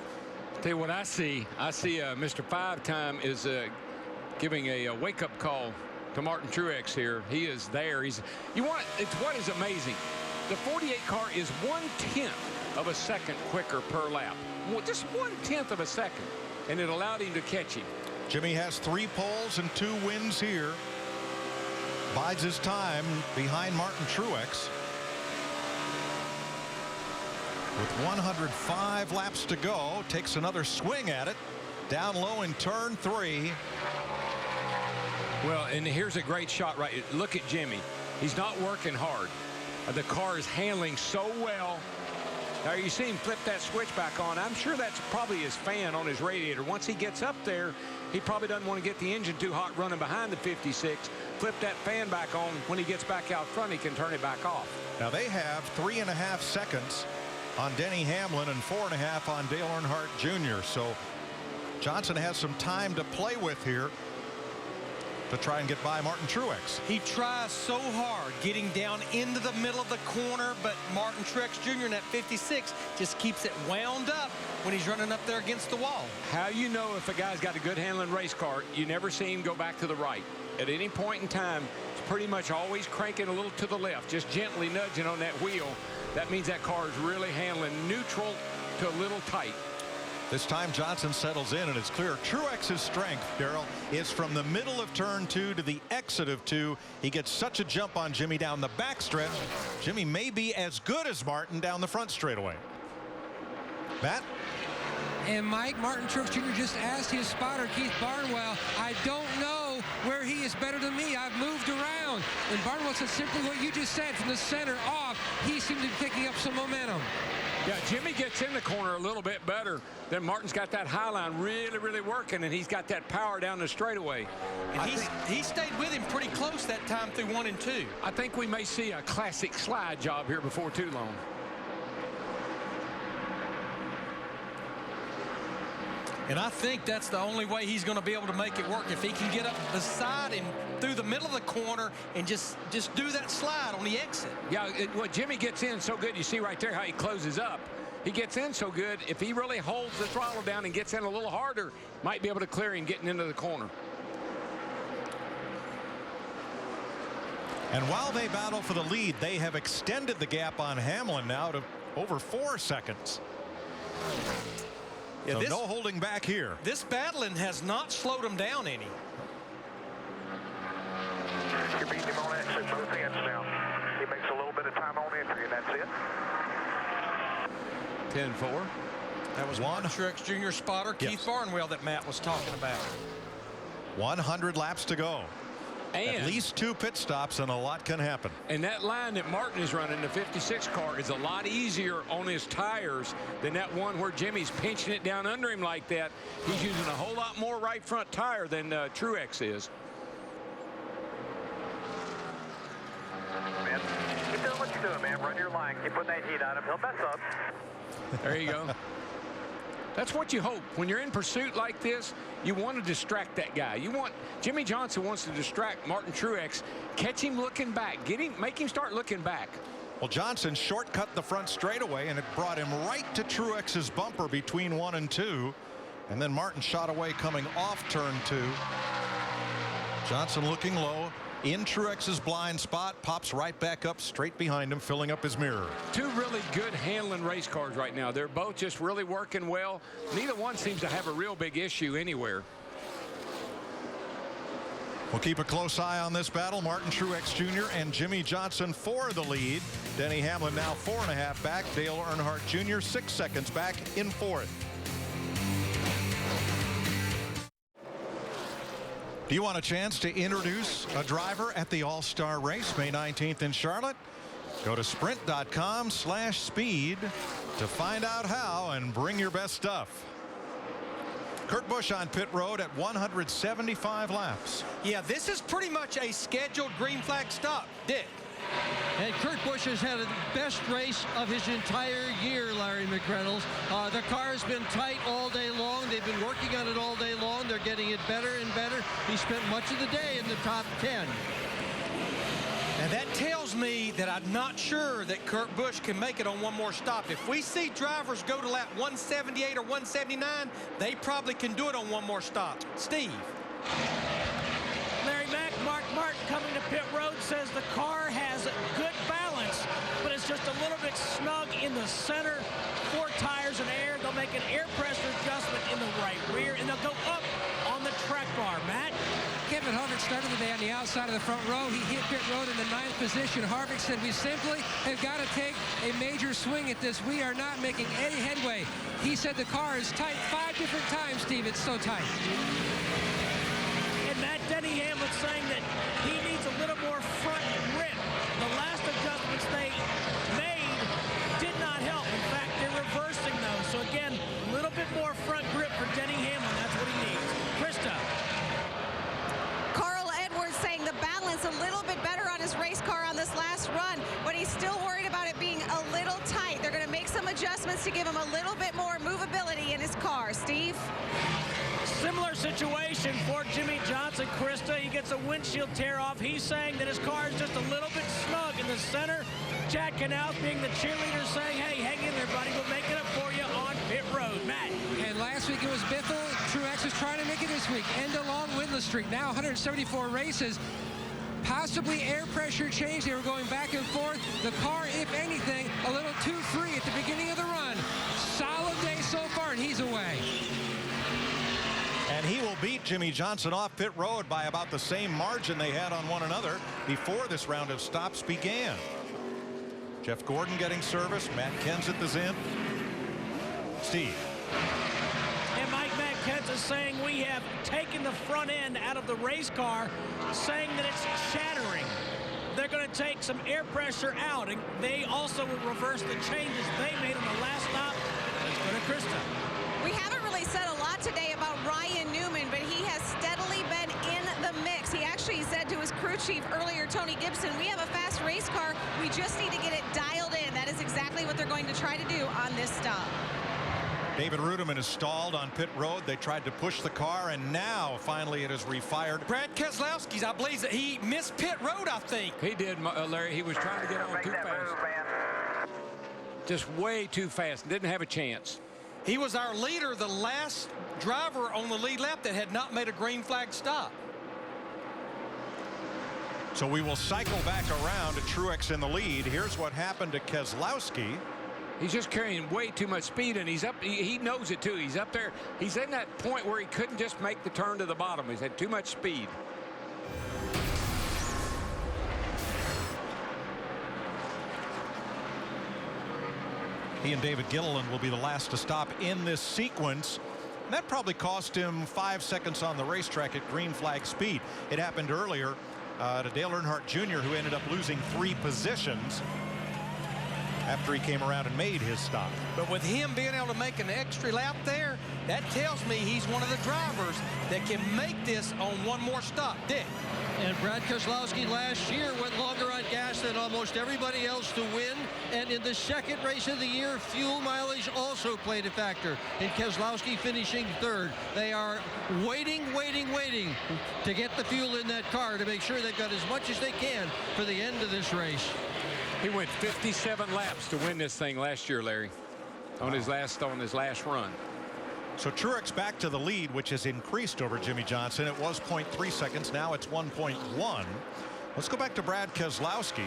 Tell you what I see Mr. 5-time is giving a wake-up call to Martin Truex here. He is there. It's what is amazing. The 48 car is 1/10 of a second quicker per lap. Well, just 1/10 of a second, and it allowed him to catch him. Jimmy has 3 poles and 2 wins here. Bides his time behind Martin Truex. With 105 laps to go, takes another swing at it. Down low in turn 3. Well, and here's a great shot right. Look at Jimmy. He's not working hard. The car is handling so well. Now you see him flip that switch back on. I'm sure that's probably his fan on his radiator. Once he gets up there, he probably doesn't want to get the engine too hot running behind the 56. Flip that fan back on. When he gets back out front, he can turn it back off. Now they have 3.5 seconds on Denny Hamlin and 4.5 on Dale Earnhardt Jr. So Johnson has some time to play with here to try and get by Martin Truex. He tries so hard getting down into the middle of the corner, but Martin Truex Jr. in that 56 just keeps it wound up when he's running up there against the wall. How you know if a guy's got a good handling race car? You never see him go back to the right. At any point in time, it's pretty much always cranking a little to the left, just gently nudging on that wheel. That means that car is really handling neutral to a little tight. This time Johnson settles in, and it's clear Truex's strength, Darrell, is from the middle of turn 2 to the exit of 2. He gets such a jump on Jimmy down the backstretch. Jimmy may be as good as Martin down the front straightaway. Matt? And Mike, Martin Truex Jr. just asked his spotter, Keith Barnwell, I don't know where he is better than me. I've moved around. And Barnwell said simply what you just said. From the center off, he seemed to be picking up some momentum. Yeah, Jimmy gets in the corner a little bit better. Then Martin's got that high line really working, and he's got that power down the straightaway. And he stayed with him pretty close that time through 1 and 2. I think we may see a classic slide job here before too long. And I think that's the only way he's going to be able to make it work, if he can get up beside him through the middle of the corner and just do that slide on the exit. Yeah, what Jimmy gets in so good, you see right there how he closes up. He gets in so good, if he really holds the throttle down and gets in a little harder, might be able to clear him getting into the corner. And while they battle for the lead, they have extended the gap on Hamlin now to over 4 seconds. Yeah, so no holding back here. This battling has not slowed him down any. You're beating him on exit both ends now. He makes a little bit of time on entry, and that's it. 10-4. That was Martin Truex Jr. spotter, Keith Barnwell, that Matt was talking about. 100 laps to go. And at least 2 pit stops, and a lot can happen. And that line that Martin is running, the 56 car, is a lot easier on his tires than that one where Jimmy's pinching it down under him like that. He's using a whole lot more right front tire than Truex is. Man, keep doing what you're doing, man. Run your line. Keep putting that heat on him. He'll mess up. There you go. That's what you hope. When you're in pursuit like this, you want to distract that guy. Jimmy Johnson wants to distract Martin Truex, catch him looking back, make him start looking back. Well, Johnson shortcut the front straightaway, and it brought him right to Truex's bumper between 1 and 2. And then Martin shot away coming off turn 2. Johnson looking low. In Truex's blind spot, pops right back up straight behind him, filling up his mirror. 2 really good handling race cars right now. They're both just really working well. Neither one seems to have a real big issue anywhere. We'll keep a close eye on this battle. Martin Truex Jr. and Jimmy Johnson for the lead. Denny Hamlin now 4.5 back. Dale Earnhardt Jr. 6 seconds back in 4th. Do you want a chance to introduce a driver at the All-Star Race May 19th in Charlotte? Go to sprint.com/speed to find out how and bring your best stuff. Kurt Busch on pit road at 175 laps. Yeah, this is pretty much a scheduled green flag stop, Dick. And Kurt Busch has had the best race of his entire year, Larry McReynolds. The car has been tight all day long. They've been working on it all day long. They're getting it better and better. He spent much of the day in the top 10. And that tells me that I'm not sure that Kurt Busch can make it on one more stop. If we see drivers go to lap 178 or 179, they probably can do it on one more stop. Steve. Larry Mack, Mark Martin coming to pit road says the car has good balance, but it's just a little bit snug in the center. 4 tires and air. They'll make an air pressure adjustment in the right rear, and they'll go up on the track bar. Matt? Kevin Harvick started the day on the outside of the front row. He hit pit road in the 9th position. Harvick said, we simply have got to take a major swing at this. We are not making any headway. He said the car is tight 5 different times, Steve. It's so tight. And Matt, Denny Hamlin saying that he needs a little more front grip. The last adjustments they made did not help. In fact, they're reversing those. So again, a little bit more front grip for Denny Hamlin. That's what he needs. Krista. Saying the balance a little bit better on his race car on this last run, but he's still worried about it being a little tight. They're going to make some adjustments to give him a little bit more movability in his car. Steve? Similar situation for Jimmy Johnson, Krista. He gets a windshield tear off. He's saying that his car is just a little bit snug in the center. Jack Canal being the cheerleader saying, hey, hang in there, buddy. We'll make it up for you on pit road. Matt. And last week it was Biffle. Truex is trying to make it this week. End a long winless streak. Now 174 races. Possibly air pressure change. They were going back and forth. The car, if anything, a little too free at the beginning of the run. Solid day so far, and he's away. And he will beat Jimmy Johnson off pit road by about the same margin they had on one another before this round of stops began. Jeff Gordon getting service. Matt Kenseth is in. Steve. And Mike Matt Kenseth is saying we have taken the front end out of the race car, saying that it's shattering. They're going to take some air pressure out, and they also will reverse the changes they made on the last lap. Let's go to Krista. We haven't really said a lot today about Ryan Newman, but he has steadily been in the mix. He actually said to his crew chief earlier, Tony Gibson, we have a fast race car. We just need to get it dialed in. That is exactly what they're going to try to do on this stop. David Rudiman is stalled on pit road. They tried to push the car, and now finally it is refired. Brad Keselowski's, I believe that he missed pit road, I think. He did, Larry. He was trying to get on too fast. Just way too fast. Didn't have a chance. He was our leader, the last driver on the lead lap that had not made a green flag stop. So we will cycle back around to Truex in the lead. Here's what happened to Keselowski. He's just carrying way too much speed, and he's up. He knows it too. He's up there. He's in that point where he couldn't just make the turn to the bottom. He's had too much speed. He and David Gilliland will be the last to stop in this sequence. And that probably cost him 5 seconds on the racetrack at green flag speed. It happened earlier to Dale Earnhardt Jr., who ended up losing 3 positions after he came around and made his stop. But with him being able to make an extra lap there, that tells me he's one of the drivers that can make this on one more stop. Dick. And Brad Keselowski last year went longer on gas than almost everybody else to win. And in the second race of the year, fuel mileage also played a factor in Keselowski finishing 3rd. They are waiting to get the fuel in that car to make sure they've got as much as they can for the end of this race. He went 57 laps to win this thing last year, Larry, on his last run. So Truex back to the lead, which has increased over Jimmy Johnson. It was 0.3 seconds. Now it's 1.1. Let's go back to Brad Keselowski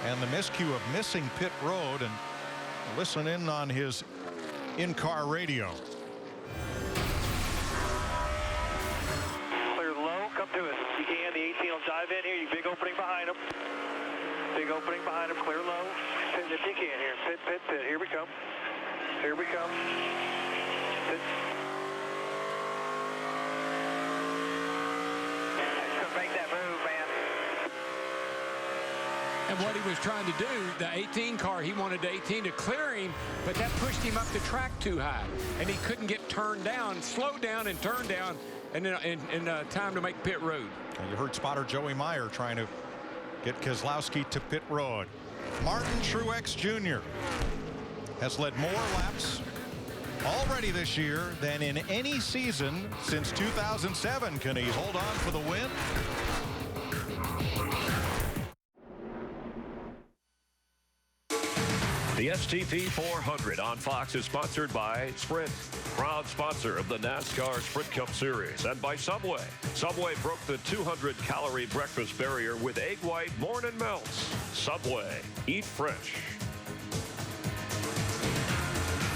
and the miscue of missing pit road and listen in on his in-car radio. Clear low. Come to us. You can. The 18 will dive in here. You big opening behind him. Big opening behind him. Clear low. Pit if you can here. Pit, pit, pit. Here we come. Here we come. Pit. Just make that move, man. And what he was trying to do, the 18 car, he wanted the 18 to clear him, but that pushed him up the track too high, and he couldn't get turned down, slow down and turn down, and in time to make pit road. And you heard spotter Joey Meyer trying to get Keselowski to pit road. Martin Truex Jr. has led more laps already this year than in any season since 2007. Can he hold on for the win? The STP 400 on Fox is sponsored by Sprint, proud sponsor of the NASCAR Sprint Cup Series, and by Subway. Subway broke the 200-calorie breakfast barrier with egg white morning melts. Subway, eat fresh.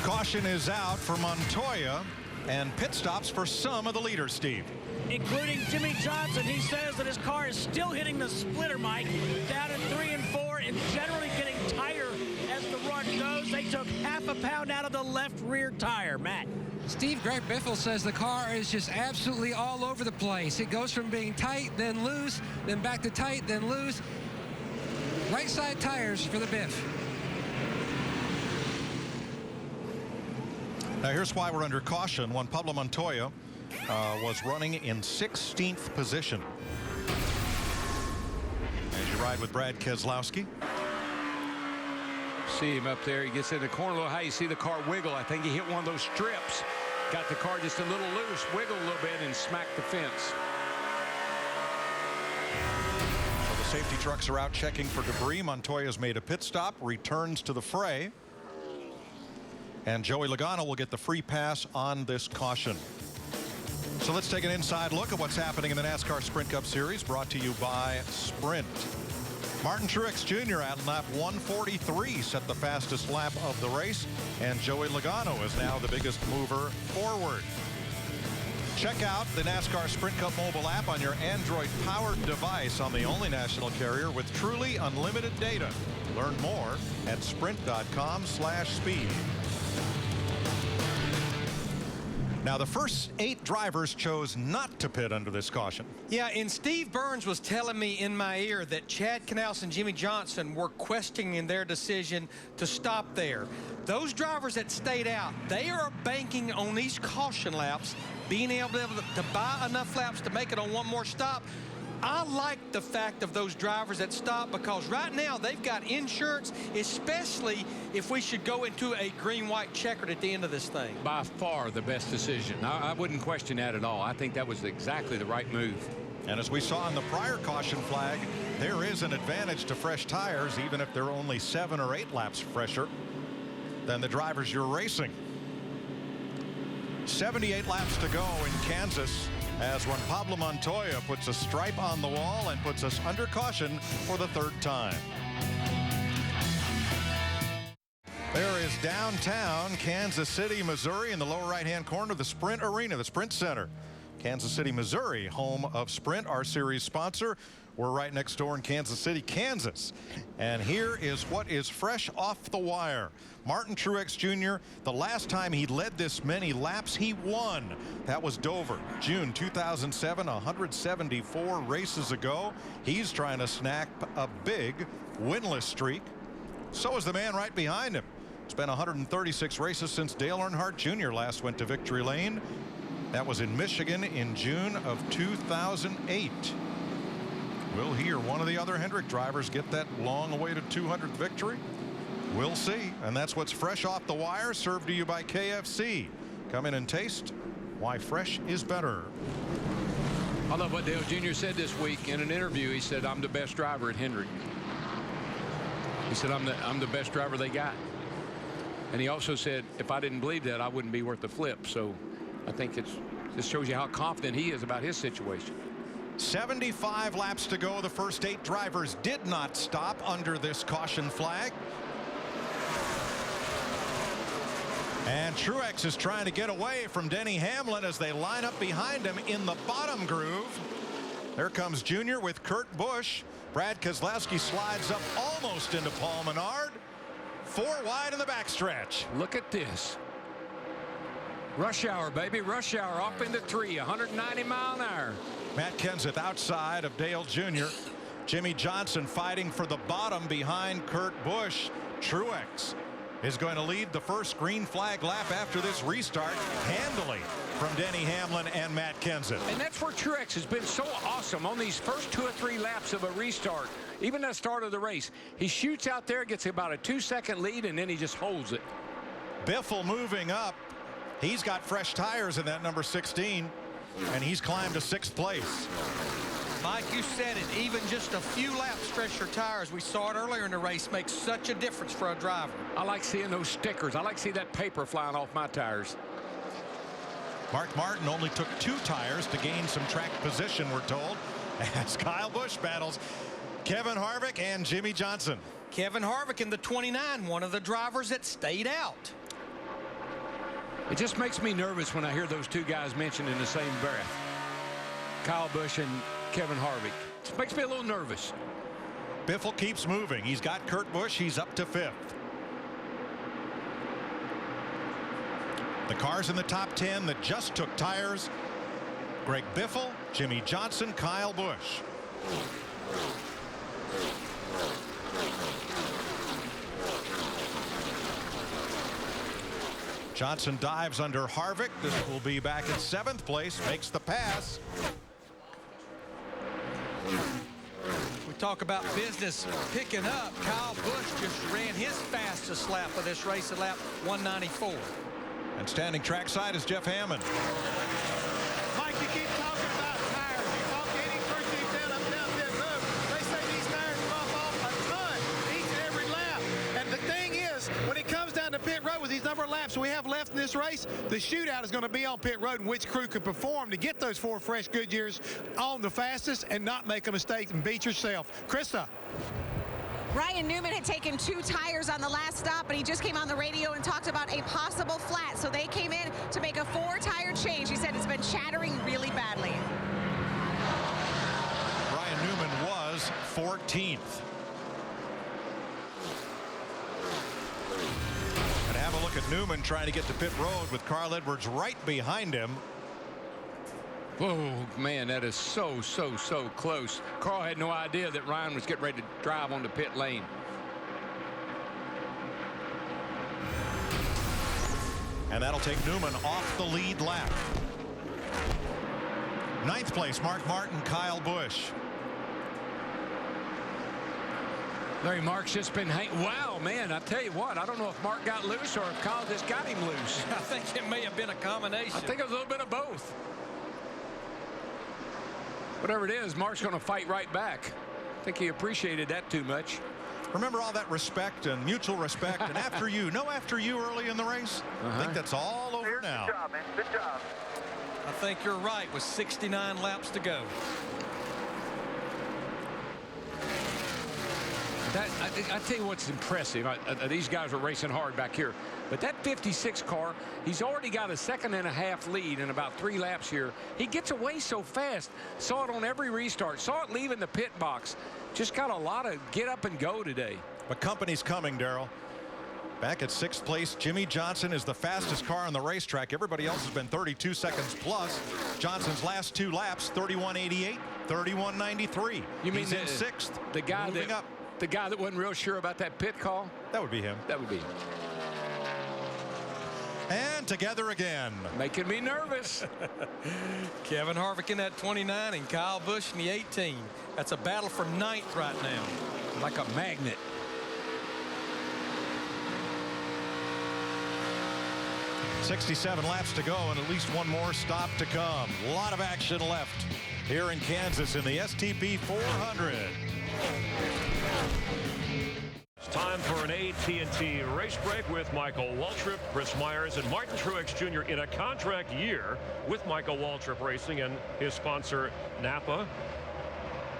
Caution is out for Montoya, and pit stops for some of the leaders, Steve. Including Jimmy Johnson. He says that his car is still hitting the splitter, Mike, down in 3 and 4, and generally getting tighter as the run goes. They took half a pound out of the left rear tire. Matt. Steve, Greg Biffle says the car is just absolutely all over the place. It goes from being tight, then loose, then back to tight, then loose. Right side tires for the Biff. Now here's why we're under caution. Juan Pablo Montoya was running in 16th position. As you ride with Brad Keselowski. See him up there. He gets in the corner a little high. You see the car wiggle. I think he hit one of those strips. Got the car just a little loose, wiggled a little bit, and smacked the fence. So the safety trucks are out checking for debris. Montoya's made a pit stop, returns to the fray. And Joey Logano will get the free pass on this caution. So let's take an inside look at what's happening in the NASCAR Sprint Cup Series, brought to you by Sprint. Martin Truex Jr. at lap 143 set the fastest lap of the race, and Joey Logano is now the biggest mover forward. Check out the NASCAR Sprint Cup mobile app on your Android-powered device on the only national carrier with truly unlimited data. Learn more at sprint.com/speed. Now, the first 8 drivers chose not to pit under this caution. Yeah, and Steve Burns was telling me in my ear that Chad Knaus and Jimmy Johnson were questioning their decision to stop there. Those drivers that stayed out, they are banking on these caution laps, being able to buy enough laps to make it on one more stop. I like the fact of those drivers that stop, because right now they've got insurance, especially if we should go into a green-white checkered at the end of this thing. By far the best decision. I wouldn't question that at all. I think that was exactly the right move. And as we saw in the prior caution flag, there is an advantage to fresh tires, even if they're only 7 or 8 laps fresher than the drivers you're racing. 78 laps to go in Kansas, as Juan Pablo Montoya puts a stripe on the wall and puts us under caution for the 3rd time. There is downtown Kansas City, Missouri, in the lower right-hand corner of the Sprint Arena, the Sprint Center. Kansas City, Missouri, home of Sprint, our series sponsor. We're right next door in Kansas City, Kansas. And here is what is fresh off the wire. Martin Truex Jr., the last time he led this many laps, he won. That was Dover, June 2007, 174 races ago. He's trying to snap a big winless streak. So is the man right behind him. It's been 136 races since Dale Earnhardt Jr. last went to victory lane. That was in Michigan in June of 2008. Will he or one of the other Hendrick drivers get that long-awaited 200th victory? We'll see. And that's what's fresh off the wire, served to you by KFC. Come in and taste why fresh is better. I love what Dale Jr. said this week in an interview. He said, "I'm the best driver at Hendrick." He said, I'm the best driver they got. And he also said, if I didn't believe that, I wouldn't be worth the flip. So I think this shows you how confident he is about his situation. 75 laps to go. The first 8 drivers did not stop under this caution flag. And Truex is trying to get away from Denny Hamlin as they line up behind him in the bottom groove. There comes Junior with Kurt Busch. Brad Keselowski slides up almost into Paul Menard. 4 wide in the backstretch. Look at this. Rush hour, baby. Rush hour off into 3, 190 mile an hour. Matt Kenseth outside of Dale Jr. Jimmy Johnson fighting for the bottom behind Kurt Busch. Truex is going to lead the first green flag lap after this restart handily. from Denny Hamlin and Matt Kenseth. And that's where Truex has been so awesome on these first 2 or 3 laps of a restart. Even at the start of the race, he shoots out there, gets about a 2-second lead, and then he just holds it. Biffle moving up. He's got fresh tires in that number 16, and he's climbed to 6th place. Mike, you said it. Even just a few laps fresher tires, we saw it earlier in the race, makes such a difference for a driver. I like seeing those stickers. I like seeing that paper flying off my tires. Mark Martin only took 2 tires to gain some track position, we're told, as Kyle Busch battles Kevin Harvick and Jimmy Johnson. Kevin Harvick in the 29, one of the drivers that stayed out. It just makes me nervous when I hear those 2 guys mentioned in the same breath. Kyle Busch and Kevin Harvick. It makes me a little nervous. Biffle keeps moving. He's got Kurt Busch. He's up to 5th. The cars in the top 10 that just took tires: Greg Biffle, Jimmy Johnson, Kyle Busch. Johnson dives under Harvick. This will be back in 7th place. Makes the pass. We talk about business picking up. Kyle Busch just ran his fastest lap of this race at lap 194. And standing trackside is Jeff Hammond. Mike, you keep talking about tires. You talk to any crew chief down pit road. They say these tires bump off a ton each and every lap. And the thing is, when it comes down to pit road with these number of laps we have left in this race, the shootout is going to be on pit road and which crew can perform to get those 4 fresh Goodyears on the fastest and not make a mistake and beat yourself. Krista. Ryan Newman had taken 2 tires on the last stop, but he just came on the radio and talked about a possible flat. So they came in to make a 4-tire change. He said it's been chattering really badly. Ryan Newman was 14th. And have a look at Newman trying to get to pit road with Carl Edwards right behind him. Oh, man, that is so close. Carl had no idea that Ryan was getting ready to drive on the pit lane. And that'll take Newman off the lead lap. 9th place, Mark Martin, Kyle Busch. Larry, Mark's just been wow, man, I tell you what, I don't know if Mark got loose or if Kyle just got him loose. I think it may have been a combination. I think it was a little bit of both. Whatever it is, Mark's going to fight right back. I think he appreciated that too much. Remember all that respect and mutual respect and after you, no after you early in the race? I think that's all over now. Good job, man. Good job. I think you're right with 69 laps to go. I tell you what's impressive. These guys are racing hard back here. But that 56 car, he's already got a 2.5-second lead in about 3 laps here. He gets away so fast. Saw it on every restart. Saw it leaving the pit box. Just got a lot of get up and go today. But company's coming, Darrell. Back at 6th place, Jimmy Johnson is the fastest car on the racetrack. Everybody else has been 32 seconds plus. Johnson's last 2 laps, 31.88, 31.93. You mean he's in 6th. The guy moving up. The guy that wasn't real sure about that pit call? That would be him. That would be him. And together again. Making me nervous. Kevin Harvick in that 29 and Kyle Busch in the 18. That's a battle for 9th right now. Like a magnet. .67 laps to go and at least one more stop to come. A lot of action left here in Kansas in the STP 400. It's time for an AT&T race break with Michael Waltrip, Chris Myers, and Martin Truex Jr. in a contract year with Michael Waltrip Racing and his sponsor Napa.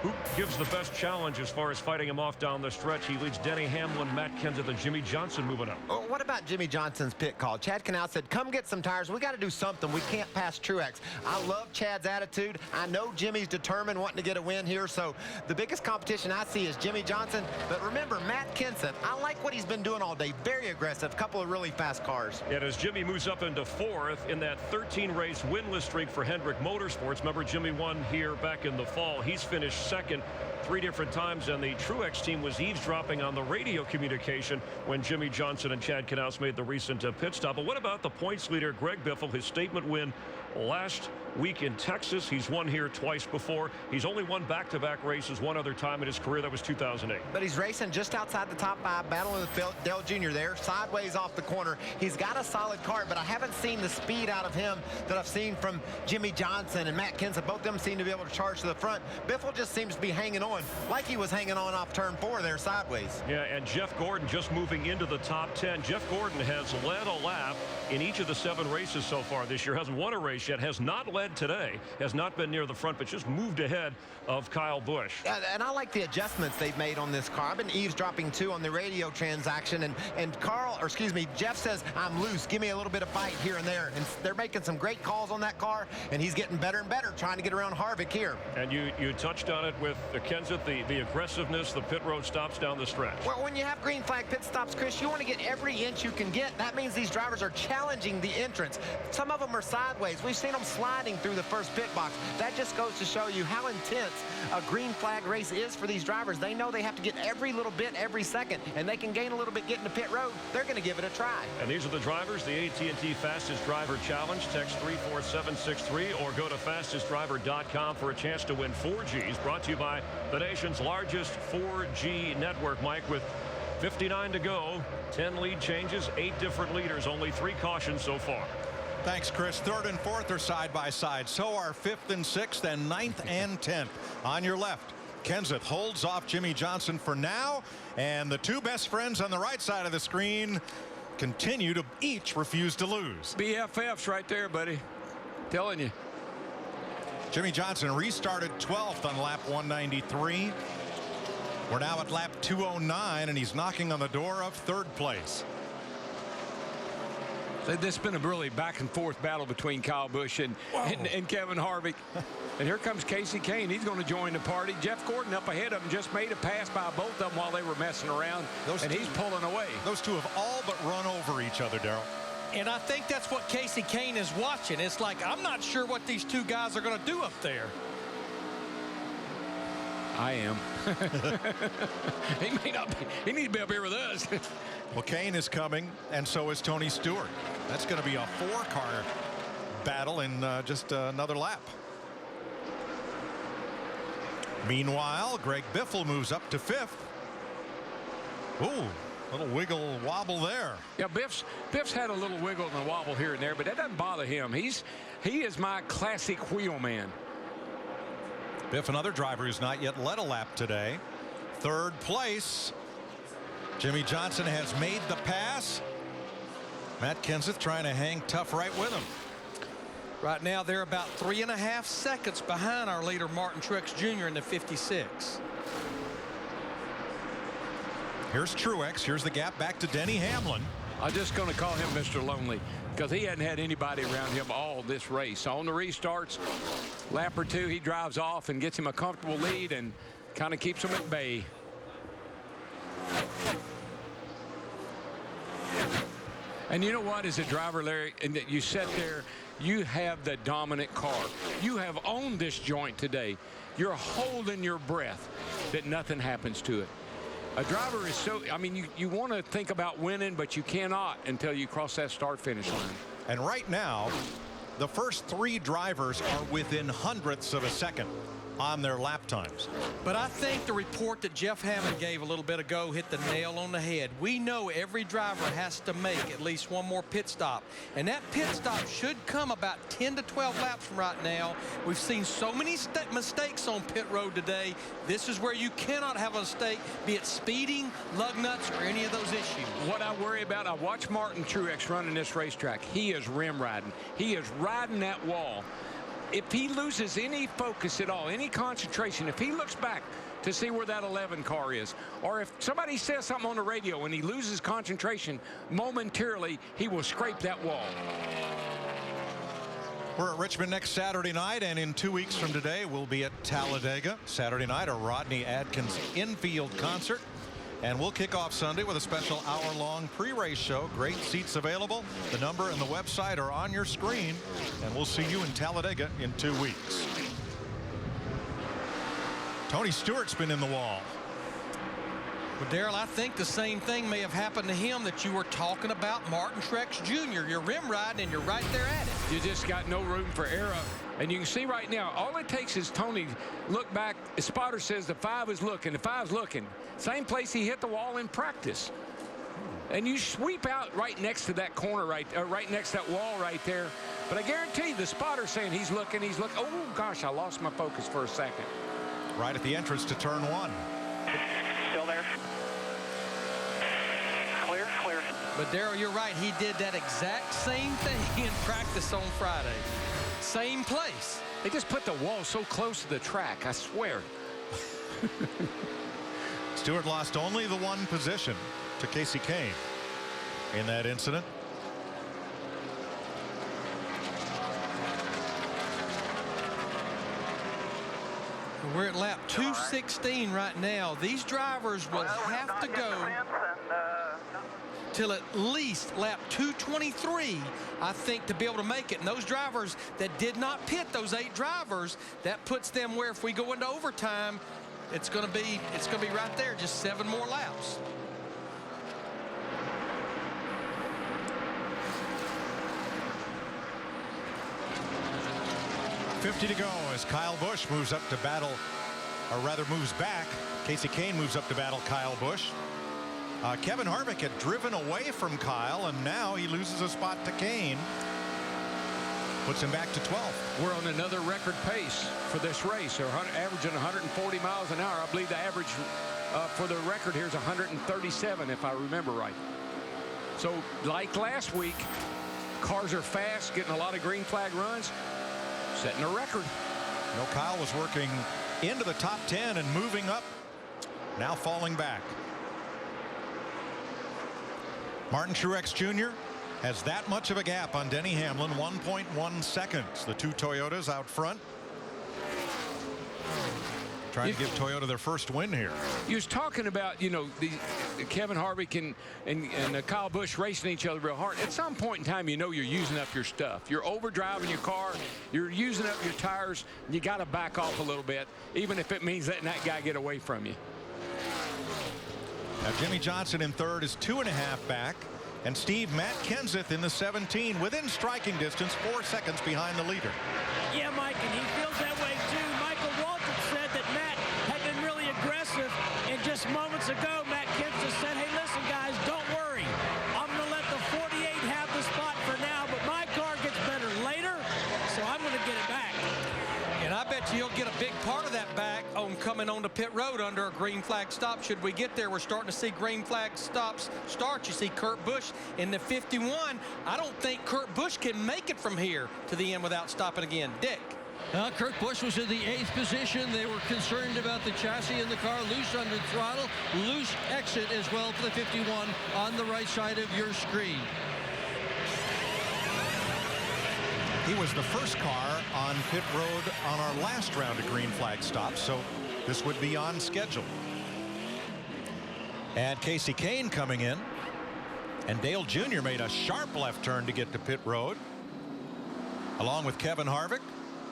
Who gives the best challenge as far as fighting him off down the stretch? He leads Denny Hamlin, Matt Kenseth, and Jimmy Johnson moving up. Oh, what about Jimmy Johnson's pit call? Chad Canal said, come get some tires. We got to do something. We can't pass Truex. I love Chad's attitude. I know Jimmy's determined, wanting to get a win here. So the biggest competition I see is Jimmy Johnson. But remember, Matt Kenseth, I like what he's been doing all day. Very aggressive. Couple of really fast cars. And as Jimmy moves up into 4th in that 13-race winless streak for Hendrick Motorsports. Remember, Jimmy won here back in the fall. He's finished 2nd 3 different times, and the Truex team was eavesdropping on the radio communication when Jimmy Johnson and Chad Knaus made the recent pit stop. But what about the points leader, Greg Biffle, his statement win last week in Texas. He's won here twice before. He's only won back-to-back races one other time in his career. That was 2008. But he's racing just outside the top 5, battling with Dale Jr. there, sideways off the corner. He's got a solid car, but I haven't seen the speed out of him that I've seen from Jimmy Johnson and Matt Kenseth. Both of them seem to be able to charge to the front. Biffle just seems to be hanging on like he was hanging on off turn 4 there sideways. Yeah, and Jeff Gordon just moving into the top 10. Jeff Gordon has led a lap in each of the 7 races so far this year. Hasn't won a race yet, has not led today, has not been near the front, but just moved ahead of Kyle Busch. And I like the adjustments they've made on this car. I've been eavesdropping too on the radio transaction, and Jeff says, I'm loose, give me a little bit of bite here and there, and they're making some great calls on that car, and he's getting better and better trying to get around Harvick here. And you touched on it with Kenseth, the aggressiveness, the pit road stops down the stretch. Well, when you have green flag pit stops, Chris, you want to get every inch you can get. That means these drivers are challenging the entrance. Some of them are sideways. We've seen them sliding through the first pit box. That just goes to show you how intense a green flag race is for these drivers. They know they have to get every little bit every second, and they can gain a little bit getting to pit road. They're going to give it a try. And these are the drivers, the AT&T Fastest Driver Challenge. Text 34763 or go to fastestdriver.com for a chance to win 4Gs. Brought to you by the nation's largest 4G network. Mike, with 59 to go, 10 lead changes, 8 different leaders, only 3 cautions so far. Thanks, Chris. 3rd and 4th are side by side. So are 5th and 6th and 9th and 10th. On your left, Kenseth holds off Jimmy Johnson for now, and the 2 best friends on the right side of the screen continue to each refuse to lose. BFFs right there, buddy. Telling you. Jimmy Johnson restarted 12th on lap 193. We're now at lap 209, and he's knocking on the door of 3rd place. This has been a really back and forth battle between Kyle Busch and Kevin Harvick. And here comes Casey Kane. He's going to join the party. Jeff Gordon up ahead of him just made a pass by both of them while they were messing around. He's pulling away. Those 2 have all but run over each other, Darrell. And I think that's what Casey Kane is watching. It's like, I'm not sure what these 2 guys are going to do up there. I am. He may not be. He needs to be up here with us. Well, Kane is coming, and so is Tony Stewart. That's going to be a 4-car battle in just another lap. Meanwhile, Greg Biffle moves up to 5th. Ooh, little wiggle wobble there. Yeah, Biff's had a little wiggle and a wobble here and there, but that doesn't bother him. He is my classic wheel man. Biff, another driver who's not yet led a lap today. 3rd place. Jimmy Johnson has made the pass. Matt Kenseth trying to hang tough right with him. Right now, they're about 3.5 seconds behind our leader, Martin Truex Jr. in the 56. Here's Truex. Here's the gap back to Denny Hamlin. I'm just going to call him Mr. Lonely because he hadn't had anybody around him all this race. On the restarts, lap or 2, he drives off and gets him a comfortable lead and kind of keeps him at bay. And you know what, as a driver, Larry, and that you sat there, you have the dominant car. You have owned this joint today. You're holding your breath that nothing happens to it. A driver is so, I mean, you want to think about winning, but you cannot until you cross that start-finish line. And right now, the first 3 drivers are within hundredths of a second on their lap times. But I think the report that Jeff Hamlin gave a little bit ago hit the nail on the head. We know every driver has to make at least 1 more pit stop, and that pit stop should come about 10 to 12 laps from right now. We've seen so many mistakes on pit road today. This is where you cannot have a mistake, be it speeding, lug nuts, or any of those issues. What I worry about, I watch Martin Truex running this racetrack. He is rim riding. He is riding that wall. If he loses any focus at all, any concentration, if he looks back to see where that 11 car is, or if somebody says something on the radio and he loses concentration momentarily, he will scrape that wall. We're at Richmond next Saturday night, and in 2 weeks from today, we'll be at Talladega. Saturday night, a Rodney Adkins infield concert. And we'll kick off Sunday with a special hour-long pre-race show. Great seats available. The number and the website are on your screen. And we'll see you in Talladega in 2 weeks. Tony Stewart's been in the wall. Well, Darrell, I think the same thing may have happened to him that you were talking about Martin Truex Jr. You're rim riding and you're right there at it. You just got no room for error. And you can see right now, all it takes is Tony look back. The spotter says the 5 is looking. The 5's looking. Same place he hit the wall in practice. And you sweep out right next to that corner right next to that wall right there. But I guarantee the spotter's saying he's looking, Oh, gosh, I lost my focus for a second. Right at the entrance to turn 1. Still there. Clear, clear. But Darryl, you're right. He did that exact same thing in practice on Friday. Same place. They just put the wall so close to the track, I swear. Stewart lost only the 1 position to Casey Kane in that incident. We're at lap 216 right now. These drivers will have to go till at least lap 223, I think, to be able to make it. And those drivers that did not pit, those 8 drivers, that puts them where if we go into overtime, it's going to be right there, just 7 more laps. $50 to go as Kyle Busch moves up to battle, or rather moves back. Casey Kane moves up to battle Kyle Busch. Kevin Harvick had driven away from Kyle, and now he loses a spot to Kane. Puts him back to 12th. We're on another record pace for this race. They're averaging 140 miles an hour. I believe the average for the record here is 137, if I remember right. So, like last week, cars are fast, getting a lot of green flag runs, setting a record. You know, Kyle was working into the top 10 and moving up, now falling back. Martin Truex Jr. has that much of a gap on Denny Hamlin, 1.1 seconds. The 2 Toyotas out front, trying to give Toyota their first win here. You was talking about, you know, the Kevin Harvick and Kyle Busch racing each other real hard. At some point in time, you know you're using up your stuff. You're overdriving your car. You're using up your tires. You got to back off a little bit, even if it means letting that guy get away from you. Now Jimmy Johnson in 3rd is 2.5 back. And Matt Kenseth in the 17, within striking distance, 4 seconds behind the leader. Yeah, Mike, and he feels that way too. Michael Waltrip said that Matt had been really aggressive, and just moments ago, Matt Kenseth said, hey, listen, guys, don't worry. I'm going to let the 48 have the spot for now, but my car gets better later, so I'm going to get it back. And I bet you you'll get a big part of that back on coming on to pit road under a green flag stop. Should we get there, we're starting to see green flag stops start. You see Kurt Busch in the 51. I don't think Kurt Busch can make it from here to the end without stopping again. Dick. Kurt Busch was in the 8th position. They were concerned about the chassis in the car, loose under throttle, loose exit as well for the 51 on the right side of your screen. He was the first car on pit road on our last round of green flag stops, so this would be on schedule. And Casey Kane coming in, and Dale Jr. made a sharp left turn to get to pit road, along with Kevin Harvick,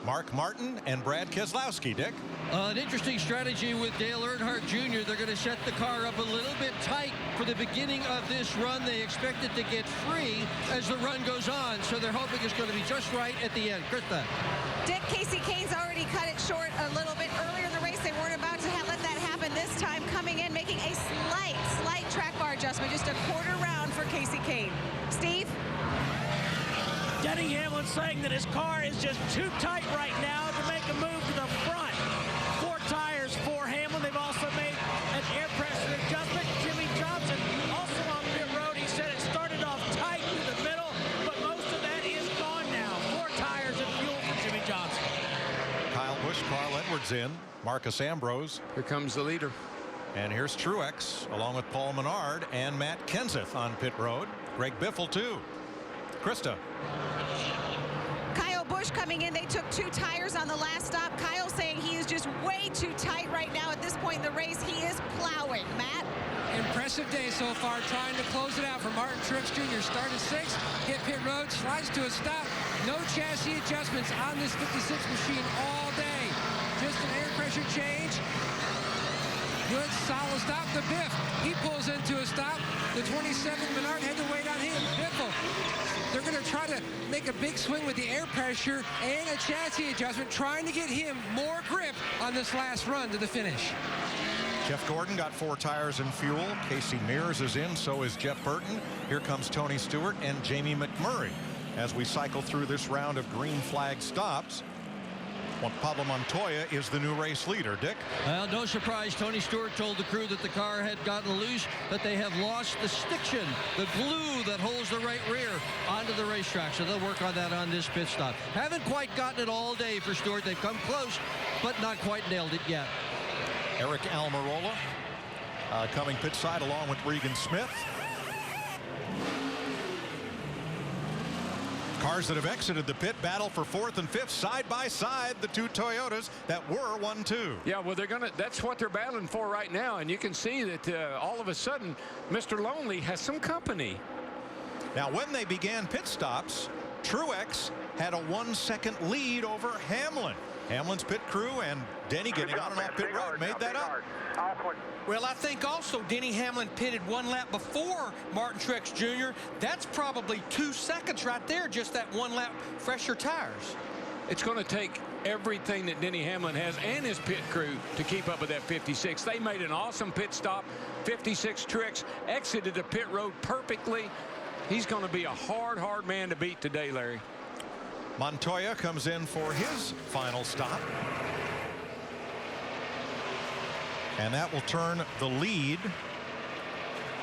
Mark Martin, and Brad Keselowski. Dick? An interesting strategy with Dale Earnhardt Jr. They're going to set the car up a little bit tight for the beginning of this run. They expect it to get free as the run goes on, so they're hoping it's going to be just right at the end. Krista. Dick, Casey Kane's already cut it short a little bit earlier in the race. They weren't about to let that happen this time. Coming in, making a slight track bar adjustment, just a quarter round for Casey Kane. Steve? Denny Hamlin saying that his car is just too tight right now to make a move to the front. 4 tires for Hamlin. They've also made an air pressure adjustment. Jimmy Johnson also on pit road. He said it started off tight through the middle, but most of that is gone now. 4 tires and fuel for Jimmy Johnson. Kyle Busch, Carl Edwards in, Marcus Ambrose. Here comes the leader. And here's Truex, along with Paul Menard and Matt Kenseth on pit road. Greg Biffle, too. Krista. Kyle Busch coming in. They took 2 tires on the last stop. Kyle saying he is just way too tight right now at this point in the race. He is plowing. Matt? Impressive day so far, trying to close it out for Martin Truex Jr. Started 6, hit pit road, slides to a stop. No chassis adjustments on this 56 machine all day. Just an air pressure change. Good solid stop to Biff. He pulls into a stop. The 27 Menard had to wait on him. Biffle. They're going to try to make a big swing with the air pressure and a chassis adjustment, trying to get him more grip on this last run to the finish. Jeff Gordon got 4 tires and fuel. Casey Mears is in, so is Jeff Burton. Here comes Tony Stewart and Jamie McMurray as we cycle through this round of green flag stops. Well, Pablo Montoya is the new race leader. Dick? Well, no surprise. Tony Stewart told the crew that the car had gotten loose, that they have lost the stiction, the glue that holds the right rear onto the racetrack. So they'll work on that on this pit stop. Haven't quite gotten it all day for Stewart. They've come close, but not quite nailed it yet. Eric Almirola coming pit side along with Regan Smith. Cars that have exited the pit battle for 4th and 5th side by side, the 2 Toyotas that were 1-2. Yeah, well, that's what they're battling for right now, and you can see that all of a sudden Mr. Lonely has some company. Now, when they began pit stops, Truex had a 1-second lead over Hamlin. Hamlin's pit crew and Denny getting on and off pit road made that up. Well, I think also Denny Hamlin pitted 1 lap before Martin Truex Jr. That's probably 2 seconds right there, just that 1 lap fresher tires. It's going to take everything that Denny Hamlin has and his pit crew to keep up with that 56. They made an awesome pit stop. 56 Truex exited the pit road perfectly. He's going to be a hard man to beat today, Larry. Montoya comes in for his final stop. And that will turn the lead.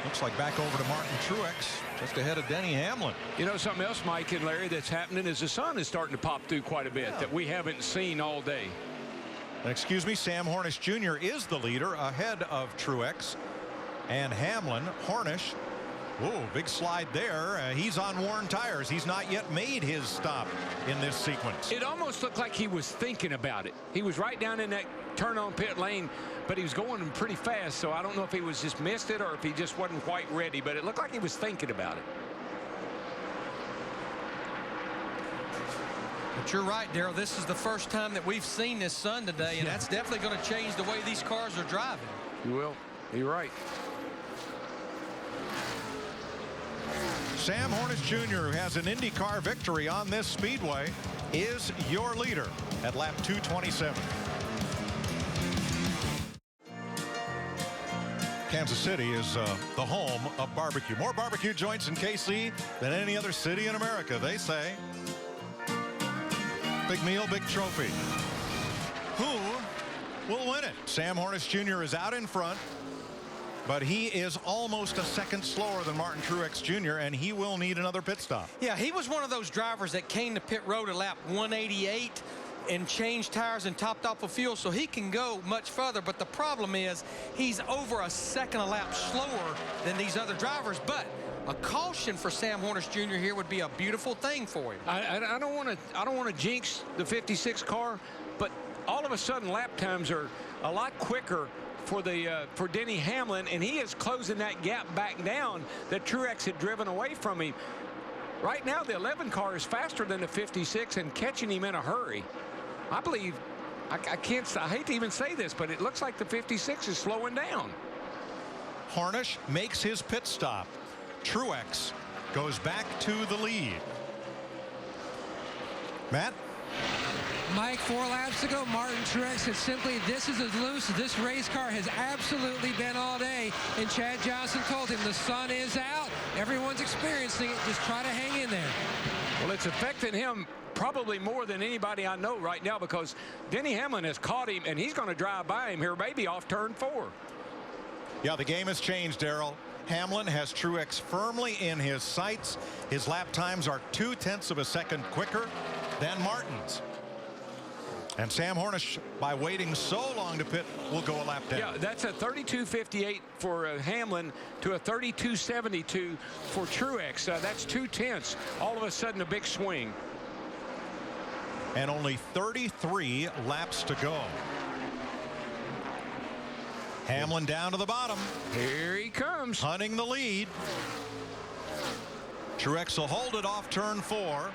Looks like back over to Martin Truex, just ahead of Denny Hamlin. You know, something else, Mike and Larry, that's happening is the sun is starting to pop through quite a bit that we haven't seen all day. And excuse me, Sam Hornish Jr. is the leader ahead of Truex and Hamlin. Hornish, whoa, big slide there. He's on worn tires. He's not yet made his stop in this sequence. It almost looked like he was thinking about it. He was right down in that turn on pit lane, but he was going pretty fast, so I don't know if he was just missed it or if he just wasn't quite ready, but it looked like he was thinking about it. But you're right, Darrell. This is the first time that we've seen this sun today, and that's definitely going to change the way these cars are driving. You will. You're right. Sam Hornish Jr., who has an IndyCar victory on this speedway, is your leader at lap 227. Kansas City is the home of barbecue. More barbecue joints in KC than any other city in America, they say. Big meal, big trophy. Who will win it? Sam Hornish Jr. is out in front, but he is almost a second slower than Martin Truex Jr., and he will need another pit stop. Yeah, he was one of those drivers that came to pit road at lap 188 and changed tires and topped off of fuel, so he can go much further. But the problem is he's over a second a lap slower than these other drivers. But a caution for Sam Hornish Jr. here would be a beautiful thing for him. I don't want to jinx the 56 car, but all of a sudden lap times are a lot quicker for Denny Hamlin, and he is closing that gap back down that Truex had driven away from him. Right now the 11 car is faster than the 56 and catching him in a hurry. I believe, I hate to even say this, but it looks like the 56 is slowing down. Hornish makes his pit stop. Truex goes back to the lead. Matt? Mike, 4 laps ago, Martin Truex said simply, this is as loose as this race car has absolutely been all day. And Chad Johnson told him the sun is out. Everyone's experiencing it. Just try to hang in there. Well, it's affecting him probably more than anybody I know right now, because Denny Hamlin has caught him, and he's going to drive by him here, maybe off turn 4. Yeah, the game has changed, Darrell. Hamlin has Truex firmly in his sights. His lap times are 0.2 of a second quicker than Martin's. And Sam Hornish, by waiting so long to pit, will go a lap down. Yeah, that's a 32.58 for Hamlin to a 32.72 for Truex. That's 0.2. All of a sudden, a big swing. And only 33 laps to go. Hamlin down to the bottom. Here he comes. Hunting the lead. Truex will hold it off turn 4.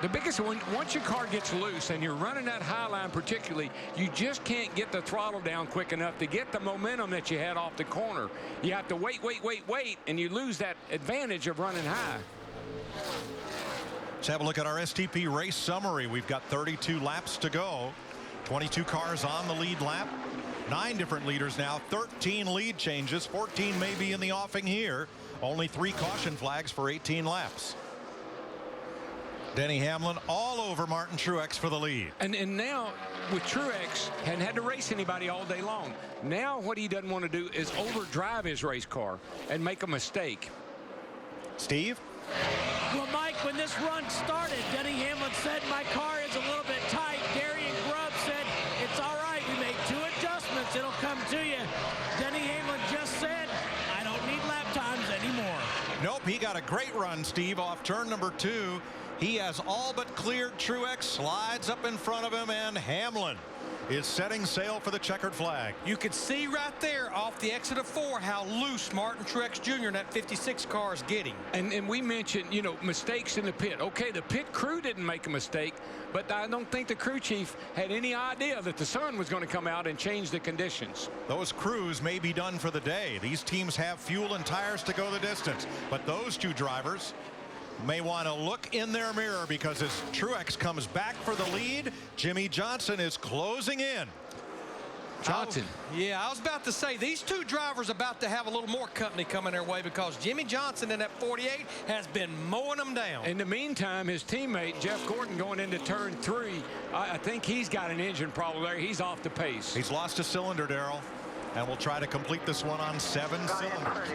The biggest one, once your car gets loose and you're running that high line particularly, you just can't get the throttle down quick enough to get the momentum that you had off the corner. You have to wait, and you lose that advantage of running high. Let's have a look at our STP race summary. We've got 32 laps to go. 22 cars on the lead lap. 9 different leaders now. 13 lead changes. 14 may be in the offing here. Only 3 caution flags for 18 laps. Denny Hamlin all over Martin Truex for the lead. And now with Truex, hadn't had to race anybody all day long. Now what he doesn't want to do is overdrive his race car and make a mistake. Steve? Well, Mike, when this run started, Denny Hamlin said, my car is a little bit tight. Darian Grubb said, it's all right. We made 2 adjustments. It'll come to you. Denny Hamlin just said, I don't need lap times anymore. Nope, he got a great run, Steve, off turn number 2. He has all but cleared Truex, slides up in front of him, and Hamlin is setting sail for the checkered flag. You could see right there off the exit of 4 how loose Martin Truex Jr. in that 56 car is getting. And we mentioned, you know, mistakes in the pit. Okay, the pit crew didn't make a mistake, but I don't think the crew chief had any idea that the sun was going to come out and change the conditions. Those crews may be done for the day. These teams have fuel and tires to go the distance, but those 2 drivers may want to look in their mirror, because as Truex comes back for the lead, Jimmy Johnson is closing in. Johnson. Yeah, I was about to say, these 2 drivers about to have a little more company coming their way, because Jimmy Johnson in that 48 has been mowing them down. In the meantime, his teammate Jeff Gordon going into turn 3, I think he's got an engine problem there. He's off the pace. He's lost a cylinder, Darrell, and we'll try to complete this one on 7 cylinders.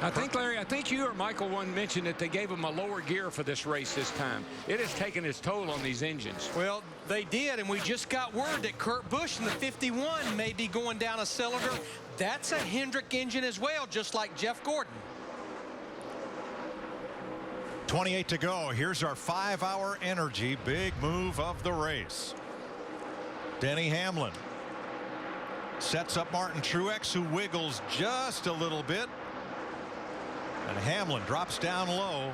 I think, Larry, I think you or Michael one mentioned that they gave him a lower gear for this race this time. It has taken its toll on these engines. Well, they did, and we just got word that Kurt Busch in the 51 may be going down a cylinder. That's a Hendrick engine as well, just like Jeff Gordon. 28 to go. Here's our 5-hour energy big move of the race. Denny Hamlin sets up Martin Truex, who wiggles just a little bit. And Hamlin drops down low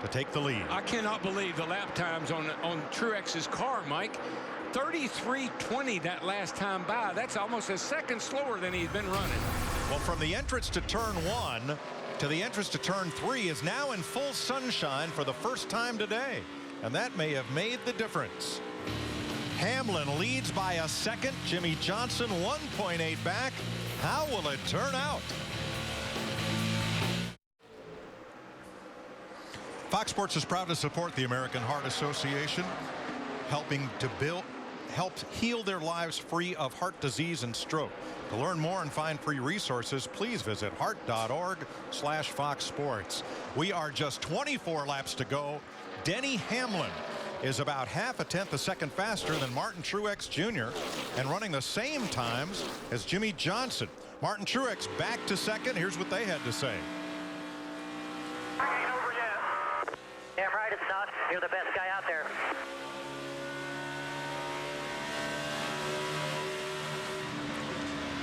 to take the lead. I cannot believe the lap times on Truex's car, Mike. 33:20 that last time by. That's almost a second slower than he's been running. Well, from the entrance to turn 1 to the entrance to turn 3 is now in full sunshine for the first time today, and that may have made the difference. Hamlin leads by a second. Jimmy Johnson 1.8 back. How will it turn out? Fox Sports is proud to support the American Heart Association, helping to help heal their lives free of heart disease and stroke. To learn more and find free resources, please visit heart.org/Fox Sports. We are just 24 laps to go. Denny Hamlin is about half a tenth a second faster than Martin Truex Jr. and running the same times as Jimmy Johnson. Martin Truex back to second. Here's what they had to say. Damn right it's not. You're the best guy out there.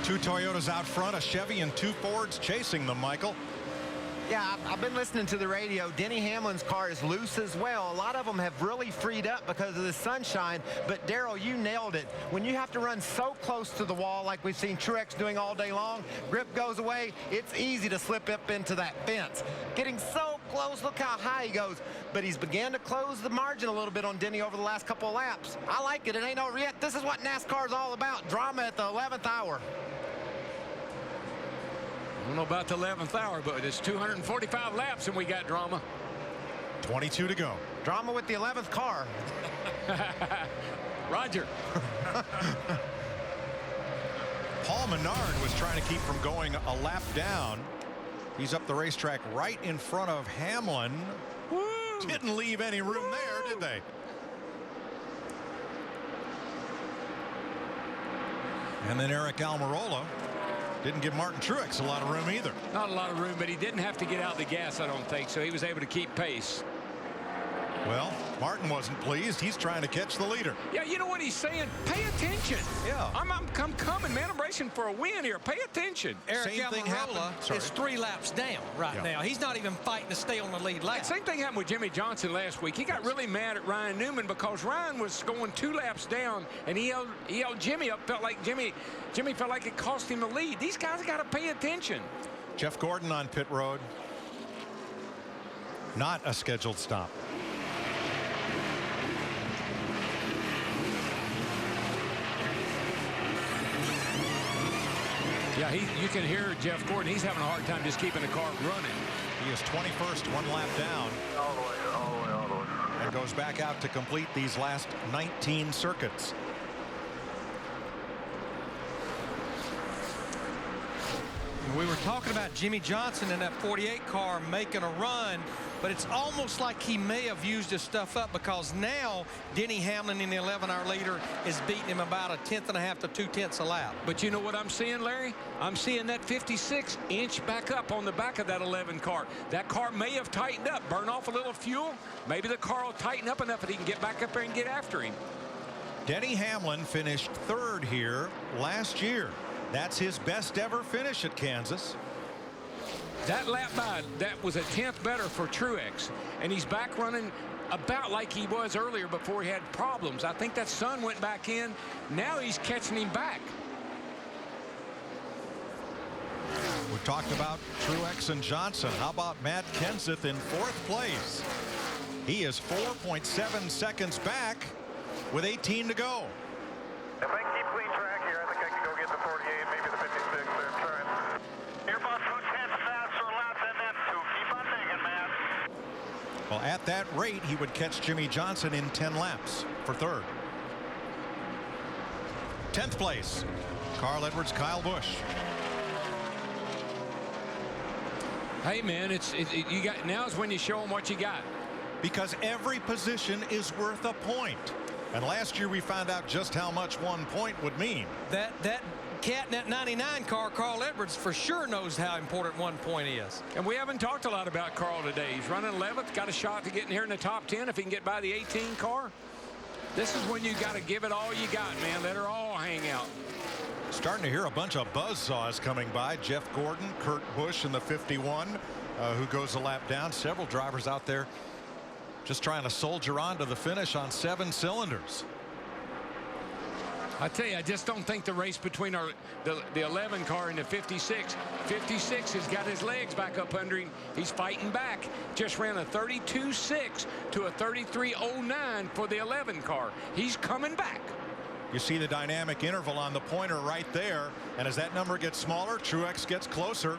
Two Toyotas out front, a Chevy and 2 Fords chasing them, Michael. Yeah, I've been listening to the radio. Denny Hamlin's car is loose as well. A lot of them have really freed up because of the sunshine. But, Darrell, you nailed it. When you have to run so close to the wall like we've seen Truex doing all day long, grip goes away, it's easy to slip up into that fence. Getting so close, look how high he goes. But he's began to close the margin a little bit on Denny over the last couple of laps. I like it. It ain't over yet. This is what NASCAR is all about. Drama at the 11th hour. I don't know about the 11th hour, but it's 245 laps and we got drama. 22 to go. Drama with the 11th car. Roger. Paul Menard was trying to keep from going a lap down. He's up the racetrack right in front of Hamlin. Woo! Didn't leave any room there, did they? And then Eric Almirola didn't give Martin Truex a lot of room either. Not a lot of room, but he didn't have to get out the gas, I don't think, so he was able to keep pace. Well, Martin wasn't pleased. He's trying to catch the leader. Yeah, you know what he's saying? Pay attention. Yeah. I'm coming, man. I'm racing for a win here. Pay attention. Eric Almirola is 3 laps down right now. He's not even fighting to stay on the lead lap. Same thing happened with Jimmy Johnson last week. He got really mad at Ryan Newman because Ryan was going 2 laps down, and he held Jimmy up. Felt like Jimmy felt like it cost him the lead. These guys got to pay attention. Jeff Gordon on pit road. Not a scheduled stop. Yeah, you can hear Jeff Gordon. He's having a hard time just keeping the car running. He is 21st, 1 lap down. All the way. And goes back out to complete these last 19 circuits. We were talking about Jimmy Johnson in that 48 car making a run, but it's almost like he may have used his stuff up because now Denny Hamlin in the 11-hour leader is beating him about 1/10.5 to 2/10 a lap. But you know what I'm seeing, Larry? I'm seeing that 56 inch back up on the back of that 11 car. That car may have tightened up, burn off a little fuel. Maybe the car will tighten up enough that he can get back up there and get after him. Denny Hamlin finished 3rd here last year. That's his best ever finish at Kansas. That lap by, that was 1/10 better for Truex. And he's back running about like he was earlier before he had problems. I think that sun went back in. Now he's catching him back. We talked about Truex and Johnson. How about Matt Kenseth in 4th place? He is 4.7 seconds back with 18 to go. If I can keep clean track here, I think I can go get the 48, maybe the 56 there. I'm trying. Your boss puts hands faster lap than them two. Keep on digging, man. Well, at that rate, he would catch Jimmy Johnson in 10 laps for 3rd. 10th place, Carl Edwards, Kyle Busch. Hey, man, you got now's when you show them what you got. Because every position is worth a point. And last year we found out just how much 1 point would mean. That cat in that 99 car, Carl Edwards, for sure knows how important 1 point is. And we haven't talked a lot about Carl today. He's running 11th, got a shot to get in here in the top 10 if he can get by the 18 car. This is when you got to give it all you got, man. Let her all hang out. Starting to hear a bunch of buzzsaws coming by. Jeff Gordon, Kurt Busch in the 51, who goes a lap down. Several drivers out there just trying to soldier on to the finish on 7 cylinders. I tell you, I just don't think the race between the 11 car and the 56. 56 has got his legs back up under him. He's fighting back. Just ran a 32.6 to a 33.09 for the 11 car. He's coming back. You see the dynamic interval on the pointer right there. And as that number gets smaller, Truex gets closer.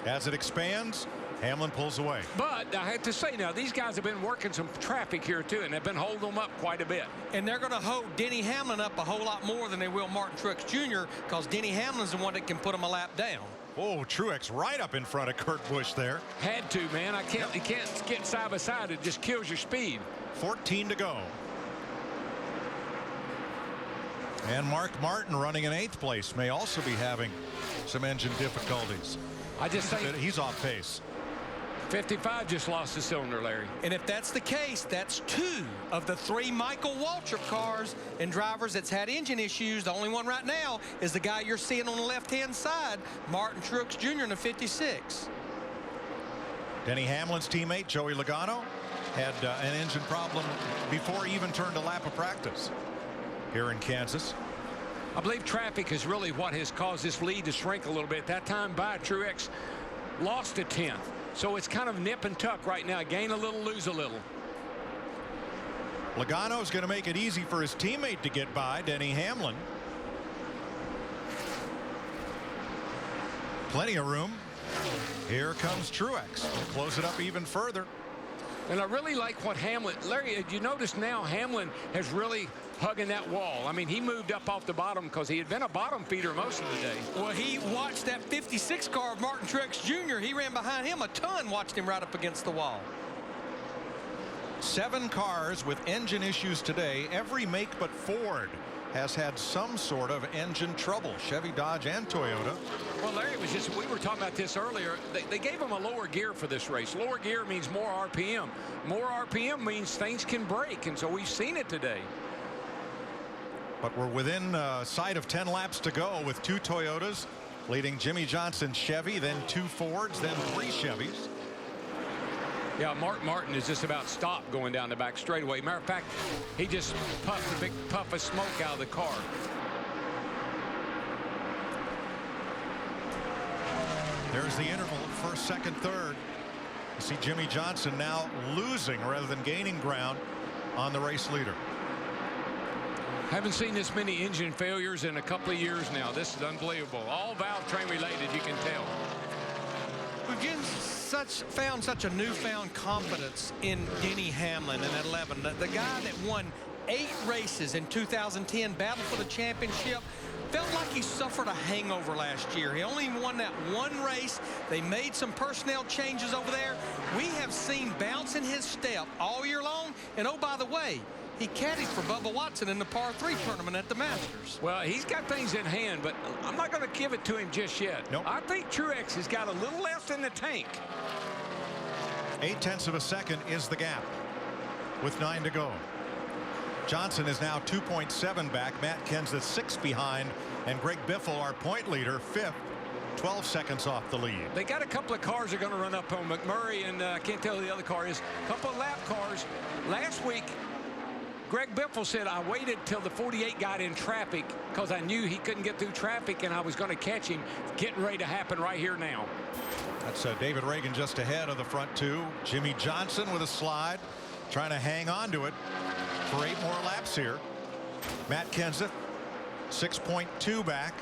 As it expands, Hamlin pulls away. But I have to say now, these guys have been working some traffic here too, and they've been holding them up quite a bit. And they're going to hold Denny Hamlin up a whole lot more than they will Martin Truex Jr. because Denny Hamlin's the one that can put him a lap down. Oh, Truex right up in front of Kurt Busch there. Had to, man. You can't get side by side. It just kills your speed. 14 to go. And Mark Martin running in 8th place may also be having some engine difficulties. I just think he's off pace. 55 just lost a cylinder, Larry. And if that's the case, that's 2 of the 3 Michael Waltrip cars and drivers that's had engine issues. The only one right now is the guy you're seeing on the left-hand side, Martin Truex Jr. in the 56. Denny Hamlin's teammate, Joey Logano, had an engine problem before he even turned a lap of practice here in Kansas. I believe traffic is really what has caused this lead to shrink a little bit. That time by Truex lost a 10th. So it's kind of nip and tuck right now. Gain a little, lose a little. Logano's going to make it easy for his teammate to get by, Denny Hamlin. Plenty of room. Here comes Truex. Close it up even further. And I really like what Hamlin, Larry, you notice now Hamlin has really hugging that wall. I mean, he moved up off the bottom because he had been a bottom feeder most of the day. Well, he watched that 56 car of Martin Truex Jr. He ran behind him a ton, watched him right up against the wall. 7 cars with engine issues today, every make but Ford. has had some sort of engine trouble. Chevy, Dodge, and Toyota. Well, Larry, it was just, we were talking about this earlier. They gave him a lower gear for this race. Lower gear means more RPM. More RPM means things can break, and so we've seen it today. But we're within sight of 10 laps to go with 2 Toyotas leading Jimmy Johnson's Chevy, then 2 Fords, then 3 Chevys. Yeah, Mark Martin is just about stopped going down the back straightaway. Matter of fact, he just puffed a big puff of smoke out of the car. There's the interval, first, second, third. You see Jimmy Johnson now losing rather than gaining ground on the race leader. Haven't seen this many engine failures in a couple of years now. This is unbelievable. All valve train related, you can tell. We've found such a newfound confidence in Denny Hamlin in 11. The guy that won 8 races in 2010, battled for the championship, felt like he suffered a hangover last year. He only won that 1 race. They made some personnel changes over there. We have seen bounce in his step all year long. And oh, by the way, he caddied for Bubba Watson in the par 3 tournament at the Masters. Well, he's got things in hand, but I'm not going to give it to him just yet. Nope. I think Truex has got a little left in the tank. 0.8 of a second is the gap with 9 to go. Johnson is now 2.7 back. Matt Kenseth 6 behind, and Greg Biffle, our point leader, 5th, 12 seconds off the lead. They got a couple of cars that are going to run up on McMurray, and I can't tell who the other car is. A couple of lap cars. Last week, Greg Biffle said, I waited till the 48 got in traffic because I knew he couldn't get through traffic and I was going to catch him. Getting ready to happen right here now. That's David Reagan just ahead of the front 2. Jimmy Johnson with a slide, trying to hang on to it for 8 more laps here. Matt Kenseth 6.2 back.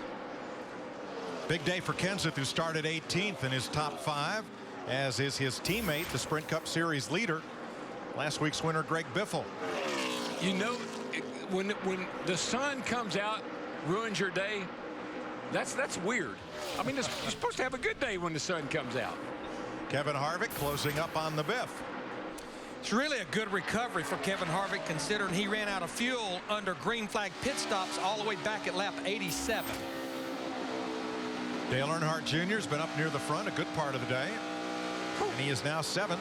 Big day for Kenseth, who started 18th in his top 5, as is his teammate, the Sprint Cup Series leader, last week's winner Greg Biffle. You know, when the sun comes out, ruins your day. That's weird. I mean, you're supposed to have a good day when the sun comes out. Kevin Harvick closing up on the Biff. It's really a good recovery for Kevin Harvick, considering he ran out of fuel under green flag pit stops all the way back at lap 87. Dale Earnhardt Jr. has been up near the front a good part of the day. And he is now 7th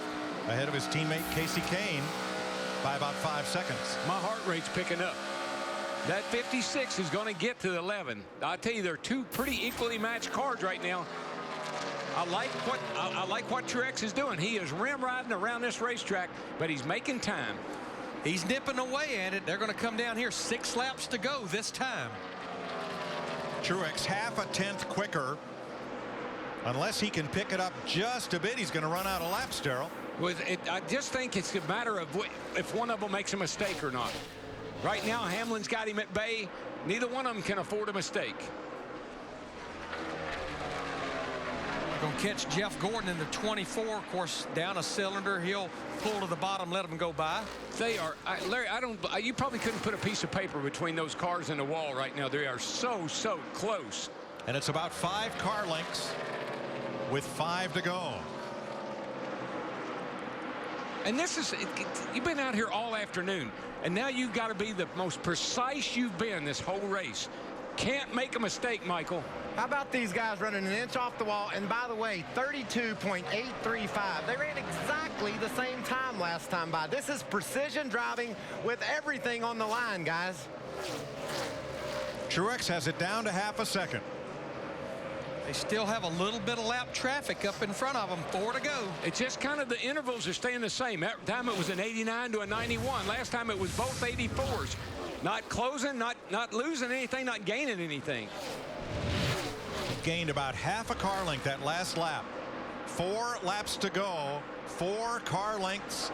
ahead of his teammate Casey Kane by about 5 seconds. My heart rate's picking up. That 56 is going to get to the 11. I tell you, they're 2 pretty equally matched cars right now. I like what Truex is doing. He is rim riding around this racetrack, but he's making time. He's nipping away at it. They're going to come down here 6 laps to go this time. Truex half a tenth quicker. Unless he can pick it up just a bit, he's going to run out of laps, Darrell. I just think it's a matter of if one of them makes a mistake or not. Right now, Hamlin's got him at bay. Neither one of them can afford a mistake. We're going to catch Jeff Gordon in the 24. Of course, down a cylinder. He'll pull to the bottom, let them go by. They are, Larry, you probably couldn't put a piece of paper between those cars and the wall right now. They are so close. And it's about 5 car lengths with 5 to go. And this is, you've been out here all afternoon, and now you've got to be the most precise you've been this whole race. Can't make a mistake, Michael. How about these guys running an inch off the wall? And by the way, 32.835. They ran exactly the same time last time by. This is precision driving with everything on the line, guys. Truex has it down to half a second. They still have a little bit of lap traffic up in front of them. 4 to go. It's just kind of the intervals are staying the same. That time it was an 89 to a 91. Last time it was both 84s. Not closing, not losing anything, not gaining anything. Gained about half a car length that last lap. 4 laps to go. 4 car lengths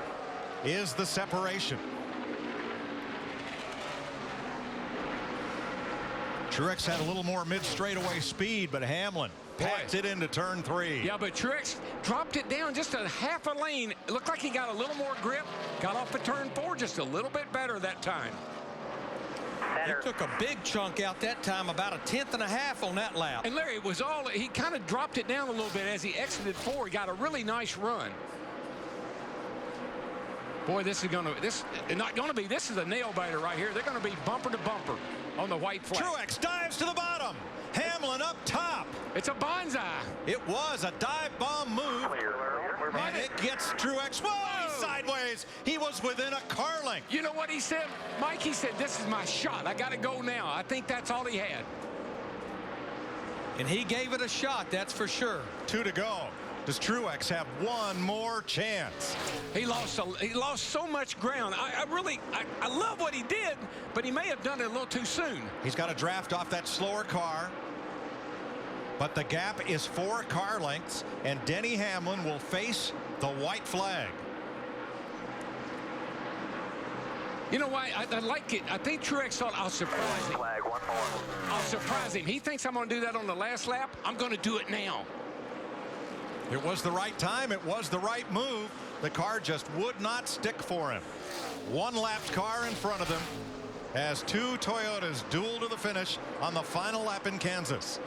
is the separation. Truex had a little more mid-straightaway speed, but Hamlin packed it into turn 3. Yeah, but Truex dropped it down just a half a lane. It looked like he got a little more grip. Got off the turn 4 just a little bit better that time. He took a big chunk out that time, about 1/10 and a half on that lap. And Larry, it was all, he kind of dropped it down a little bit as he exited 4. He got a really nice run. Boy, this is a nail biter right here. They're going to be bumper to bumper on the white flag. Truex dives to the bottom. Hamlin up top. It's a bonsai. It was a dive bomb move. And it gets Truex. Whoa, he's sideways. He was within a car length. You know what he said, Mike? He said, this is my shot. I got to go now. I think that's all he had. And he gave it a shot, that's for sure. 2 to go. Does Truex have one more chance? He lost so much ground. I love what he did, but he may have done it a little too soon. He's got to draft off that slower car. But the gap is 4 car lengths, and Denny Hamlin will face the white flag. You know why? I like it. I think Truex thought, I'll surprise him. Flag, one more. I'll surprise him. He thinks I'm going to do that on the last lap. I'm going to do it now. It was the right time. It was the right move. The car just would not stick for him. One lapped car in front of them as 2 Toyotas duel to the finish on the final lap in Kansas.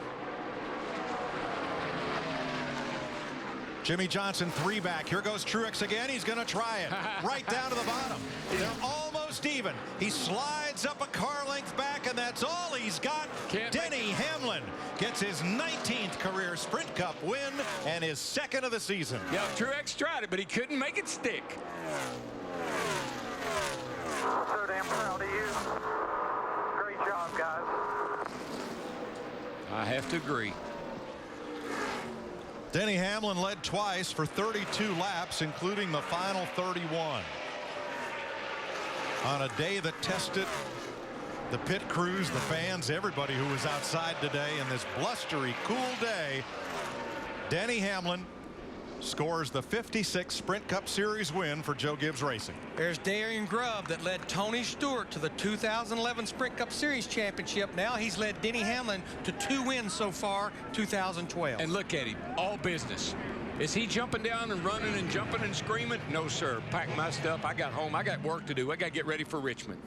Jimmy Johnson 3 back. Here goes Truex again. He's going to try it right down to the bottom. They're almost even. He slides up a car length back, and that's all he's got. Denny Hamlin gets his 19th career Sprint Cup win and his 2nd of the season. Yeah, Truex tried it, but he couldn't make it stick. So damn proud of you. Great job, guys. I have to agree. Denny Hamlin led twice for 32 laps, including the final 31. On a day that tested the pit crews, the fans, everybody who was outside today in this blustery, cool day, Denny Hamlin scores the 56th Sprint Cup Series win for Joe Gibbs Racing. There's Darian Grubb that led Tony Stewart to the 2011 Sprint Cup Series championship. Now he's led Denny Hamlin to 2 wins so far, 2012. And look at him, all business. Is he jumping down and running and jumping and screaming? No, sir. Pack my stuff. I got home. I got work to do. I got to get ready for Richmond.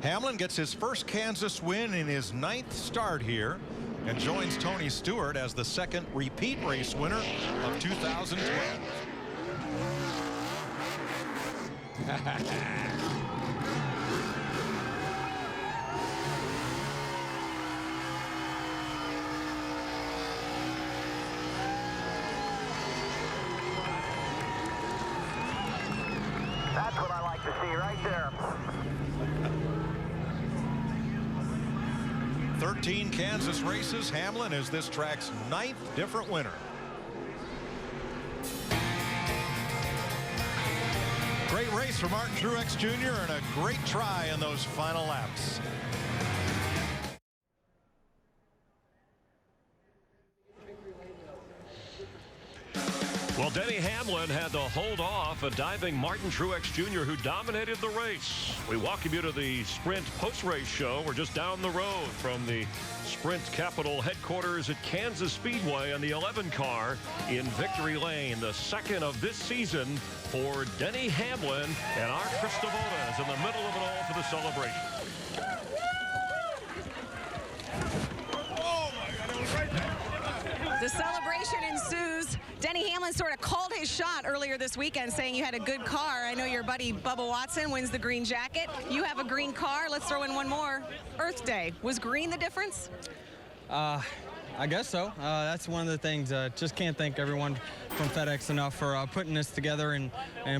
Hamlin gets his first Kansas win in his 9th start here and joins Tony Stewart as the 2nd repeat race winner of 2012. That's what I like to see right there. 13 Kansas races. Hamlin is this track's 9th different winner. Great race for Martin Truex Jr. and a great try in those final laps. Well, Denny Hamlin had to hold off a diving Martin Truex Jr. who dominated the race. We welcome you to the Sprint post-race show. We're just down the road from the Sprint Capital headquarters at Kansas Speedway on the 11 car in Victory Lane. The 2nd of this season for Denny Hamlin, and our Chris Stavola is in the middle of it all for the celebration. The celebration ensues. Denny Hamlin sort of called his shot earlier this weekend, saying you had a good car. I know your buddy Bubba Watson wins the green jacket. You have a green car. Let's throw in one more. Earth Day. Was green the difference? I guess so. That's one of the things. Just can't thank everyone from FedEx enough for putting this together and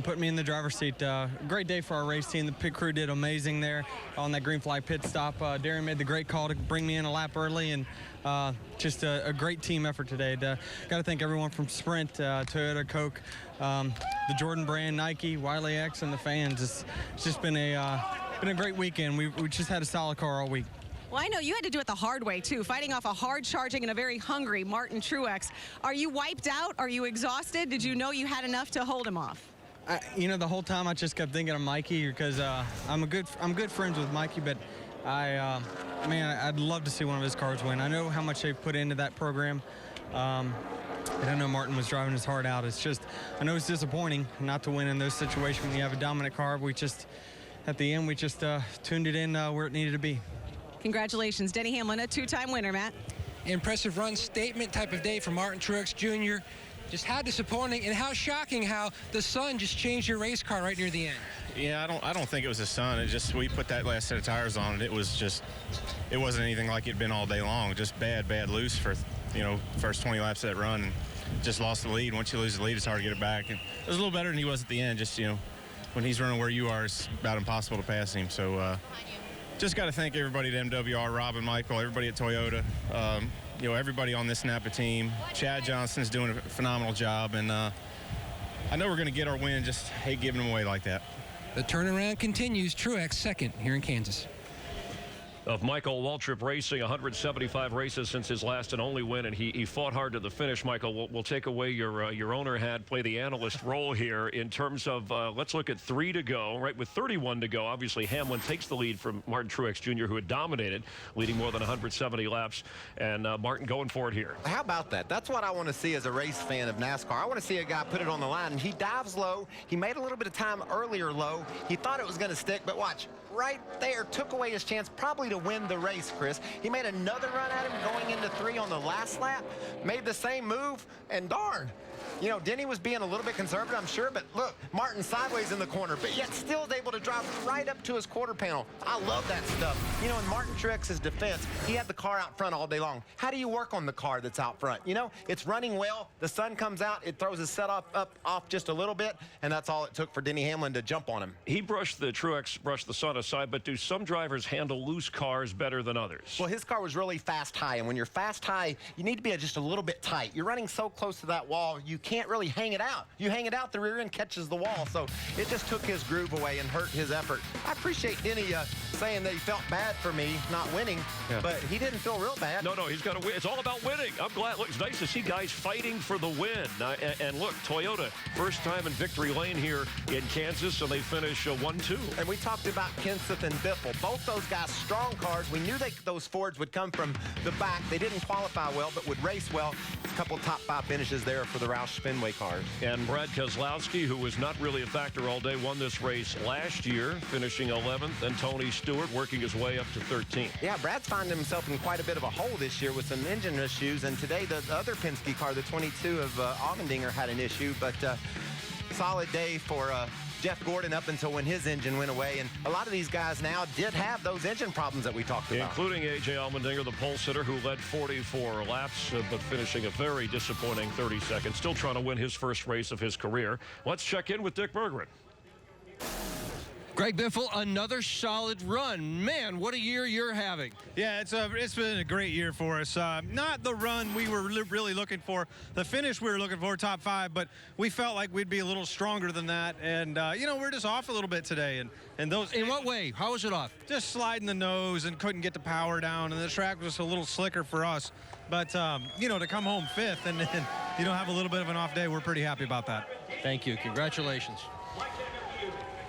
putting me in the driver's seat. Great day for our race team. The pit crew did amazing there on that green flag pit stop. Darren made the great call to bring me in a lap early, and just a great team effort today. Got to thank everyone from Sprint, Toyota, Coke, the Jordan brand, Nike, Wiley X, and the fans. It's just been a great weekend. We just had a solid car all week. Well, I know you had to do it the hard way, too, fighting off a hard-charging and a very hungry Martin Truex. Are you wiped out? Are you exhausted? Did you know you had enough to hold him off? The whole time I just kept thinking of Mikey because I'm good friends with Mikey, but man, I'd love to see one of his cars win. I know how much they've put into that program. I know Martin was driving his heart out. It's just, I know it's disappointing not to win in those situations when you have a dominant car. At the end, we just tuned it in where it needed to be. Congratulations, Denny Hamlin, a 2-time winner, Matt. Impressive run statement type of day for Martin Truex Jr. Just how disappointing and how shocking how the sun just changed your race car right near the end. Yeah, I don't think it was the sun. It just, we put that last set of tires on and it wasn't anything like it'd been all day long. Just bad loose for, first 20 laps of that run. And just lost the lead. Once you lose the lead, it's hard to get it back. And it was a little better than he was at the end. Just, when he's running where you are, it's about impossible to pass him. So just got to thank everybody at MWR, Rob and Michael, everybody at Toyota, everybody on this Napa team. Chad Johnson's doing a phenomenal job, and I know we're going to get our win. Just hate giving them away like that. The turnaround continues. Truex second here in Kansas. Of Michael Waltrip Racing, 175 races since his last and only win, and he fought hard to the finish. Michael, we'll take away your owner hat, play the analyst role here in terms of let's look at 3 to go, right? With 31 to go, obviously Hamlin takes the lead from Martin Truex Jr., who had dominated, leading more than 170 laps, and Martin going for it here. How about that? That's what I want to see as a race fan of NASCAR. I want to see a guy put it on the line, and he dives low. He made a little bit of time earlier low. He thought it was going to stick, but watch. Right there, took away his chance probably to win the race, Chris. He made another run at him going into 3 on the last lap, made the same move, and darn. Denny was being a little bit conservative, I'm sure, but look, Martin sideways in the corner, but yet still is able to drive right up to his quarter panel. I love that stuff. In Martin Truex's defense, he had the car out front all day long. How do you work on the car that's out front? It's running well. The sun comes out. It throws his setup off just a little bit, and that's all it took for Denny Hamlin to jump on him. Truex brushed the sun aside, but do some drivers handle loose cars better than others? Well, his car was really fast high, and when you're fast high, you need to be just a little bit tight. You're running so close to that wall, you can't really hang it out. You hang it out, the rear end catches the wall, so it just took his groove away and hurt his effort. I appreciate Denny saying that he felt bad for me not winning, but he didn't feel real bad. No, he's got to win. It's all about winning. I'm glad. Look, it's nice to see guys fighting for the win. And look, Toyota, first time in victory lane here in Kansas, and they finish 1-2. And we talked about Kenseth and Biffle. Both those guys, strong cars. We knew those Fords would come from the back. They didn't qualify well, but would race well. A couple top 5 finishes there for the Roush Fenway cars. And Brad Keselowski, who was not really a factor all day, won this race last year, finishing 11th, and Tony Stewart working his way up to 13th. Yeah, Brad's finding himself in quite a bit of a hole this year with some engine issues, and today the other Penske car, the 22 of Allmendinger, had an issue, but solid day for Jeff Gordon up until when his engine went away. And a lot of these guys now did have those engine problems that we talked about. Including A.J. Allmendinger, the pole sitter, who led 44 laps, but finishing a very disappointing 32nd. Still trying to win his first race of his career. Let's check in with Dick Berggren. Greg Biffle, another solid run. Man, what a year you're having. Yeah, it's been a great year for us. Not the run we were really looking for. The finish we were looking for, top 5, but we felt like we'd be a little stronger than that. And, we're just off a little bit today. And those. In what way? How was it off? Just sliding the nose and couldn't get the power down. And the track was a little slicker for us. But, to come home 5th and have a little bit of an off day, we're pretty happy about that. Thank you. Congratulations.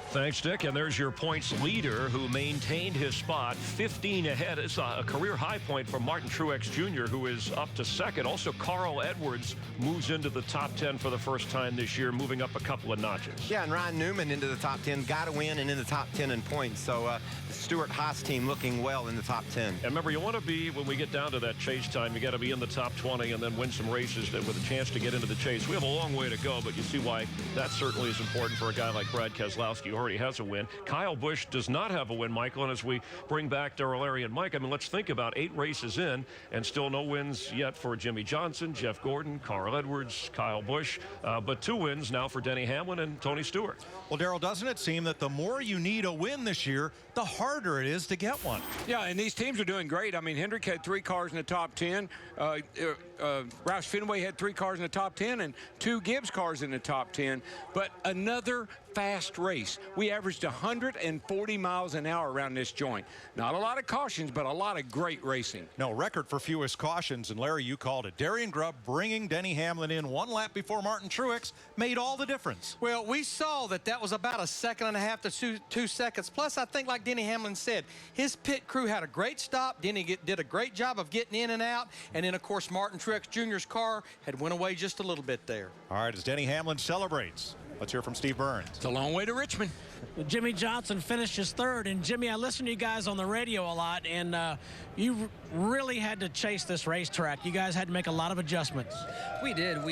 Thanks, Dick. And there's your points leader, who maintained his spot 15 ahead. It's a career high point for Martin Truex Jr., who is up to second. Also, Carl Edwards moves into the top 10 for the first time this year, moving up a couple of notches. Yeah, and Ryan Newman into the top 10, got to win and in the top 10 in points. So the Stewart-Haas team looking well in the top 10. And remember, you want to be, when we get down to that chase time, you got to be in the top 20 and then win some races with a chance to get into the chase. We have a long way to go, but you see why that certainly is important for a guy like Brad Keselowski, who already has a win. Kyle Busch does not have a win, Michael. And as we bring back Darrell, Larry, and Mike, let's think about 8 races in and still no wins yet for Jimmy Johnson, Jeff Gordon, Carl Edwards, Kyle Busch, but 2 wins now for Denny Hamlin and Tony Stewart. Well, Darrell, doesn't it seem that the more you need a win this year, the harder it is to get one? Yeah, and these teams are doing great. Hendrick had 3 cars in the top 10. Roush Fenway had 3 cars in the top 10 and 2 Gibbs cars in the top 10. But another fast race. We averaged 140 miles an hour around this joint. Not a lot of cautions, but a lot of great racing. No, record for fewest cautions, and Larry, you called it. Darian Grubb bringing Denny Hamlin in 1 lap before Martin Truex made all the difference. Well, we saw that was about 1.5 seconds to 2 seconds. Plus, I think, like Denny Hamlin said, his pit crew had a great stop. Denny did a great job of getting in and out. And then, of course, Martin Truex Jr.'s car had went away just a little bit there. All right, as Denny Hamlin celebrates, let's hear from Steve Burns. It's a long way to Richmond. Jimmy Johnson finishes 3rd, and Jimmy, I listen to you guys on the radio a lot, and you really had to chase this racetrack. You guys had to make a lot of adjustments. We did.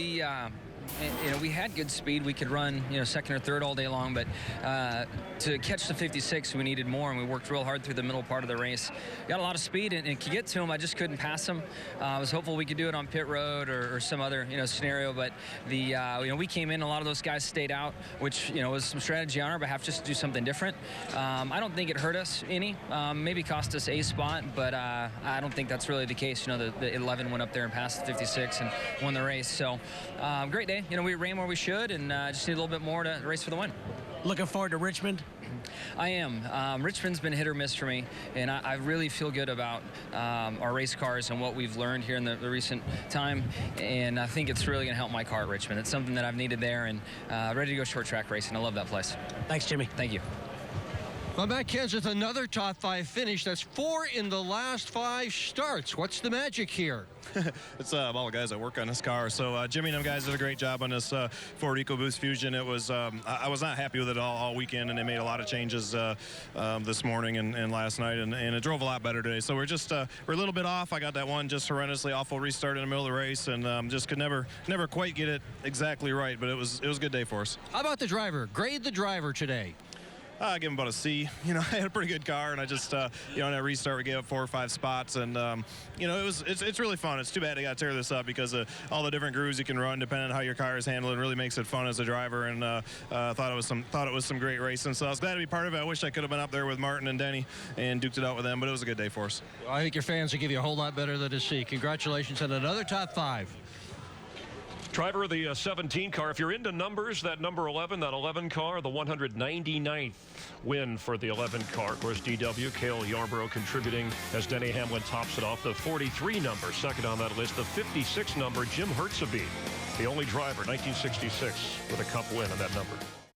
we had good speed. We could run, second or third all day long, but to catch the 56, we needed more, and we worked real hard through the middle part of the race. Got a lot of speed, and could get to him. I just couldn't pass him. I was hopeful we could do it on pit road or some other, scenario, but we came in, a lot of those guys stayed out, which, was some strategy on our behalf just to do something different. I don't think it hurt us any. Maybe cost us a spot, but I don't think that's really the case. The 11 went up there and passed the 56 and won the race. So great day. We ran where we should, and just need a little bit more to race for the win. Looking forward to Richmond? I am. Richmond's been hit or miss for me, and I really feel good about our race cars and what we've learned here in the recent time, and I think it's really going to help my car at Richmond. It's something that I've needed there, and ready to go short track racing. I love that place. Thanks, Jimmy. Thank you. Well, Matt Kenseth, another top 5 finish. That's 4 in the last 5 starts. What's the magic here? It's all the guys that work on this car. So Jimmy and them guys did a great job on this Ford EcoBoost Fusion. It was I was not happy with it all weekend, and they made a lot of changes this morning and last night, and it drove a lot better today. So we're a little bit off. I got that one just horrendously awful restart in the middle of the race, and just could never quite get it exactly right. But it was a good day for us. How about the driver? Grade the driver today. I give him about a C. I had a pretty good car, and I just, in that restart, we gave up 4 or 5 spots, and it's really fun. It's too bad they got to tear this up because of all the different grooves you can run depending on how your car is handled. It really makes it fun as a driver, and thought it was some great racing. So I was glad to be part of it. I wish I could have been up there with Martin and Denny and duked it out with them, but it was a good day for us. Well, I think your fans will give you a whole lot better than a C. Congratulations on another top 5. Driver of the 17 car. If you're into numbers, that number 11, that 11 car, the 199th win for the 11 car. Of course, DW, Cale Yarborough contributing as Denny Hamlin tops it off. The 43 number, second on that list. The 56 number, Jim Hertzeby, the only driver, 1966, with a Cup win on that number.